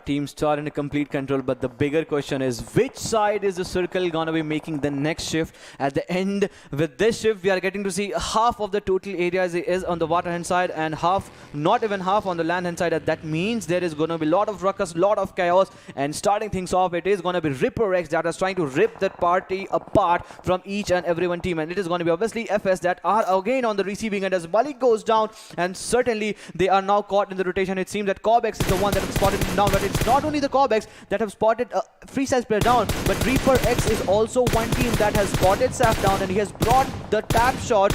Team Star in a complete control, but the bigger question is which side is the circle gonna be making the next shift at the end. With this shift, we are getting to see half of the total area is on the water hand side and half, not even half on the land hand side. That means there is gonna be a lot of ruckus, lot of chaos, and starting things off, it is gonna be Ripper X that is trying to rip that party apart from each and every one team, and it is gonna be obviously FS that are again on the receiving end as Malik goes down, and certainly they are now caught in the rotation. It seems that COBx is the one that has spotted down, but it's not only the COBx that have spotted a freestyle player down, but Reaper X is also one team that has spotted Saf down, and he has brought the tap shot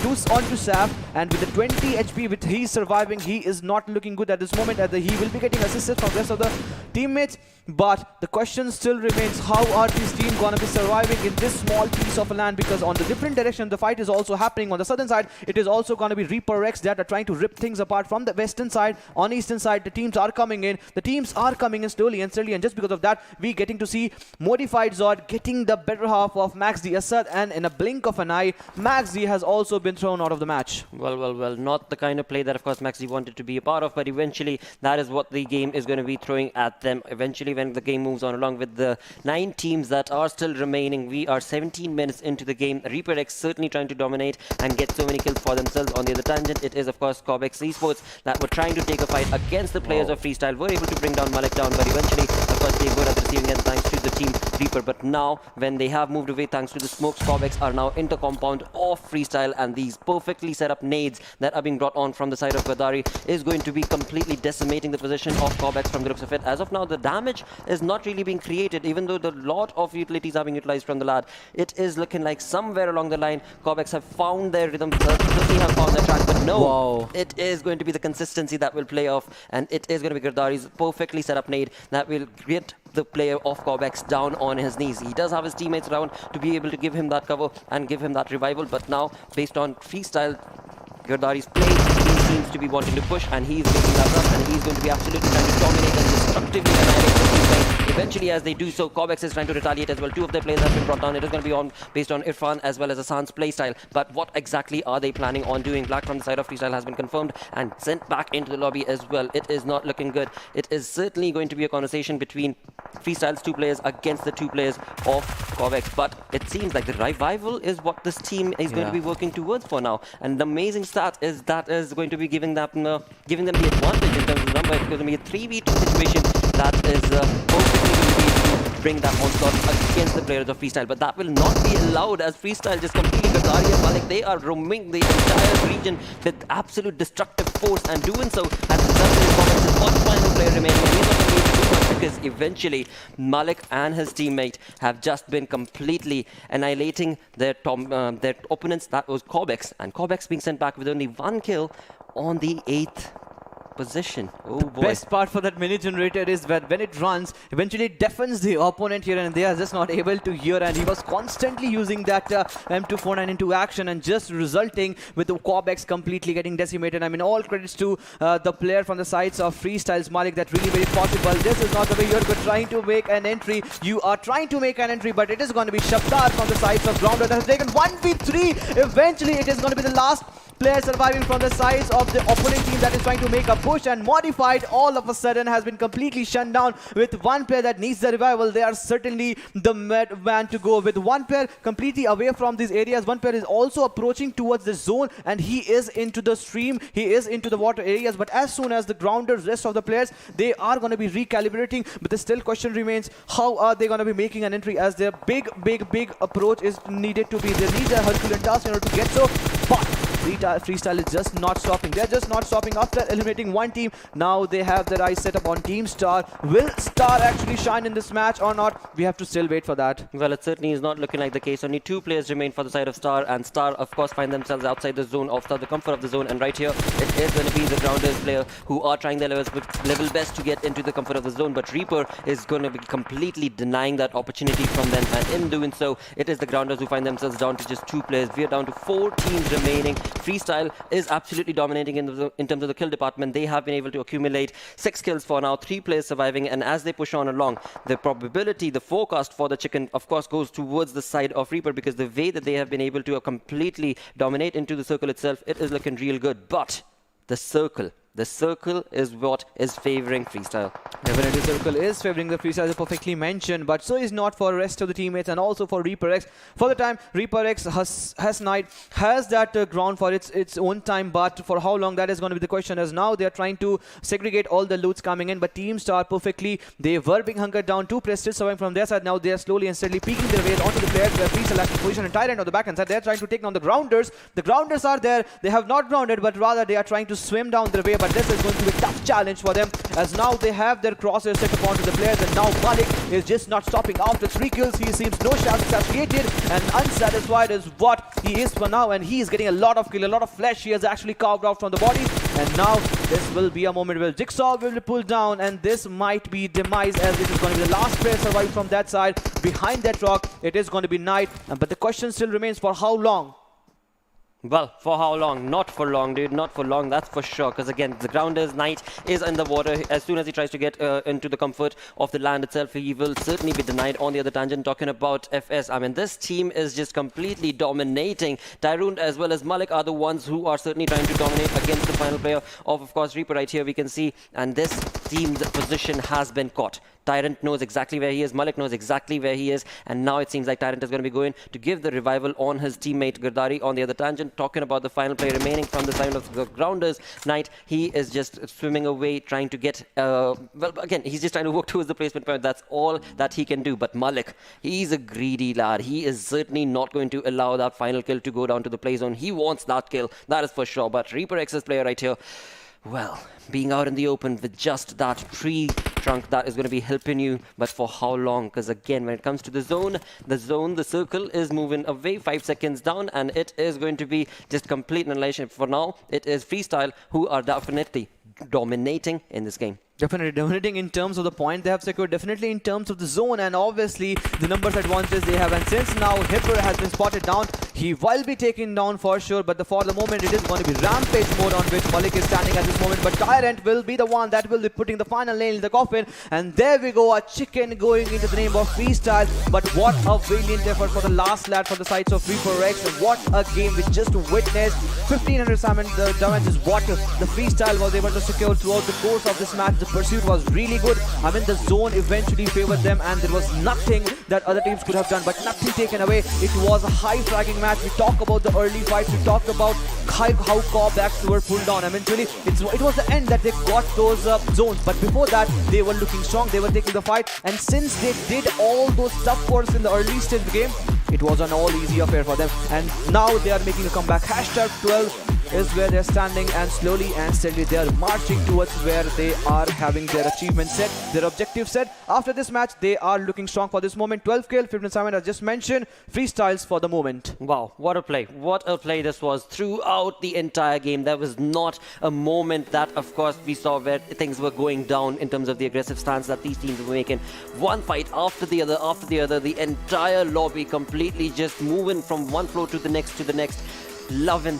onto Saf, and with the 20 HP, with he surviving, he is not looking good at this moment, as he will be getting assisted from the rest of the teammates. But the question still remains, how are these teams going to be surviving in this small piece of land? Because on the different direction, the fight is also happening. On the southern side, it is also going to be Reaper X that are trying to rip things apart from the western side. On eastern side, the teams are coming in. The teams are coming in slowly and steadily, and just because of that, we getting to see Modified Zod getting the better half of MaxD Asad, and in a blink of an eye, MaxD has also been thrown out of the match. Well, not the kind of play that of course MaxD wanted to be a part of, but eventually that is what the game is going to be throwing at them. Eventually when the game moves on along with the 9 teams that are still remaining, we are 17 minutes into the game. Reaper X certainly trying to dominate and get so many kills for themselves. On the other tangent, it is of course COBx Esports that were trying to take a fight against the players of Freestyle, were able to bring down Malik down, but eventually of course they were at the receiving end thanks to the team Reaper. But now when they have moved away thanks to the smokes, COBx are now into compound of Freestyle, and these perfectly set up nades that are being brought on from the side of Gadari is going to be completely decimating the position of COBx from the looks of it. As of now, the damage is not really being created, even though the lot of utilities are being utilized from the lad. It is looking like somewhere along the line COBx have found their rhythm, certainly have found their track, but no, it is going to be the consistency that will play off, and it is going to be Gadari's perfectly set up nade that will get the player of COBx down on his knees. He does have his teammates around to be able to give him that cover and give him that revival, but now based on Freestyle Gardari's play, he seems to be wanting to push, and he's making that rush, and he's going to be absolutely trying to dominate and destructively annihilate the Freestyle. Eventually, as they do so, COBx is trying to retaliate as well. 2 of their players have been brought down. It is going to be on based on Irfan as well as Hassan's playstyle. But what exactly are they planning on doing? Black from the side of Freestyle has been confirmed and sent back into the lobby as well. It is not looking good. It is certainly going to be a conversation between Freestyle's 2 players against the 2 players of COBx. But it seems like the revival is what this team is going to be working towards for now. And the amazing stat is that is going to be giving them the advantage in terms of number. It's going to be a 3v2 situation that is perfectly going to be able to bring that onslaught against the players of Freestyle. But that will not be allowed as Freestyle just completely Gadari and Malik, they are roaming the entire region with absolute destructive force, and doing so has resulted in COBx's one final player remaining, and he's not going to be able to do much because eventually Malik and his teammate have just been completely annihilating their opponents. That was COBx, and COBx being sent back with only 1 kill on the 8th position. Oh boy. Best part for that mini generator is that when it runs, eventually it deafens the opponent here, and they are just not able to hear. And he was constantly using that M249 into action, and just resulting with the COBx completely getting decimated. I mean, all credits to the player from the sides of Freestyles Malik that really made it possible. This is not the way you're trying to make an entry. You are trying to make an entry, but it is going to be Shabdar from the sides of Grounder that has taken 1v3. Eventually, it is going to be the last player surviving from the sides of the opponent team that is trying to make a push, and Modified all of a sudden has been completely shut down with one player that needs the revival. They are certainly the man to go with. One player completely away from these areas. One player is also approaching towards the zone, and he is into the stream. He is into the water areas, but as soon as the Grounders, rest of the players, they are going to be recalibrating. But the still question remains, how are they going to be making an entry, as their big approach is needed to be. They need a Herculean task in order to get so, but Freestyle is just not stopping. They're just not stopping after eliminating one team. Now they have their eyes set up on Team Star. Will Star actually shine in this match or not? We have to still wait for that. Well, it certainly is not looking like the case. Only 2 players remain for the side of Star, and Star, of course, find themselves outside the zone, outside the comfort of the zone. And right here, it is going to be the Grounders player who are trying their level best to get into the comfort of the zone. But Reaper is going to be completely denying that opportunity from them. And in doing so, it is the Grounders who find themselves down to just 2 players. We are down to 4 teams remaining. Freestyle is absolutely dominating in terms of the kill department. They have been able to accumulate 6 kills for now, 3 players surviving, and as they push on along, the probability, the forecast for the chicken, of course, goes towards the side of Reaper, because the way that they have been able to completely dominate into the circle itself, it is looking real good. But the circle is what is favoring Freestyle. Definitely, Circle is favoring the Freestyle, as perfectly mentioned, but so is not for the rest of the teammates, and also for Reaper X. For the time, Reaper X has Knight, has that ground for its own time, but for how long, that is going to be the question, as now they are trying to segregate all the loots coming in. But Team Star perfectly, they were being hunkered down. 2 players still surviving from their side. Now they are slowly and steadily peeking their way onto the players where Freestyle actually position and Tyrant on the back end side. They are trying to take down the Grounders. The Grounders are there. They have not grounded, but rather they are trying to swim down their way. But this is going to be a tough challenge for them, as now they have their crosshairs set upon to the players, and now Malik is just not stopping. After 3 kills, he seems no shots satiated and unsatisfied is what he is for now, and he is getting a lot of kill, a lot of flesh he has actually carved out from the body. And now this will be a moment where Jigsaw will be pulled down, and this might be demise, as this is going to be the last player survived from that side. Behind that rock, it is going to be Knight, but the question still remains, for how long? Well, for how long? Not for long, dude. Not for long, that's for sure. Because again, the Grounders Knight is in the water. As soon as he tries to get into the comfort of the land itself, he will certainly be denied. On the other tangent, talking about FS, I mean, this team is just completely dominating. Tyrone as well as Malik are the ones who are certainly trying to dominate against the final player of course, Reaper right here, we can see. And this team's position has been caught. Tyrant knows exactly where he is. Malik knows exactly where he is. And now it seems like Tyrant is going to be going to give the revival on his teammate Gardari. On the other tangent, talking about the final player remaining from the side of the Grounders Knight, he is just swimming away, trying to get... well, again, he's just trying to work towards the placement point. That's all that he can do. But Malik, he's a greedy lad. He is certainly not going to allow that final kill to go down to the play zone. He wants that kill, that is for sure. But Reaper X's player right here, well, being out in the open with just that tree trunk, that is going to be helping you, but for how long? Because again, when it comes to the circle is moving away 5 seconds down, and it is going to be just complete annihilation. For now, it is Freestyle who are definitely dominating in this game. Definitely dominating in terms of the point they have secured, definitely in terms of the zone, and obviously the numbers advantage they have. And since now Hipper has been spotted down, he will be taken down for sure, but for the moment it is going to be rampage mode on which Malik is standing at this moment. But Tyrant will be the one that will be putting the final nail in the coffin, and there we go, a chicken going into the name of Freestyle. But what a valiant effort for the last lad for the sides of Reaper X. What a game we just witnessed. 1500 damage is what the Freestyle was able to secure throughout the course of this match. The pursuit was really good. I mean, the zone eventually favored them, and there was nothing that other teams could have done, but nothing taken away. It was a high fragging match. We talked about the early fights. We talked about how COBx were pulled down. I mean, really, it was the end that they got those zones, but before that, they were looking strong. They were taking the fight, and since they did all those tough courses in the early stage of the game, it was an all easy affair for them. And now they are making a comeback. #12 is where they're standing, and slowly and steadily they are marching towards where they are having their achievement set, their objective set. After this match, they are looking strong for this moment. 12 kill, 15 as just mentioned, freestyles for the moment. Wow, what a play. What a play this was throughout the entire game. There was not a moment that, of course, we saw where things were going down in terms of the aggressive stance that these teams were making. One fight after the other, the entire lobby completely just moving from one floor to the next, Loving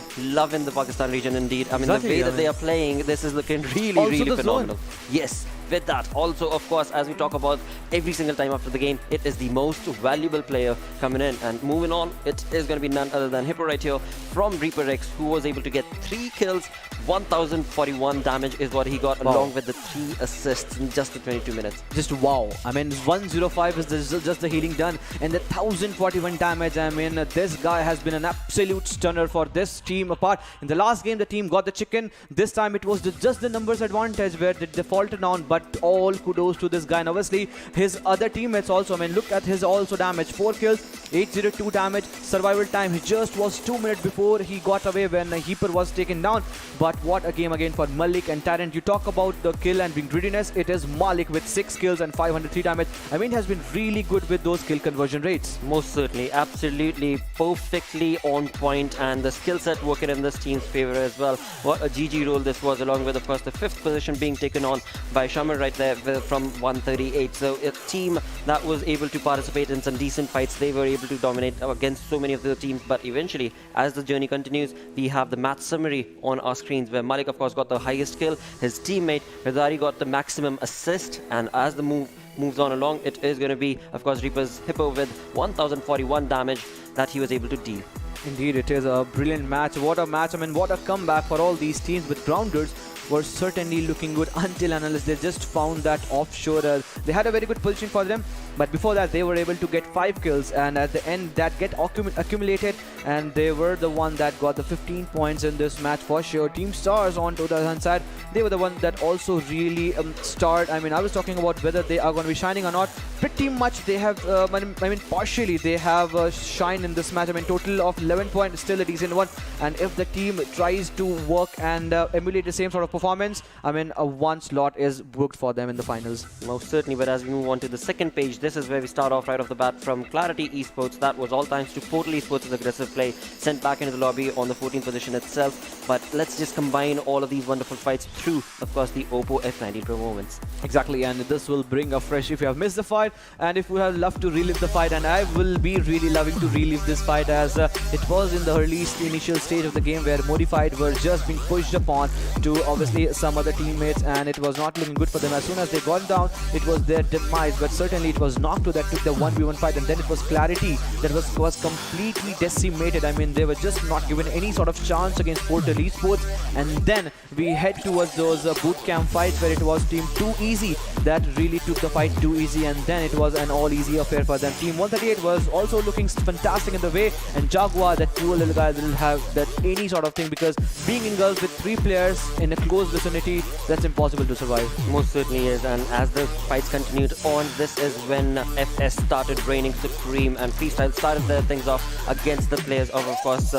the Pakistan region indeed. I mean, Exactly, the way that they are playing, this is looking really the phenomenal. zone. Yes. With that, also, of course, as we talk about every single time after the game, it is the most valuable player coming in. And moving on, it is going to be none other than Hippo right here from Reaper X, who was able to get 3 kills, 1041 damage is what he got, along with the 3 assists in just the 22 minutes. Just wow. I mean, 105 is just the healing done, and the 1041 damage. I mean, this guy has been an absolute stunner for this team apart. In the last game, the team got the chicken. This time, it was just the numbers advantage where they faltered on, but all kudos to this guy. And obviously, his other teammates also. I mean, look at his also damage. 4 kills, 802 damage. Survival time, he just was 2 minutes before he got away when Heeper was taken down. But what a game again for Malik and Tyrant. You talk about the kill and being greediness. It is Malik with 6 kills and 503 damage. I mean, he has been really good with those kill conversion rates. Most certainly, absolutely, perfectly on point, and the skill set working in this team's favor as well. What a GG roll this was, along with, of course, the 5th position being taken on by Shamar right there from 138. So a team that was able to participate in some decent fights. They were able to dominate against so many of the teams, but eventually, as the journey continues, we have the match summary on our screens, where Malik, of course, got the highest kill. His teammate Rizari got the maximum assist, and as the moves on along, it is going to be, of course, Reaper's Hippo with 1041 damage that he was able to deal. Indeed, it is a brilliant match. What a match. I mean, what a comeback for all these teams. With Grounders were certainly looking good until and unless they just found that offshore. They had a very good position for them, but before that they were able to get 5 kills, and at the end that get accumulated, and they were the one that got the 15 points in this match for sure. Team Stars on to the other hand side, they were the one that also really starred. I mean, I was talking about whether they are going to be shining or not. Pretty much they have, I mean, partially they have shine in this match. I mean, total of 11 points, still a decent one. And if the team tries to work and emulate the same sort of performance, I mean, one slot is booked for them in the finals. Most certainly, but as we move on to the second page, this is where we start off right off the bat from Clarity Esports. That was all thanks to Portal Esports' aggressive play, sent back into the lobby on the 14th position itself. But let's just combine all of these wonderful fights through, of course, the Oppo F90 Pro moments. Exactly, and this will bring a fresh, if you have missed the fight, and if you have loved to relive the fight, and I will be really loving to relive this fight, as it was in the early initial stage of the game where Modified were just being pushed upon to obviously some other teammates, and it was not looking good for them. As soon as they got down, it was their demise, but certainly it was Nocto that took the 1v1 fight, and then it was Clarity that was completely decimated. I mean, they were just not given any sort of chance against Portal Esports, and then we head towards those boot camp fights where it was Team Too Easy that really took the fight too easy, and then it was an all easy affair for them. Team 138 was also looking fantastic in the way, and Jaguar, that poor little guy, didn't have that any sort of thing, because being engulfed with 3 players in a close vicinity, that's impossible to survive. Most certainly is, and as the fights continued on, this is when FS started reigning supreme, and Freestyle started their things off against the players of course,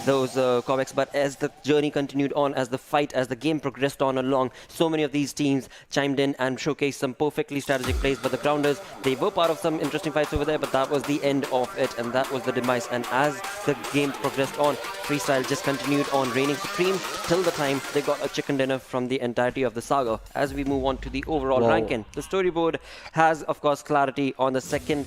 those COBx. But as the journey continued on, as the game progressed on along, so many of these teams chimed in and showcased some perfectly strategic plays. But the Grounders, they were part of some interesting fights over there, but that was the end of it, and that was the demise. And as the game progressed on, Freestyle just continued on reigning supreme till the time they got a chicken dinner from the entirety of the saga. As we move on to the overall ranking, the storyboard has, of course, Clarity on the second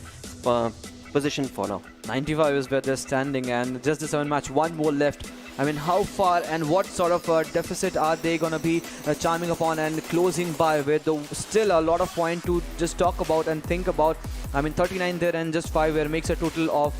position for now. 95 is where they're standing, and just the 7 match, one more left. I mean, how far and what sort of deficit are they going to be charming upon and closing by with? Still a lot of point to just talk about and think about. I mean, 39 there and just 5 where makes a total of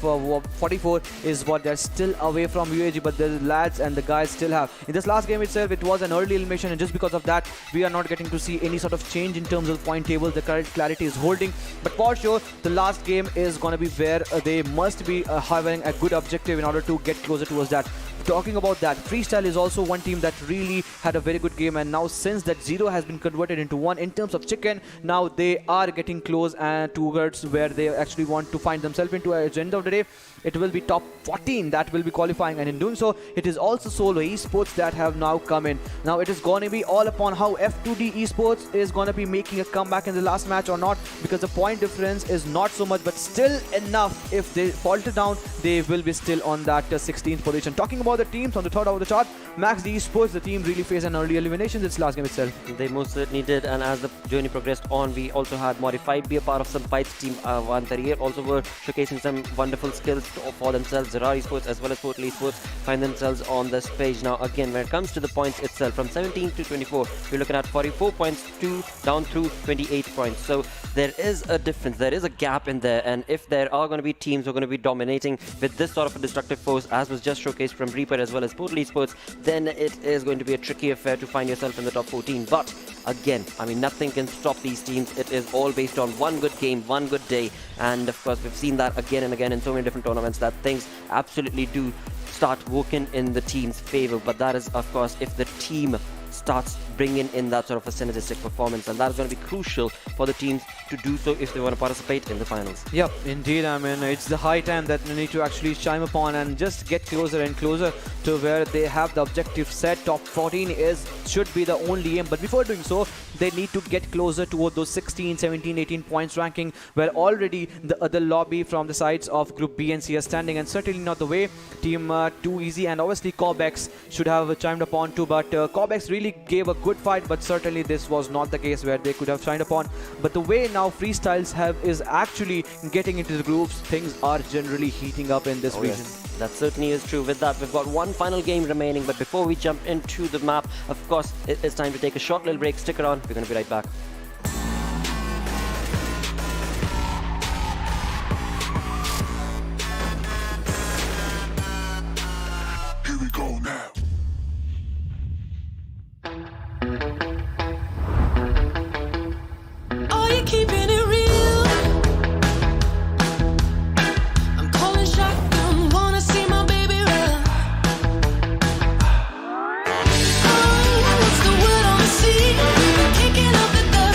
44 is what they're still away from UAG, but the lads and the guys still have. In this last game itself, it was an early elimination, and just because of that, we are not getting to see any sort of change in terms of point table. The current Clarity is holding, but for sure, the last game is going to be where they must be having a good objective in order to get closer towards that. Talking about that, Freestyle is also one team that really had a very good game, and now since that 0 has been converted into 1 in terms of chicken, now they are getting close towards where they actually want to find themselves into. At the end of the day, it will be top 14 that will be qualifying, and in doing so, it is also solo esports that have now come in. Now it is going to be all upon how F2D Esports is going to be making a comeback in the last match or not, because the point difference is not so much, but still enough. If they falter down, they will be still on that 16th position. Talking about the teams on the third of the chart, Max Esports, the team really faced an early elimination this last game itself. They most certainly did, and as the journey progressed on, we also had Modified be a part of some fights. Team 138 also were showcasing some wonderful skills for themselves. ZARAR Esports as well as PMCO Esports find themselves on this page. Now again, when it comes to the points itself, from 17 to 24, we're looking at 44 points down through 28 points. So there is a difference, there is a gap in there, and if there are going to be teams who are going to be dominating with this sort of a destructive force, as was just showcased from Reaper as well as PMCO Esports, then it is going to be a tricky affair to find yourself in the top 14. But again, I mean, nothing can stop these teams. It is all based on one good game, one good day, and of course we've seen that again and again in so many different tournaments, that things absolutely do start working in the team's favor. But that is, of course, if the team starts bringing in that sort of a synergistic performance, and that's going to be crucial for the teams to do so if they want to participate in the finals. Yep, indeed. I mean, it's the high time that they need to actually chime upon and just get closer and closer to where they have the objective set. Top 14 should be the only aim, but before doing so, they need to get closer toward those 16, 17, 18 points ranking, where already the other lobby from the sides of Group B and C are standing, and certainly not the way. Team Too Easy and obviously COBx should have chimed upon too, but COBx really gave a good fight, but certainly this was not the case where they could have chimed upon. But the way now Freestyles is actually getting into the groups, things are generally heating up in this region. Yes. That certainly is true. With that, we've got one final game remaining, but before we jump into the map, of course, it's time to take a short little break. Stick around, we're going to be right back. Here we go now. Are you keeping it real? I'm calling shotgun, wanna see my baby run. Oh, what's the word on the sea? Kicking up the dust.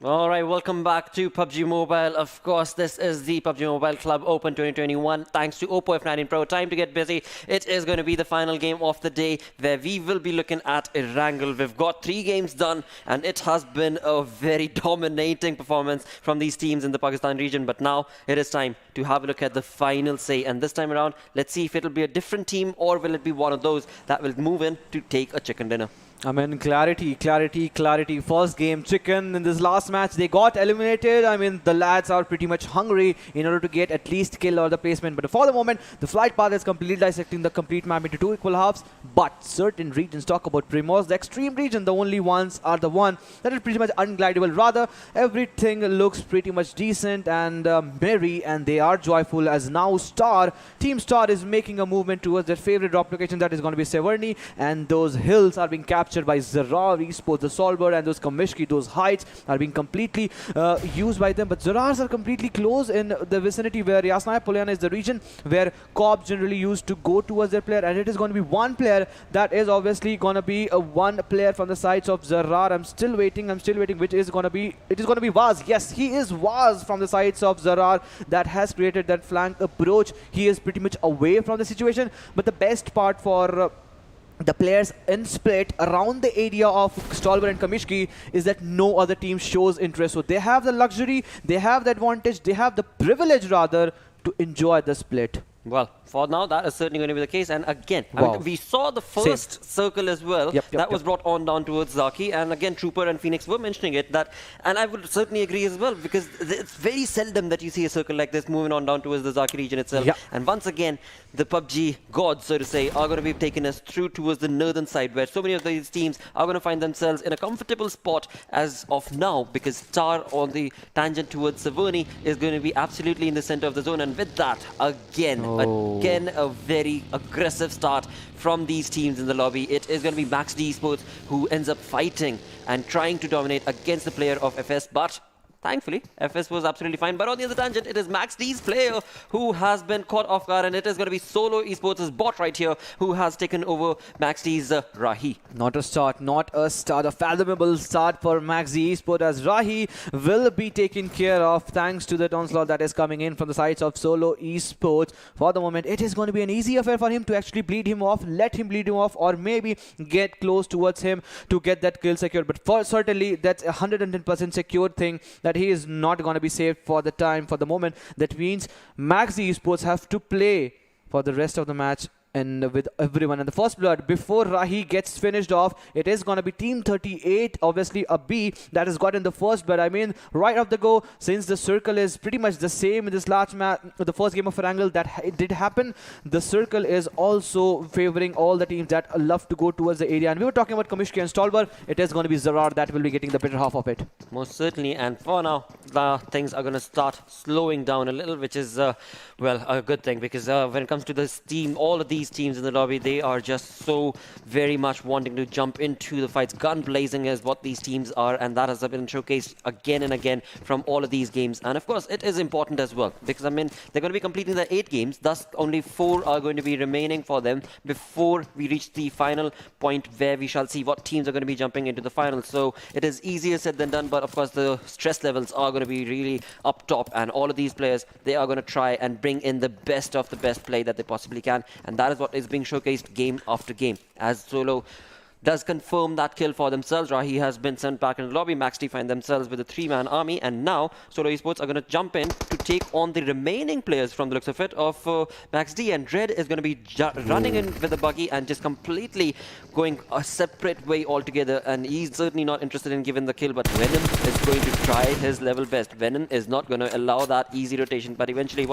All right, welcome back to PUBG Mobile. Of course, this is the PUBG Mobile Club Open 2021. Thanks to Oppo F19 Pro. Time to get busy. It is going to be the final game of the day where we will be looking at Erangel. We've got 3 games done, and it has been a very dominating performance from these teams in the Pakistan region. But now it is time to have a look at the final say. And this time around, let's see if it'll be a different team or will it be one of those that will move in to take a chicken dinner. I mean, clarity. First game, chicken. In this last match, they got eliminated. I mean, the lads are pretty much hungry in order to get at least kill or the placement. But for the moment, the flight path is completely dissecting the complete map into 2 equal halves. But certain regions, talk about Primos, the extreme region, the only ones are the one that is pretty much unglidable. Rather, everything looks pretty much decent and merry, and they are joyful as now Team Star is making a movement towards their favorite drop location, that is going to be Severny, and those hills are being captured by ZARAR Esports, the Solberg, and those Kamishki, those heights are being completely used by them. But ZARARs are completely close in the vicinity where Yasnaya Polyana is the region where COBs generally used to go towards their player, and it is going to be one player that is obviously going to be one player from the sides of ZARAR. I'm still waiting, which is going to be, it is going to be Vaz. Yes, he is Vaz from the sides of ZARAR that has created that flank approach. He is pretty much away from the situation, but the best part for the players in split around the area of Stolber and Kamishki is that no other team shows interest. So they have the luxury, they have the advantage, they have the privilege rather to enjoy the split. Well, for now, that is certainly going to be the case. And again, Wow. I mean, we saw the first circle as well. That was Yep. brought on down towards Zaki. And again, Trooper and Phoenix were mentioning it. And I would certainly agree as well, because it's very seldom that you see a circle like this moving on down towards the Zaki region itself. Yep. And once again, the PUBG gods, so to say, are going to be taking us through towards the northern side, where so many of these teams are going to find themselves in a comfortable spot as of now, because Star on the tangent towards Severny is going to be absolutely in the center of the zone. And with that, again, a very aggressive start from these teams in the lobby. It is going to be MaxD Esports who ends up fighting and trying to dominate against the player of FS, but thankfully, FS was absolutely fine. But on the other tangent, it is MaxD's player who has been caught off guard, and it is going to be Solo Esports' bot right here who has taken over MaxD's Rahi. Not a start, a fathomable start for MaxD Esports, as Rahi will be taken care of thanks to that onslaught that is coming in from the sides of Solo Esports. For the moment, it is going to be an easy affair for him to actually bleed him off, let him bleed him off, or maybe get close towards him to get that kill secured. But certainly, that's a 110% secured thing that he is not going to be saved for the moment. That means MaxD Esports have to play for the rest of the match and with everyone. And the first blood before Rahi gets finished off, it is going to be Team 38, obviously a B that has gotten the first blood. I mean, right off the go, since the circle is pretty much the same in this last match, the first game of Erangel that it did happen, the circle is also favoring all the teams that love to go towards the area. And we were talking about Kamishki and Stolber. It is going to be ZARAR that will be getting the better half of it. Most certainly, and for now, things are going to start slowing down a little, which is, well, a good thing, because when it comes to this team, all of these teams in the lobby, they are just so very much wanting to jump into the fights. Gun blazing is what these teams are, and that has been showcased again and again from all of these games. And of course, it is important as well, because I mean, they're going to be completing the 8 games, thus only 4 are going to be remaining for them before we reach the final point where we shall see what teams are going to be jumping into the final. So it is easier said than done, but of course the stress levels are going to be really up top, and all of these players, they are going to try and bring in the best of the best play that they possibly can, and that is what is being showcased game after game, as Solo does confirm that kill for themselves. Rahi has been sent back in the lobby. MaxD find themselves with a 3-man army, and now Solo Esports are going to jump in to take on the remaining players from the looks of it of MaxD, and Dread is going to be running in with a buggy and just completely going a separate way altogether, and he's certainly not interested in giving the kill, but Venom is going to try his level best. Venom is not going to allow that easy rotation, but eventually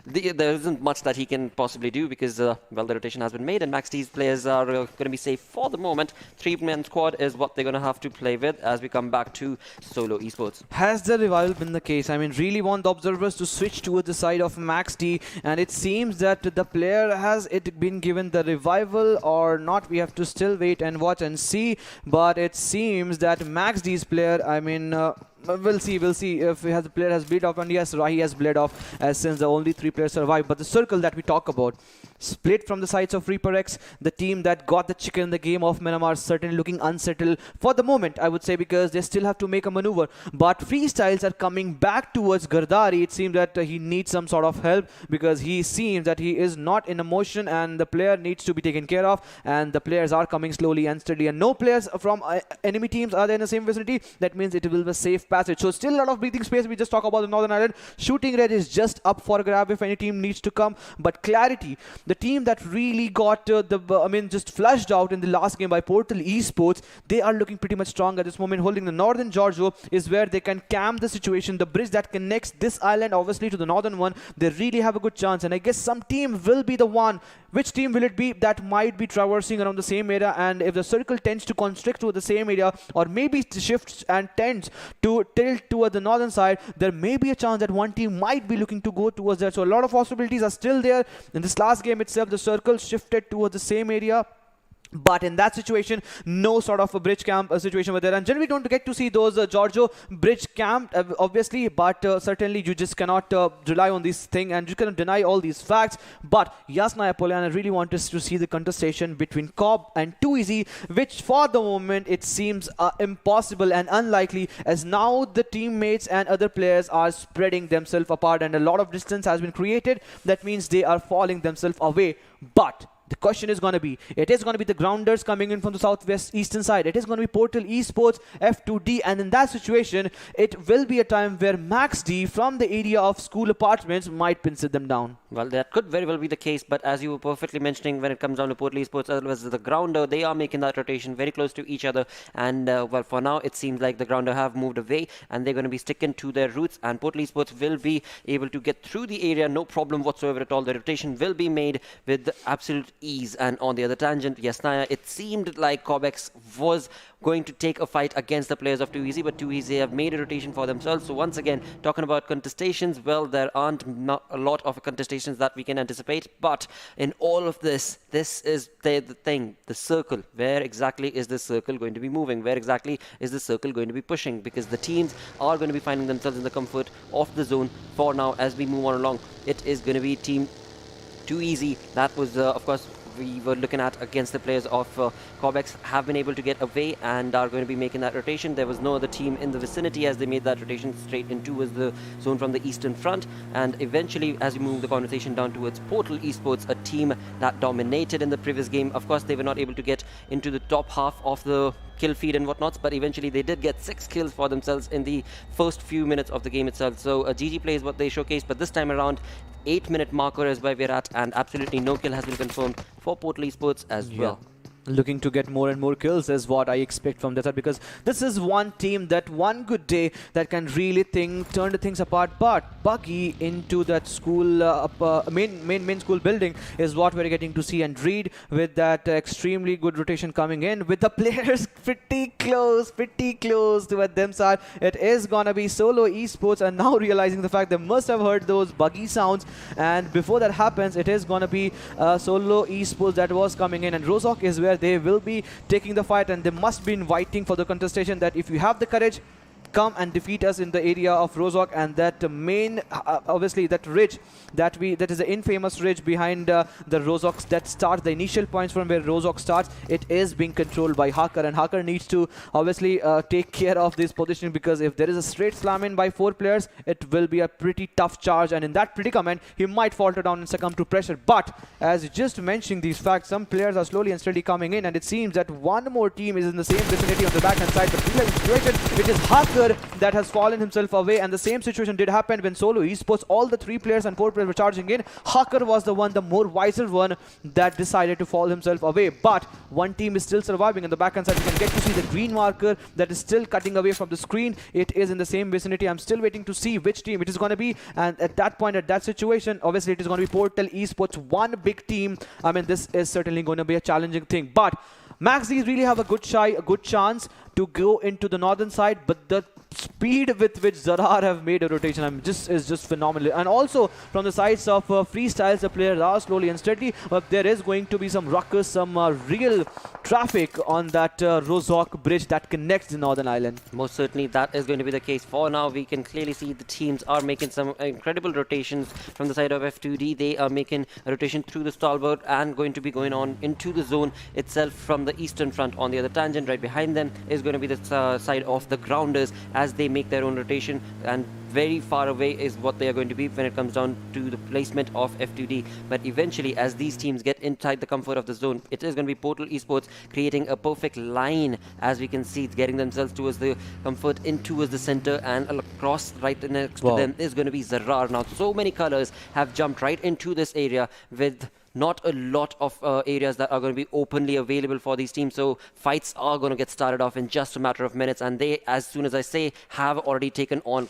there isn't much that he can possibly do, because well, the rotation has been made, and MaxD's players are going to be safe for the moment. 3-man squad is what they're going to have to play with as we come back to Solo Esports. Has the revival been the case? I mean, really want the observers to switch towards the side of MaxD, and it seems that the player has it been given the revival or not. We have to still wait and watch and see, but it seems that MaxD's player, I mean, we'll see if the player has bled off, and yes, Rahi has bled off since the only 3 players survived. But the circle that we talk about, split from the sides of Reaper X, the team that got the chicken in the game of Miramar, certainly looking unsettled for the moment, I would say, because they still have to make a maneuver. But Freestyles are coming back towards Gardari. It seems that he needs some sort of help, because he seems that he is not in a motion and the player needs to be taken care of, and the players are coming slowly and steadily, and no players from enemy teams are there in the same vicinity. That means it will be a safe passage. So still a lot of breathing space. We just talk about the Northern Island. Shooting Red is just up for grab if any team needs to come. But Clarity, the team that really got just flushed out in the last game by Portal Esports, they are looking pretty much strong at this moment, holding the northern Giorgio is where they can camp the situation. The bridge that connects this island obviously to the northern one, they really have a good chance, and I guess some team will be the one. Which team will it be that might be traversing around the same area? And if the circle tends to constrict to the same area, or maybe shifts and tends to tilt toward the northern side, there may be a chance that one team might be looking to go towards that. So a lot of possibilities are still there. In this last game itself, the circle shifted towards the same area. But in that situation, no sort of a bridge camp situation with there. And generally, we don't get to see those Giorgio bridge camp, obviously. But certainly, you just cannot rely on this thing, and you cannot deny all these facts. But Yasna Apollon really want us to see the contestation between Cob and 2EZ, which for the moment it seems impossible and unlikely, as now the teammates and other players are spreading themselves apart, and a lot of distance has been created. That means they are falling themselves away. But the question is going to be, it is going to be the grounders coming in from the southwest eastern side. It is going to be Portal Esports, F2D, and in that situation, it will be a time where Max D from the area of school apartments might pencil them down. Well, that could very well be the case, but as you were perfectly mentioning, when it comes down to Portal Esports as well as the grounder, they are making that rotation very close to each other, and well, for now, it seems like the grounder have moved away, and they're going to be sticking to their roots, and Portal Esports will be able to get through the area, no problem whatsoever at all. The rotation will be made with absolute ease. And on the other tangent, Yasnaya, it seemed like COBx was going to take a fight against the players of 2EZ, but 2EZ have made a rotation for themselves. So once again, talking about contestations, well, there aren't a lot of contestations that we can anticipate, but in all of this, this is the thing, the circle. Where exactly is the circle going to be moving? Where exactly is the circle going to be pushing? Because the teams are going to be finding themselves in the comfort of the zone for now as we move on along. It is going to be team 2EZ. That was, of course, we were looking at against the players of COBx have been able to get away and are going to be making that rotation. There was no other team in the vicinity as they made that rotation straight into was the zone from the eastern front. And eventually, as we move the conversation down towards Portal Esports, a team that dominated in the previous game. Of course, they were not able to get into the top half of the kill feed and whatnots, but eventually they did get 6 kills for themselves in the first few minutes of the game itself. So a GG play is what they showcased, but this time around 8-minute marker is where we're at, and absolutely no kill has been confirmed for Portal Esports as well. Looking to get more and more kills is what I expect from that, because this is one team that one good day that can really turn the things apart. But Buggy into that school main school building is what we're getting to see, and Reed with that extremely good rotation coming in with the players pretty close to them side. It is gonna be Solo Esports, and now realizing the fact they must have heard those Buggy sounds, and before that happens, it is gonna be Solo Esports that was coming in, and Rozok is where they will be taking the fight, and they must be inviting for the contestation that if you have the courage, come and defeat us in the area of Rozok. And that main obviously that ridge that is the infamous ridge behind the Rozoks that starts the initial points from where Rozok starts, it is being controlled by Hacker, and Hacker needs to obviously take care of this position, because if there is a straight slam in by 4 players, it will be a pretty tough charge, and in that predicament he might falter down and succumb to pressure. But as you just mentioning these facts, some players are slowly and steadily coming in, and it seems that one more team is in the same vicinity on the backhand side. The situation, which is Hacker, that has fallen himself away, and the same situation did happen when Solo Esports, all the 3 players and 4 players were charging in. Hacker was the more wiser one that decided to fall himself away. But one team is still surviving in the backhand side. You can get to see the green marker that is still cutting away from the screen. It is in the same vicinity. I'm still waiting to see which team it is going to be, and at that point, at that situation, obviously it is going to be Portal Esports, one big team. I mean, this is certainly going to be a challenging thing, but Max D's really have a good chance to go into the northern side, but the speed with which ZARAR have made a rotation, is just phenomenal. And also from the sides of Freestyles, the players are slowly and steady, but there is going to be some ruckus, some real traffic on that Rozhok bridge that connects the Northern Island. Most certainly that is going to be the case. For now, we can clearly see the teams are making some incredible rotations from the side of F2D. They are making a rotation through the stalwart and going to be going on into the zone itself from the eastern front. On the other tangent, right behind them is going to be the side of the grounders as they make their own rotation, and very far away is what they are going to be when it comes down to the placement of F2D. But eventually, as these teams get inside the comfort of the zone, it is going to be Portal Esports creating a perfect line, as we can see, getting themselves towards the comfort, in towards the center, and across right next to them is going to be ZARAR. Now, so many colors have jumped right into this area with not a lot of areas that are going to be openly available for these teams. So fights are going to get started off in just a matter of minutes, and they, as soon as I say, have already taken on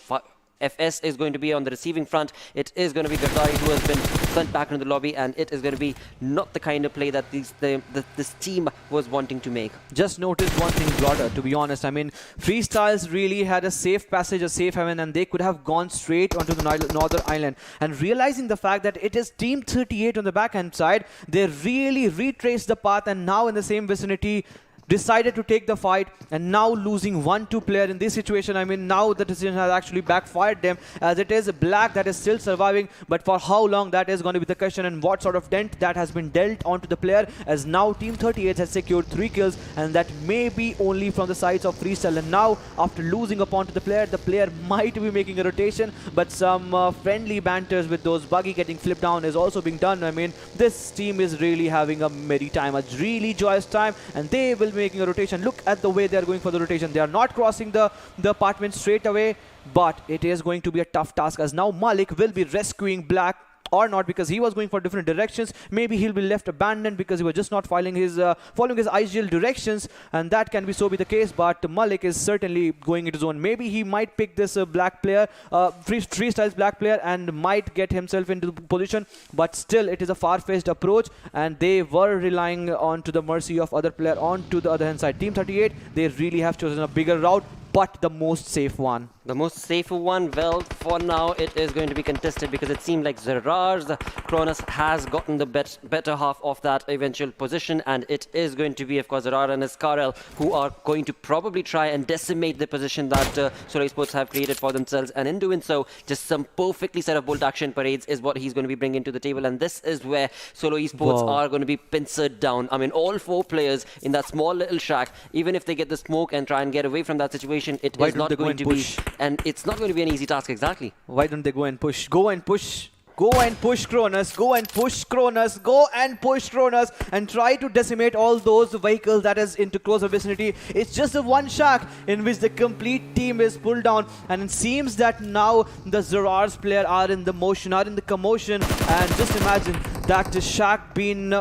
FS is going to be on the receiving front. It is going to be Ghazari who has been sent back into the lobby, and it is going to be not the kind of play that this team was wanting to make. Just noticed one thing, Blotter, to be honest. I mean, Freestyles really had a safe passage, a safe haven, and they could have gone straight onto the Northern Island. And realizing the fact that it is Team 38 on the backhand side, they really retraced the path, and now in the same vicinity, decided to take the fight, and now losing 1-2 player in this situation. I mean, now the decision has actually backfired them, as it is Black that is still surviving, but for how long, that is going to be the question, and what sort of dent that has been dealt onto the player, as now Team 38 has secured 3 kills, and that may be only from the sides of Freestyle. And now, after losing upon to the player might be making a rotation, but some friendly banters with those buggy getting flipped down is also being done. I mean, this team is really having a merry time, a really joyous time, and they will making a rotation. Look at the way they are going for the rotation. They are not crossing the apartment straight away, but it is going to be a tough task, as now Malik will be rescuing Black, or not, because he was going for different directions. Maybe he'll be left abandoned because he was just not following his IGL directions, and that can be so be the case. But Malik is certainly going into zone. Maybe he might pick this Black player, Freestyles Black player, and might get himself into the position. But still, it is a far-fetched approach, and they were relying on to the mercy of other player on to the other hand side. Team 38, they really have chosen a bigger route, but the most safe one. The most safer one, well, for now it is going to be contested, because it seemed like ZARAR's Cronus has gotten the better half of that eventual position, and it is going to be, of course, ZARAR and Escarel who are going to probably try and decimate the position that ZARAR Esports have created for themselves, and in doing so, just some perfectly set of bolt action parades is what he's going to be bringing to the table, and this is where Solo Esports are going to be pincered down. I mean, all 4 players in that small little shack, even if they get the smoke and try and get away from that situation, it is not going to be, and it's not going to be an easy task. Exactly. Why don't they go and push? Go and push. Go and push Cronus. Go and push Cronus. Go and push Cronus, and try to decimate all those vehicles that is into closer vicinity. It's just a one shack in which the complete team is pulled down, and it seems that now the ZARAR's player are in the motion, are in the commotion, and just imagine that shack being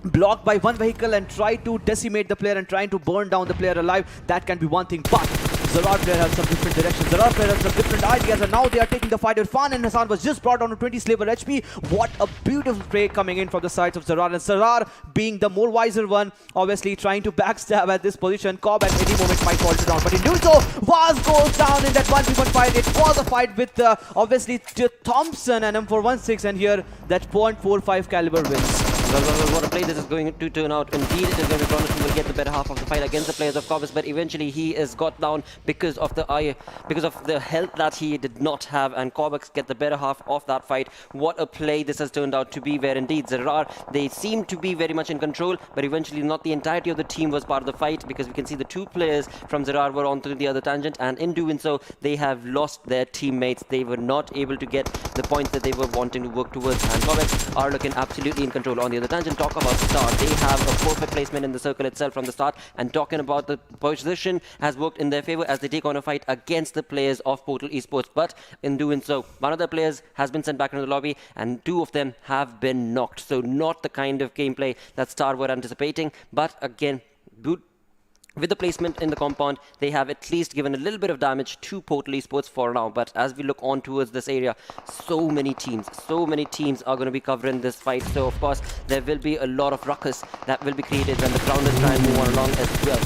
blocked by one vehicle and try to decimate the player and trying to burn down the player alive. That can be one thing, but ZARAR player has some different directions. ZARAR player has some different ideas, and now they are taking the fight. Irfan and Hassan was just brought down to 20 slaver HP. What a beautiful play coming in from the sides of ZARAR, and ZARAR being the more wiser one, obviously trying to backstab at this position. Cob at any moment might fall down, but in doing so, Vaz goes down in that 1v1 fight. It was a fight with obviously Thompson and M416, and here that .45 caliber wins. Well, what a play this is going to turn out. Indeed, it is going to be Cronus who will get the better half of the fight against the players of COBx, but eventually he is got down because of the health that he did not have, and COBx get the better half of that fight. What a play this has turned out to be, where indeed ZARAR, they seem to be very much in control, but eventually not the entirety of the team was part of the fight, because we can see the 2 players from ZARAR were onto the other tangent, and in doing so, they have lost their teammates. They were not able to get the points that they were wanting to work towards, and COBx are looking absolutely in control. On the tangent, talk about Star. They have a perfect placement in the circle itself from the start, and talking about the position has worked in their favor as they take on a fight against the players of Portal Esports. But in doing so, one of the players has been sent back into the lobby, and 2 of them have been knocked. So not the kind of gameplay that Star were anticipating, but again, with the placement in the compound, they have at least given a little bit of damage to Portal Esports for now. But as we look on towards this area, so many teams are going to be covering this fight. So of course, there will be a lot of ruckus that will be created when the grounders try and move on along as well.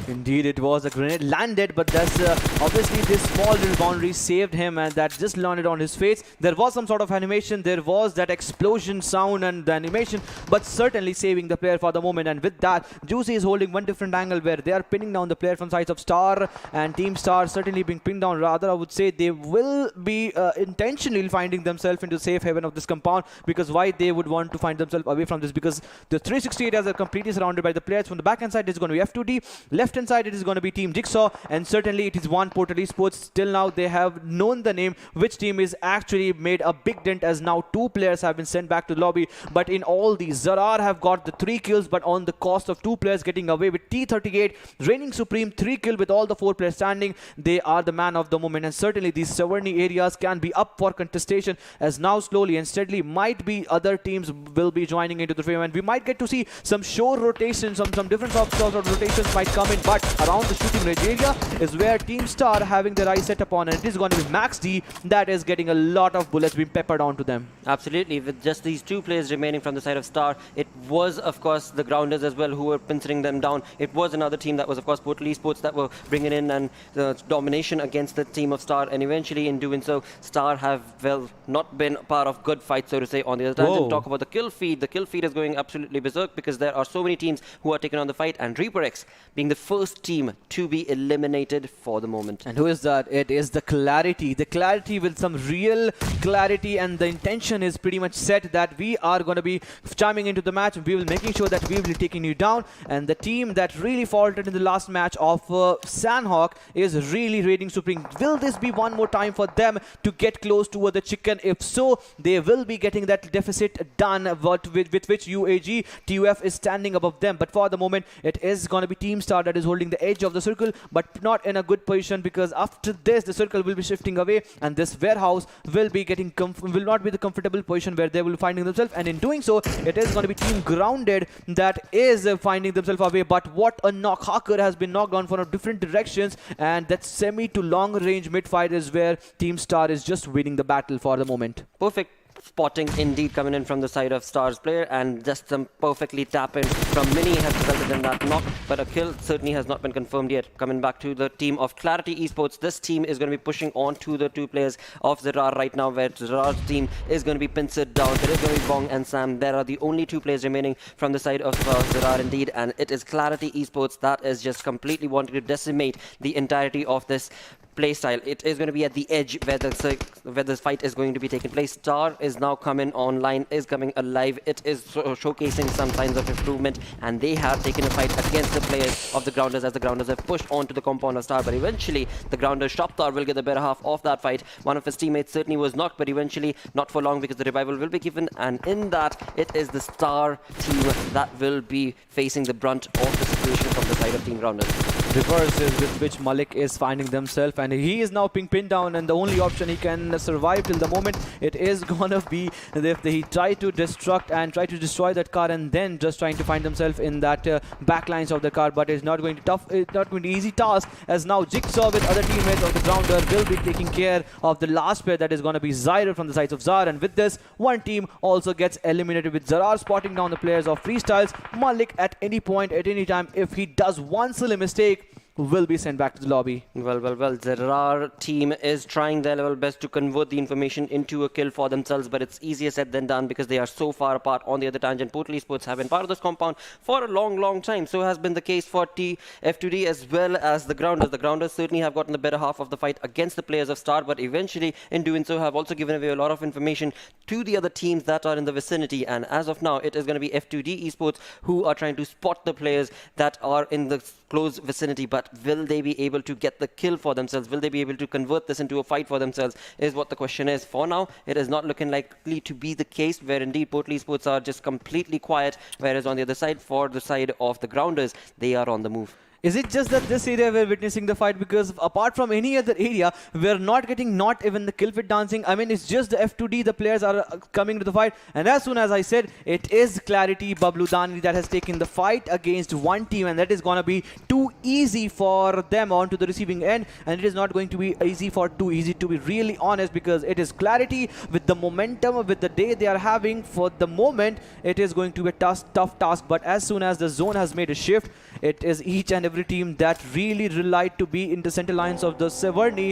Indeed, it was. A grenade landed, but that's obviously this small little boundary saved him, and that just landed on his face. There was some sort of animation, there was that explosion sound and the animation, but certainly saving the player for the moment. And with that, Juicy is holding one different angle where they are pinning down the player from sides of Star, and Team Star certainly being pinned down. Rather, I would say they will be intentionally finding themselves into safe haven of this compound, because why they would want to find themselves away from this, because the 360 areas are completely surrounded by the players. From the back hand side, it's going to be F2D. Left hand side, it is going to be Team Jigsaw, and certainly it is one Portal Esports. Till now, they have known the name. Which team is actually made a big dent, as now 2 players have been sent back to the lobby. But in all these, ZARAR have got the 3 kills, but on the cost of 2 players getting away with T38, reigning supreme, 3 kill with all the 4 players standing. They are the man of the moment, and certainly these Savarni areas can be up for contestation, as now slowly and steadily might be other teams will be joining into the frame, and we might get to see some shore rotations, some different sorts of rotations might come in. But around the shooting range area is where Team Star having their eyes set upon, and it is going to be Max D that is getting a lot of bullets being peppered onto them. Absolutely, with just these 2 players remaining from the side of Star, it was of course the Grounders as well who were pincering them down. It was another team that was of course Portal Esports that were bringing in and the domination against the team of Star, and eventually in doing so, Star have well not been part of good fights, so to say. On the other hand, talk about the kill feed. The kill feed is going absolutely berserk, because there are so many teams who are taking on the fight, and Reaper X being the first team to be eliminated for the moment. And who is that? It is the Clarity. The Clarity with some real clarity, and the intention is pretty much set that we are going to be chiming into the match. We will making sure that we will be taking you down. And the team that really faltered in the last match of Sanhok is really reigning supreme. Will this be one more time for them to get close to the chicken? If so, they will be getting that deficit done, with which UAG TUF is standing above them. But for the moment, it is going to be Team Star that is holding the edge of the circle, but not in a good position, because after this, the circle will be shifting away, and this warehouse will be getting will not be the comfortable position where they will be finding themselves. And in doing so, it is going to be Team Grounded that is finding themselves away. But what a knock! Hacker has been knocked down from different directions, and that semi to long range mid fight is where Team Star is just winning the battle for the moment. Perfect spotting indeed coming in from the side of Star's player, and just some perfectly tap in from Mini has resulted in that knock, but a kill certainly has not been confirmed yet. Coming back to the team of Clarity Esports, this team is going to be pushing on to the 2 players of ZARAR right now, where ZARAR's team is going to be pincered down. There is going to be Bong and Sam. There are the only 2 players remaining from the side of ZARAR indeed, and it is Clarity Esports that is just completely wanting to decimate the entirety of this playstyle. It is going to be at the edge where the fight is going to be taking place. Star is now coming online, is coming alive. It is showcasing some signs of improvement, and they have taken a fight against the players of the Grounders, as the Grounders have pushed onto the compound of Star. But eventually, the Grounders, Shoptar, will get the better half of that fight. One of his teammates certainly was knocked, but eventually not for long, because the revival will be given, and in that, it is the Star team that will be facing the brunt of the situation from the side of Team Grounders. Reverses with which Malik is finding themselves, and he is now being pinned down, and the only option he can survive till the moment, it is gonna be if he try to destruct and try to destroy that car, and then just trying to find himself in that backlines of the car. But it's not going to it's not going to be easy task, as now Jigsaw with other teammates of the Grounder will be taking care of the last player, that is going to be Zyra from the sides of ZAR. And with this, one team also gets eliminated, with ZARAR spotting down the players of Freestyles. Malik at any point, at any time, if he does one silly mistake, will be sent back to the lobby. Well. ZARAR team is trying their level best to convert the information into a kill for themselves, but it's easier said than done, because they are so far apart. On the other tangent, Portal Esports have been part of this compound for a long time. So has been the case for F2D as well as the Grounders. The Grounders certainly have gotten the better half of the fight against the players of Star, but eventually in doing so have also given away a lot of information to the other teams that are in the vicinity. And as of now, it is going to be F2D Esports who are trying to spot the players that are in the close vicinity. But will they be able to get the kill for themselves? Will they be able to convert this into a fight for themselves, is what the question is. For now, it is not looking likely to be the case, where indeed Portal Esports are just completely quiet, whereas on the other side, for the side of the Grounders, they are on the move. Is it just that this area we're witnessing the fight? Because apart from any other area, we're not getting not even the kill fit dancing. I mean, it's just the F2D, the players are coming to the fight. And as soon as I said, it is Clarity Bablu Dani that has taken the fight against one team, and that is going to be too easy for them onto the receiving end. And it is not going to be easy for too easy, to be really honest, because it is Clarity with the momentum, with the day they are having for the moment. It is going to be a tough task. But as soon as the zone has made a shift, it is each and every every team that really relied to be in the center lines of the Severny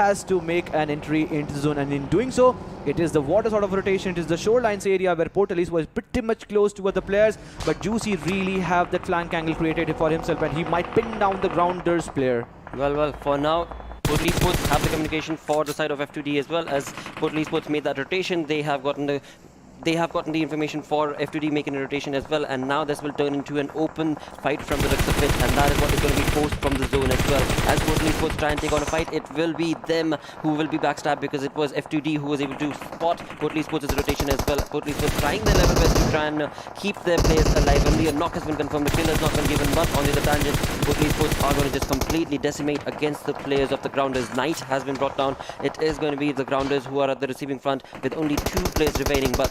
has to make an entry into the zone, and in doing so, it is the water sort of rotation, it is the shorelines area where Portalis was pretty much close to the players, but Juicy really have that flank angle created for himself, and he might pin down the Grounders player. Well, for now, Portal Esports have the communication for the side of F2D as well. As Portal Esports made that rotation, they have gotten the information for F2D making a rotation as well, and now this will turn into an open fight from the looks of it, and that is what is going to be forced from the zone as well. As Portal Esports try and take on a fight, it will be them who will be backstabbed, because it was F2D who was able to spot Portal Esports' rotation as well. Portal Esports trying their level best to try and keep their players alive. Only a knock has been confirmed, the kill has not been given, but on the other tangent, Portal Esports are going to just completely decimate against the players of the Grounders. Knight has been brought down. It is going to be the Grounders who are at the receiving front with only 2 players remaining, but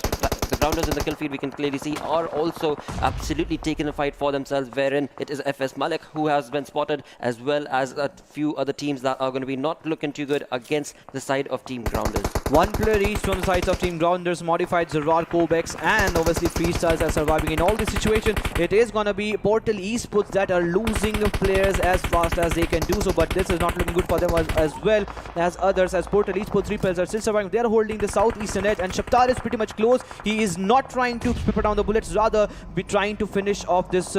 the Grounders in the kill feed, we can clearly see, are also absolutely taking a fight for themselves, wherein it is FS Malik who has been spotted, as well as a few other teams that are going to be not looking too good against the side of Team Grounders. 1 player each from the sides of Team Grounders, modified ZARAR, COBx, and obviously Freestyles are surviving in all this situation. It is going to be Portal Esports that are losing players as fast as they can do so, but this is not looking good for them as well as others, as Portal Esports 3 players are still surviving. They are holding the southeastern edge, and Shaptar is pretty much close. He is not trying to pepper down the bullets, rather be trying to finish off this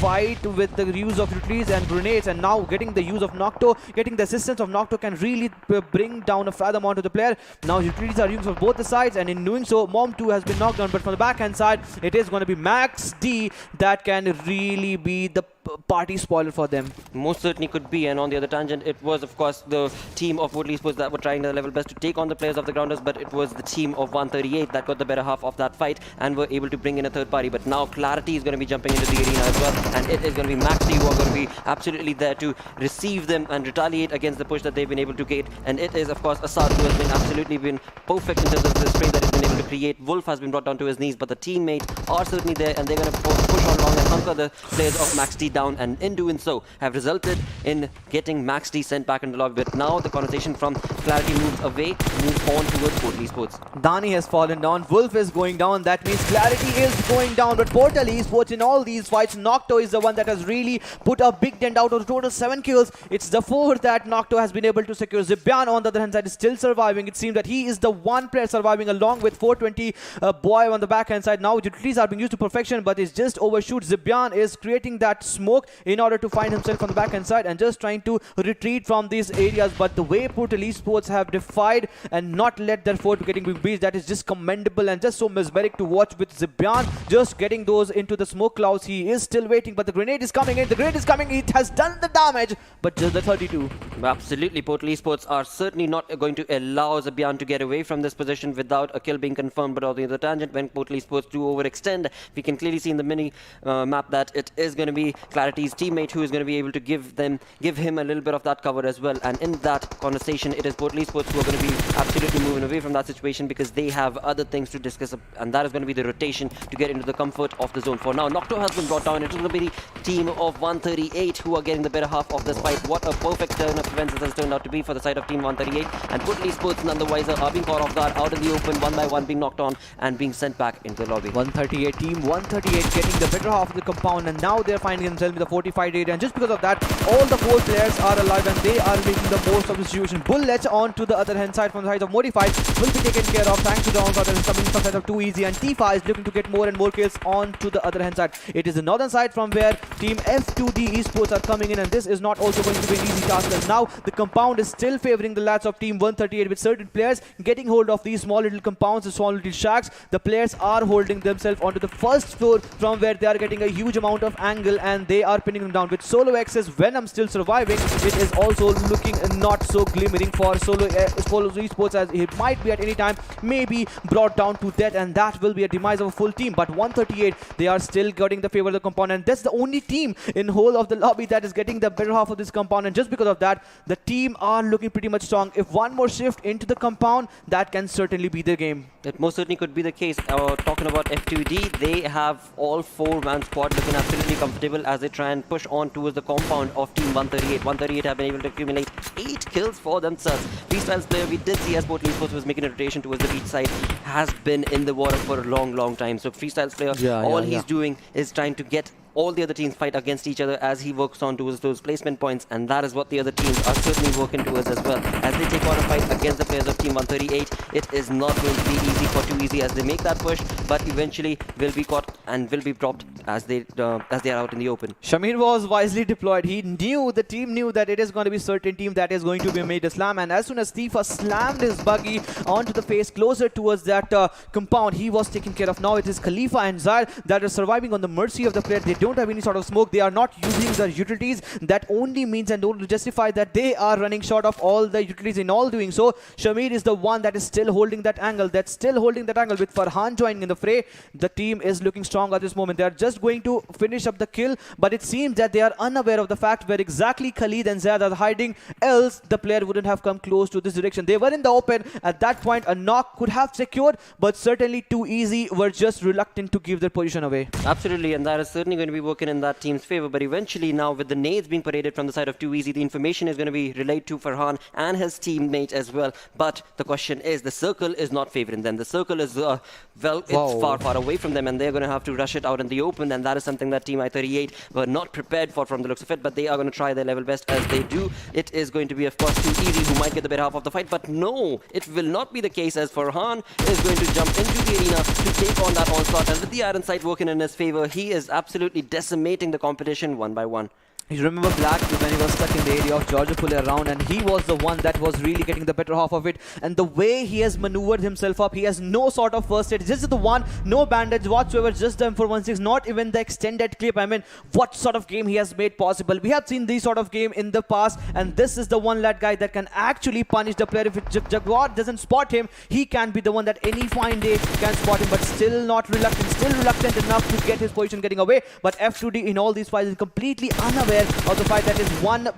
fight with the use of utilities and grenades, and now getting the use of Nocto, getting the assistance of Nocto can really bring down a fathom onto the player. Now utilities are used for both the sides, and in doing so, Mom 2 has been knocked down, but from the backhand side, it is going to be Max D that can really be the party spoiler for them. Most certainly could be, and on the other tangent, it was of course the team of Portal Esports that were trying their level best to take on the players of the Grounders, but it was the team of 138 that got the better half of that fight and were able to bring in a third party. But now Clarity is going to be jumping into the arena as well, and it is going to be Maxi who are going to be absolutely there to receive them and retaliate against the push that they've been able to get. And it is of course Assad who has been absolutely perfect in terms of the spray that he's been able to create. Wolf has been brought down to his knees, but the teammates are certainly there, and they're going to push on long and hunker the players of Max D down, and in doing so have resulted in getting Max D sent back into the lobby. But now the conversation from Clarity moves away, moves on towards Portal Esports. Dani has fallen down, Wolf is going down, that means Clarity is going down, but Portal Esports in all these fights, Nocto is the one that has really put a big dent out of the total 7 kills. It's the 4 that Nocto has been able to secure. Zibyan on the other hand side is still surviving. It seems that he is the one player surviving along with 420 boy on the backhand side. Now utilities are being used to perfection, but it's just overshoot. Zibyan is creating that smoke in order to find himself on the backhand side and just trying to retreat from these areas. But the way Portal Esports have defied and not let their foe to getting big beats, that is just commendable and just so mesmeric to watch, with Zibyan just getting those into the smoke clouds. He is still waiting, but the grenade is coming in. The grenade is coming. It has done the damage, but just the 32. Absolutely, Portal Esports are certainly not going to allow Zibyan to get away from this position without a kill being confirmed. But on the other tangent, when Portal Esports do overextend, we can clearly see in the mini map that it is going to be Clarity's teammate who is going to be able to give him a little bit of that cover as well. And in that conversation, it is Portal Esports who are going to be absolutely moving away from that situation, because they have other things to discuss, and that is going to be the rotation to get into the comfort of the zone. For now, Nocto has been brought down. It is going to be the team of 138 who are getting the better half of this fight. What a perfect turn of events this has turned out to be for the side of team 138, and Portal Esports none the wiser are being caught off guard, out in the open, one by one being knocked on and being sent back into the lobby. 138 team 138 getting the better half of the compound, and now they're finding themselves in the fortified area, and just because of that, all the 4 players are alive and they are making the most of the situation. Bullet on to the other hand side from the side of Modified will be taken care of thanks to the onslaught that is coming from the side of Too Easy, and Tifa is looking to get more and more kills on to the other hand side. It is the northern side from where team F2D Esports are coming in, and this is not also going to be an easy task, as now the compound is still favoring the lads of team 138, with certain players getting hold of these small little compounds, the small little shacks. The players are holding themselves onto the first floor from where they are getting a huge amount of angle, and they are pinning them down. With Solo X's Venom still surviving, it is also looking not so glimmering for Solo Esports, as he might be at any time maybe brought down to death, and that will be a demise of a full team. But 138, they are still getting the favor of the compound, and that's the only team in whole of the lobby that is getting the better half of this compound, and just because of that, the team are looking pretty much strong. If one more shift into the compound, that can certainly be the game. It most certainly could be the case. Talking about F2D, they have all 4-man squad looking absolutely comfortable as they try and push on towards the compound of team 138. 138 have been able to accumulate 8 kills for themselves. Freestyles player, we did see as Portal Esports was making a rotation towards the beach side, has been in the water for a long time. So Freestyles player, all he's doing is trying to get all the other teams fight against each other as he works on towards those placement points, and that is what the other teams are certainly working towards as well. As they take on a fight against the players of Team 138, it is not going to be easy for 2Easy as they make that push, but eventually will be caught and will be dropped as they are out in the open. Shamir was wisely deployed. He knew, the team knew that it is going to be certain team that is going to be made a slam, and as soon as Tifa slammed his buggy onto the face closer towards that compound, he was taken care of. Now it is Khalifa and Zair that are surviving on the mercy of the player. They don't have any sort of smoke. They are not using the utilities. That only means and don't justify that they are running short of all the utilities. In all doing so, Shamir is the one that is still holding that angle. That's still holding that angle with Farhan joining in the fray. The team is looking strong at this moment. They are just going to finish up the kill, but it seems that they are unaware of the fact where exactly Khalid and Zaid are hiding, else the player wouldn't have come close to this direction. They were in the open. At that point, a knock could have secured, but certainly 2Easy were just reluctant to give their position away. Absolutely, and that is certainly going to be working in that team's favor. But eventually now, with the nades being paraded from the side of 2Easy, the information is going to be relayed to Farhan and his teammates as well. But the question is, the circle is not favoring them. The circle is, it's far, far away from them, and they're going to have to rush it out in the open, and that is something that Team I-38 were not prepared for from the looks of it, but they are going to try their level best as they do. It is going to be, of course, 2Easy who might get the better half of the fight, but no, it will not be the case, as Farhan is going to jump into the arena to take on that onslaught, and with the iron sight working in his favor, he is absolutely decimating the competition one by one. You remember Black when he was stuck in the area of Georgia pulling around, and he was the one that was really getting the better half of it. And the way he has maneuvered himself up, he has no sort of first aid, just the one, no bandage whatsoever, just the M416, not even the extended clip. I mean, what sort of game he has made possible. We have seen these sort of game in the past, and this is the one lad guy that can actually punish the player. If Jaguar doesn't spot him, he can be the one that any fine day can spot him, but still reluctant enough to get his position getting away. But F2D in all these fights is completely unaware of the fight. That is one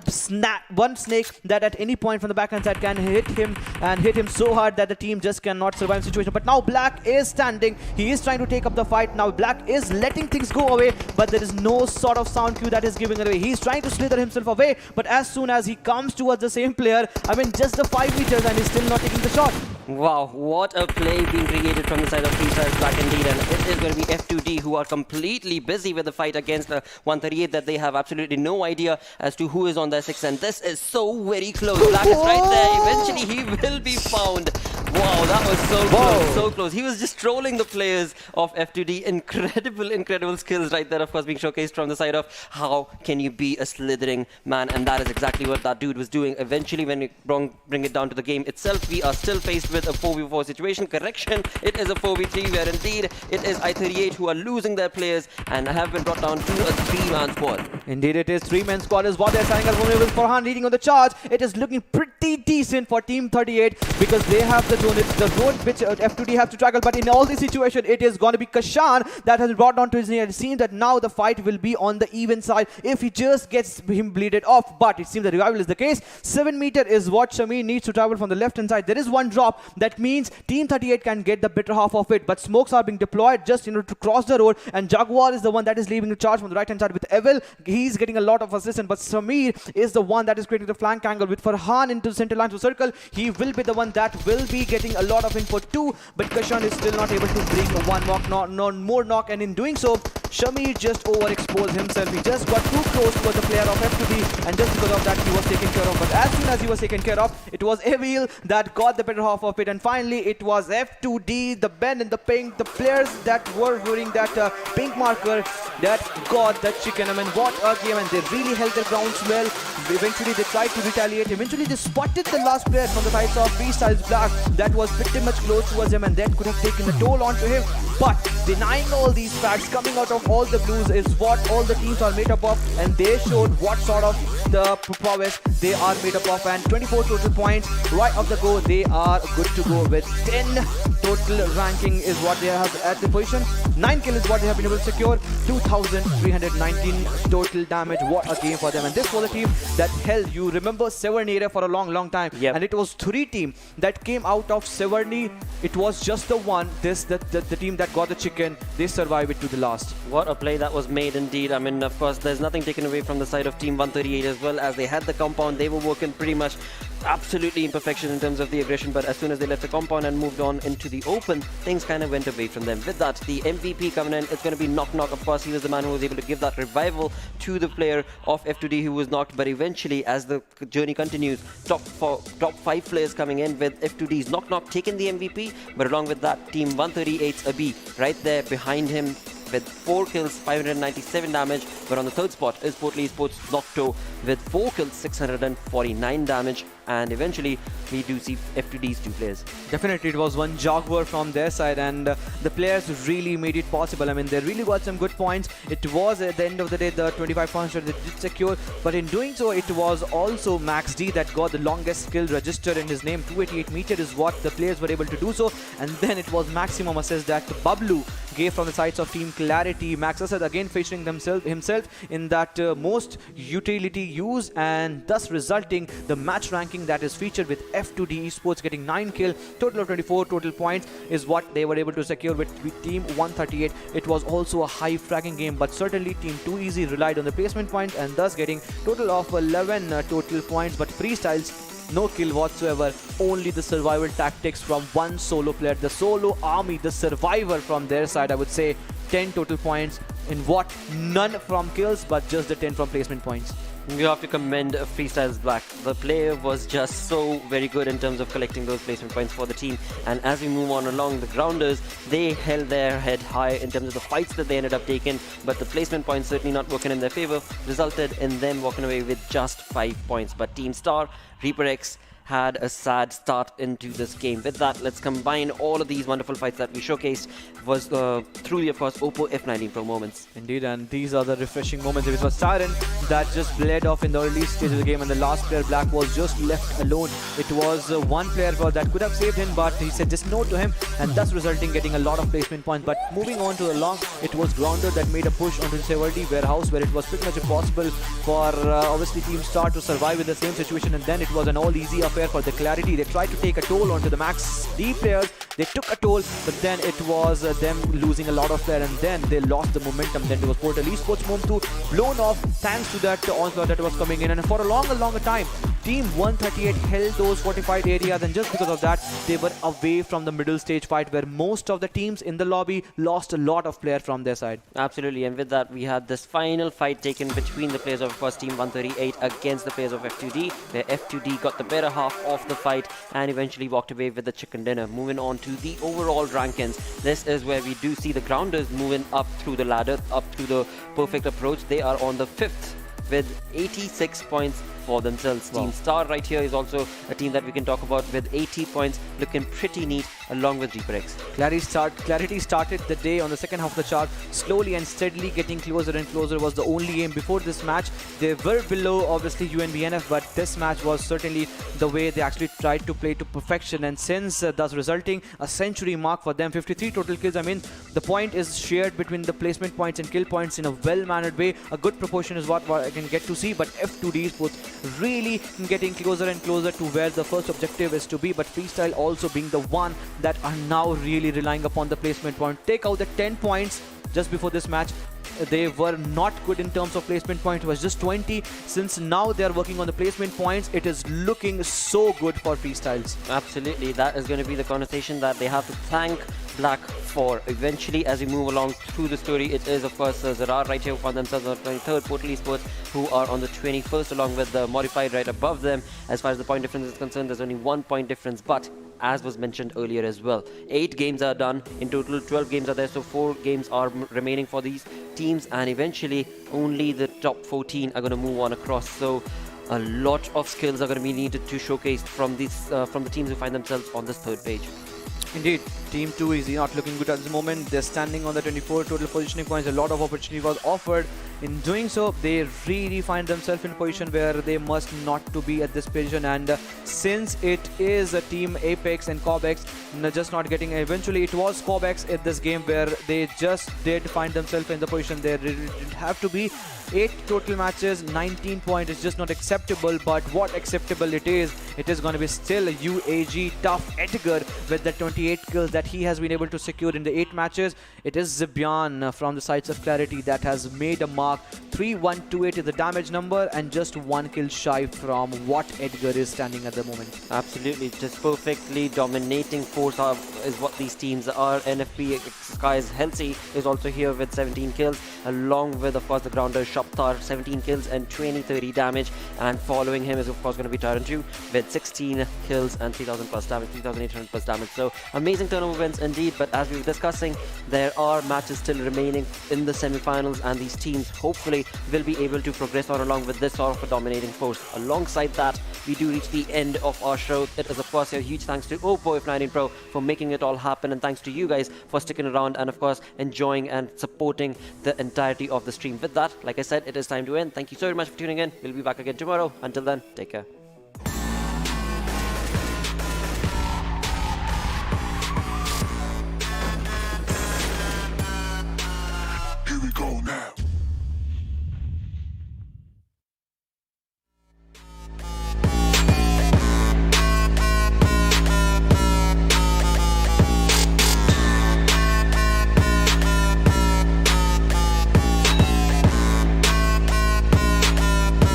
snake that at any point from the backhand side can hit him so hard that the team just cannot survive the situation. But now Black is standing. He is trying to take up the fight. Now Black is letting things go away, but there is no sort of sound cue that is giving it away. He's trying to slither himself away, but as soon as he comes towards the same player, I mean, just the 5 meters, and he's still not taking the shot. Wow, what a play being created from the side of Freestyle's Black indeed, and it is going to be F2D who are completely busy with the fight against 138 that they have absolutely no idea as to who is on their 6, and this is so very close. Black is right there. Eventually he will be found. Wow, that was so close, so close. He was just trolling the players of F2D. Incredible skills right there, of course, being showcased from the side of how can you be a slithering man, and that is exactly what that dude was doing. Eventually, when we bring it down to the game itself, we are still faced with a 4v4 situation. Correction, it is a 4v3 where indeed it is I-38 who are losing their players and have been brought down to a 3-man squad. Indeed, it is 3-man squad is what they're signing up with Farhan leading on the charge. It is looking pretty decent for Team 38 because they have the zone. It's the road which F2D have to tackle, but in all this situation, it is going to be Kashan that has brought down to his knee. It seems that now the fight will be on the even side if he just gets him bleeded off, but it seems the revival is the case. 7 meter is what Shamir needs to travel from the left hand side. There is one drop. That means Team 38 can get the better half of it, but smokes are being deployed just to cross the road, and Jaguar is the one that is leaving the charge from the right hand side with Evil. He's getting a lot of assistance, but Shamir is the one that is creating the flank angle with Farhan into the center line to circle. He will be the one that will be getting a lot of input too, but Kashan is still not able to bring one more knock, and in doing so, Shamir just overexposed himself. He just got too close to the player of F2D, and just because of that, he was taken care of. But as soon as he was taken care of, it was Evil that got the better half of it, and finally, it was F2D, the Ben and the pink, the players that were wearing that pink marker that got the chicken. I mean, what a game, and they really held their grounds well. Eventually, they tried to retaliate. Eventually, they spotted the last player from the side of Freestyle's Black that was pretty much close towards him, and that could have taken a toll onto him. But denying all these facts coming out of all the blues is what all the teams are made up of, and they showed what sort of the prowess they are made up of. And 24 total points right off the go. They are good to go with 10 total ranking is what they have at the position. 9 kills is what they have been able to secure. 2,319 total damage. What a game for them. And this was a team that held, you remember Severnera for a long time. Yep. And it was 3 teams that came out of Severny. It was just the one, the team that got the chicken. They survived it to the last. What a play that was made indeed. I mean, of course, there's nothing taken away from the side of Team 138 as well, as they had the compound. They were working pretty much absolutely in perfection in terms of the aggression, but as soon as they left the compound and moved on into the open, things kind of went away from them. With that, the MVP coming in, it's going to be Knock Knock. Of course, he was the man who was able to give that revival to the player of F2D who was knocked, but eventually, as the journey continues, top 5 players coming in, with F2D's Knock Knock taking the MVP, but along with that, Team 138's Abi right there behind him with 4 kills, 597 damage. But on the third spot is PMCO Esports Nocto with 4 kills, 649 damage. And eventually, we do see F2D's 2 players. Definitely, it was one jogger from their side, and the players really made it possible. I mean, they really got some good points. It was, at the end of the day, the 25 points that they did secure, but in doing so, it was also Max D that got the longest kill registered in his name. 288 meter is what the players were able to do so, and then it was maximum assist that Bablu gave from the sides of Team Clarity. Max Assad again featuring himself in that most utility use, and thus resulting the match ranking that is featured with F2D Esports getting 9 kill, total of 24 total points is what they were able to secure with Team 138. It was also a high fragging game, but certainly Team 2 Easy relied on the placement points and thus getting total of 11 total points. But Freestyles, no kill whatsoever, only the survival tactics from one solo player, the solo army, the survivor from their side. I would say 10 total points in what? None from kills, but just the 10 from placement points. You have to commend Freestyles Black. The player was just so very good in terms of collecting those placement points for the team. And as we move on along, the Grounders, they held their head high in terms of the fights that they ended up taking, but the placement points certainly not working in their favor, resulted in them walking away with just 5 points. But Team Star, Reaper X, had a sad start into this game. With that, let's combine all of these wonderful fights that we showcased was through the, of course, Oppo F19 Pro moments. Indeed, and these are the refreshing moments. It was Siren that just bled off in the early stage of the game, and the last player, Black, was just left alone. It was one player that could have saved him, but he said just no to him, and thus resulting getting a lot of placement points. But moving on to the long, it was Grounder that made a push onto the Severity warehouse, where it was pretty much impossible for obviously Team Star to survive in the same situation, and then it was an all easy affair for the Clarity. They tried to take a toll onto the Max D players. They took a toll, but then it was them losing a lot of player, and then they lost the momentum. Then there was Portal Esports Mom2 blown off thanks to that onslaught that was coming in, and for a longer time, Team 138 held those fortified areas, and just because of that, they were away from the middle stage fight, where most of the teams in the lobby lost a lot of players from their side. Absolutely, and with that, we had this final fight taken between the players of, of course, Team 138 against the players of F2D, where F2D got the better half of the fight and eventually walked away with the chicken dinner. Moving on to the overall rankings, this is where we do see the Grounders moving up through the ladder, up through the perfect approach. They are on the 5th with 86 points for themselves. Wow. Team Star right here is also a team that we can talk about with 80 points, looking pretty neat along with Reaper X. Clarity started the day on the second half of the chart, slowly and steadily getting closer and closer. Was the only aim before this match. They were below obviously UNBNF, but this match was certainly the way they actually tried to play to perfection, and since thus resulting a century mark for them, 53 total kills. I mean, the point is shared between the placement points and kill points in a well-mannered way. A good proportion is what I can get to see, but F2D Esports really getting closer and closer to where the first objective is to be, but Freestyle also being the one that are now really relying upon the placement point. Take out the 10 points just before this match. They were not good in terms of placement point. It was just 20. Since now they are working on the placement points, it is looking so good for Freestyles. Absolutely, that is going to be the conversation that they have to thank Black for. Eventually, as we move along through the story, it is of course ZARAR right here for themselves on the 23rd, Portal Esports, who are on the 21st along with the Modified right above them. As far as the point difference is concerned, there's only 1 point difference, but as was mentioned earlier as well, 8 games are done in total, 12 games are there, so 4 games are remaining for these teams, and eventually only the top 14 are going to move on across. So a lot of skills are going to be needed to showcase from these from the teams who find themselves on this third page. Indeed, Team 2 is not looking good at the moment. They're standing on the 24 total positioning points. A lot of opportunity was offered. In doing so, they really find themselves in a position where they must not to be at this position. And since it is a Team Apex and COBx just not getting, eventually it was COBx at this game where they just did find themselves in the position they really didn't have to be. 8 total matches, 19 points is just not acceptable, but what acceptable it is going to be still UAG Tough Edgar with the 20 28 kills that he has been able to secure in the 8 matches. It is Zibyan from the sides of Clarity that has made a mark. 3128 is the damage number and just 1 kill shy from what Edgar is standing at the moment. Absolutely, just perfectly dominating force is what these teams are. NFP Sky's Helsi is also here with 17 kills, along with, of course, the grounder Shaptar, 17 kills and 20-30 damage. And following him is, of course, going to be Tyrant 2 with 16 kills and 3,000 plus damage, 3,800 plus damage. So amazing turnover wins indeed. But as we were discussing, there are matches still remaining in the semi-finals, and these teams hopefully will be able to progress on along with this sort of a dominating force. Alongside that, we do reach the end of our show. It is, of course, a huge thanks to Oppo F19 Pro for making it all happen, and thanks to you guys for sticking around and, of course, enjoying and supporting the entirety of the stream. With that, like I said, it is time to end. Thank you so very much for tuning in. We'll be back again tomorrow. Until then, take care. Here we go now.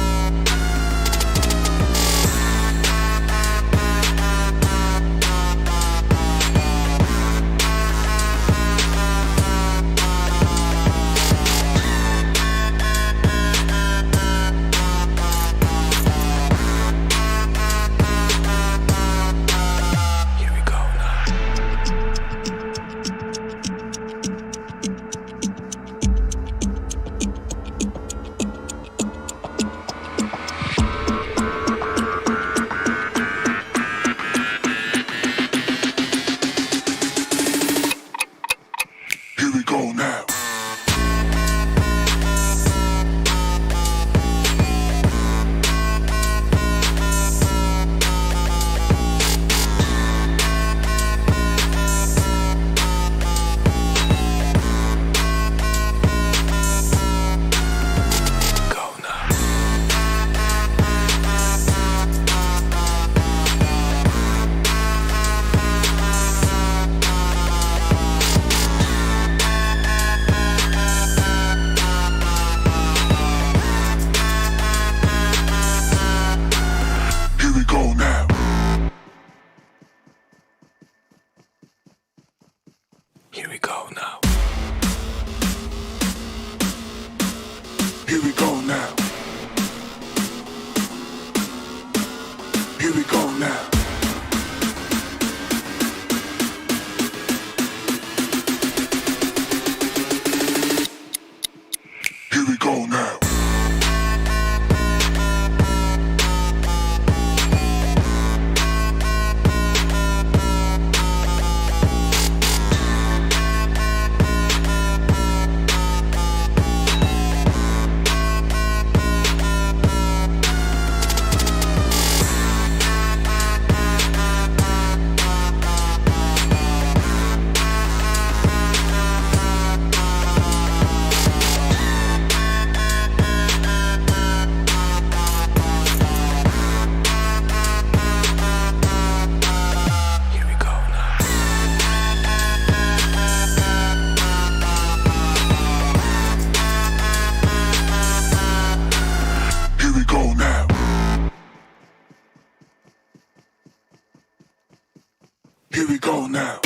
Here we go now. Here we go now. Here we go now. Here we go now. Here we go now. Here we go now.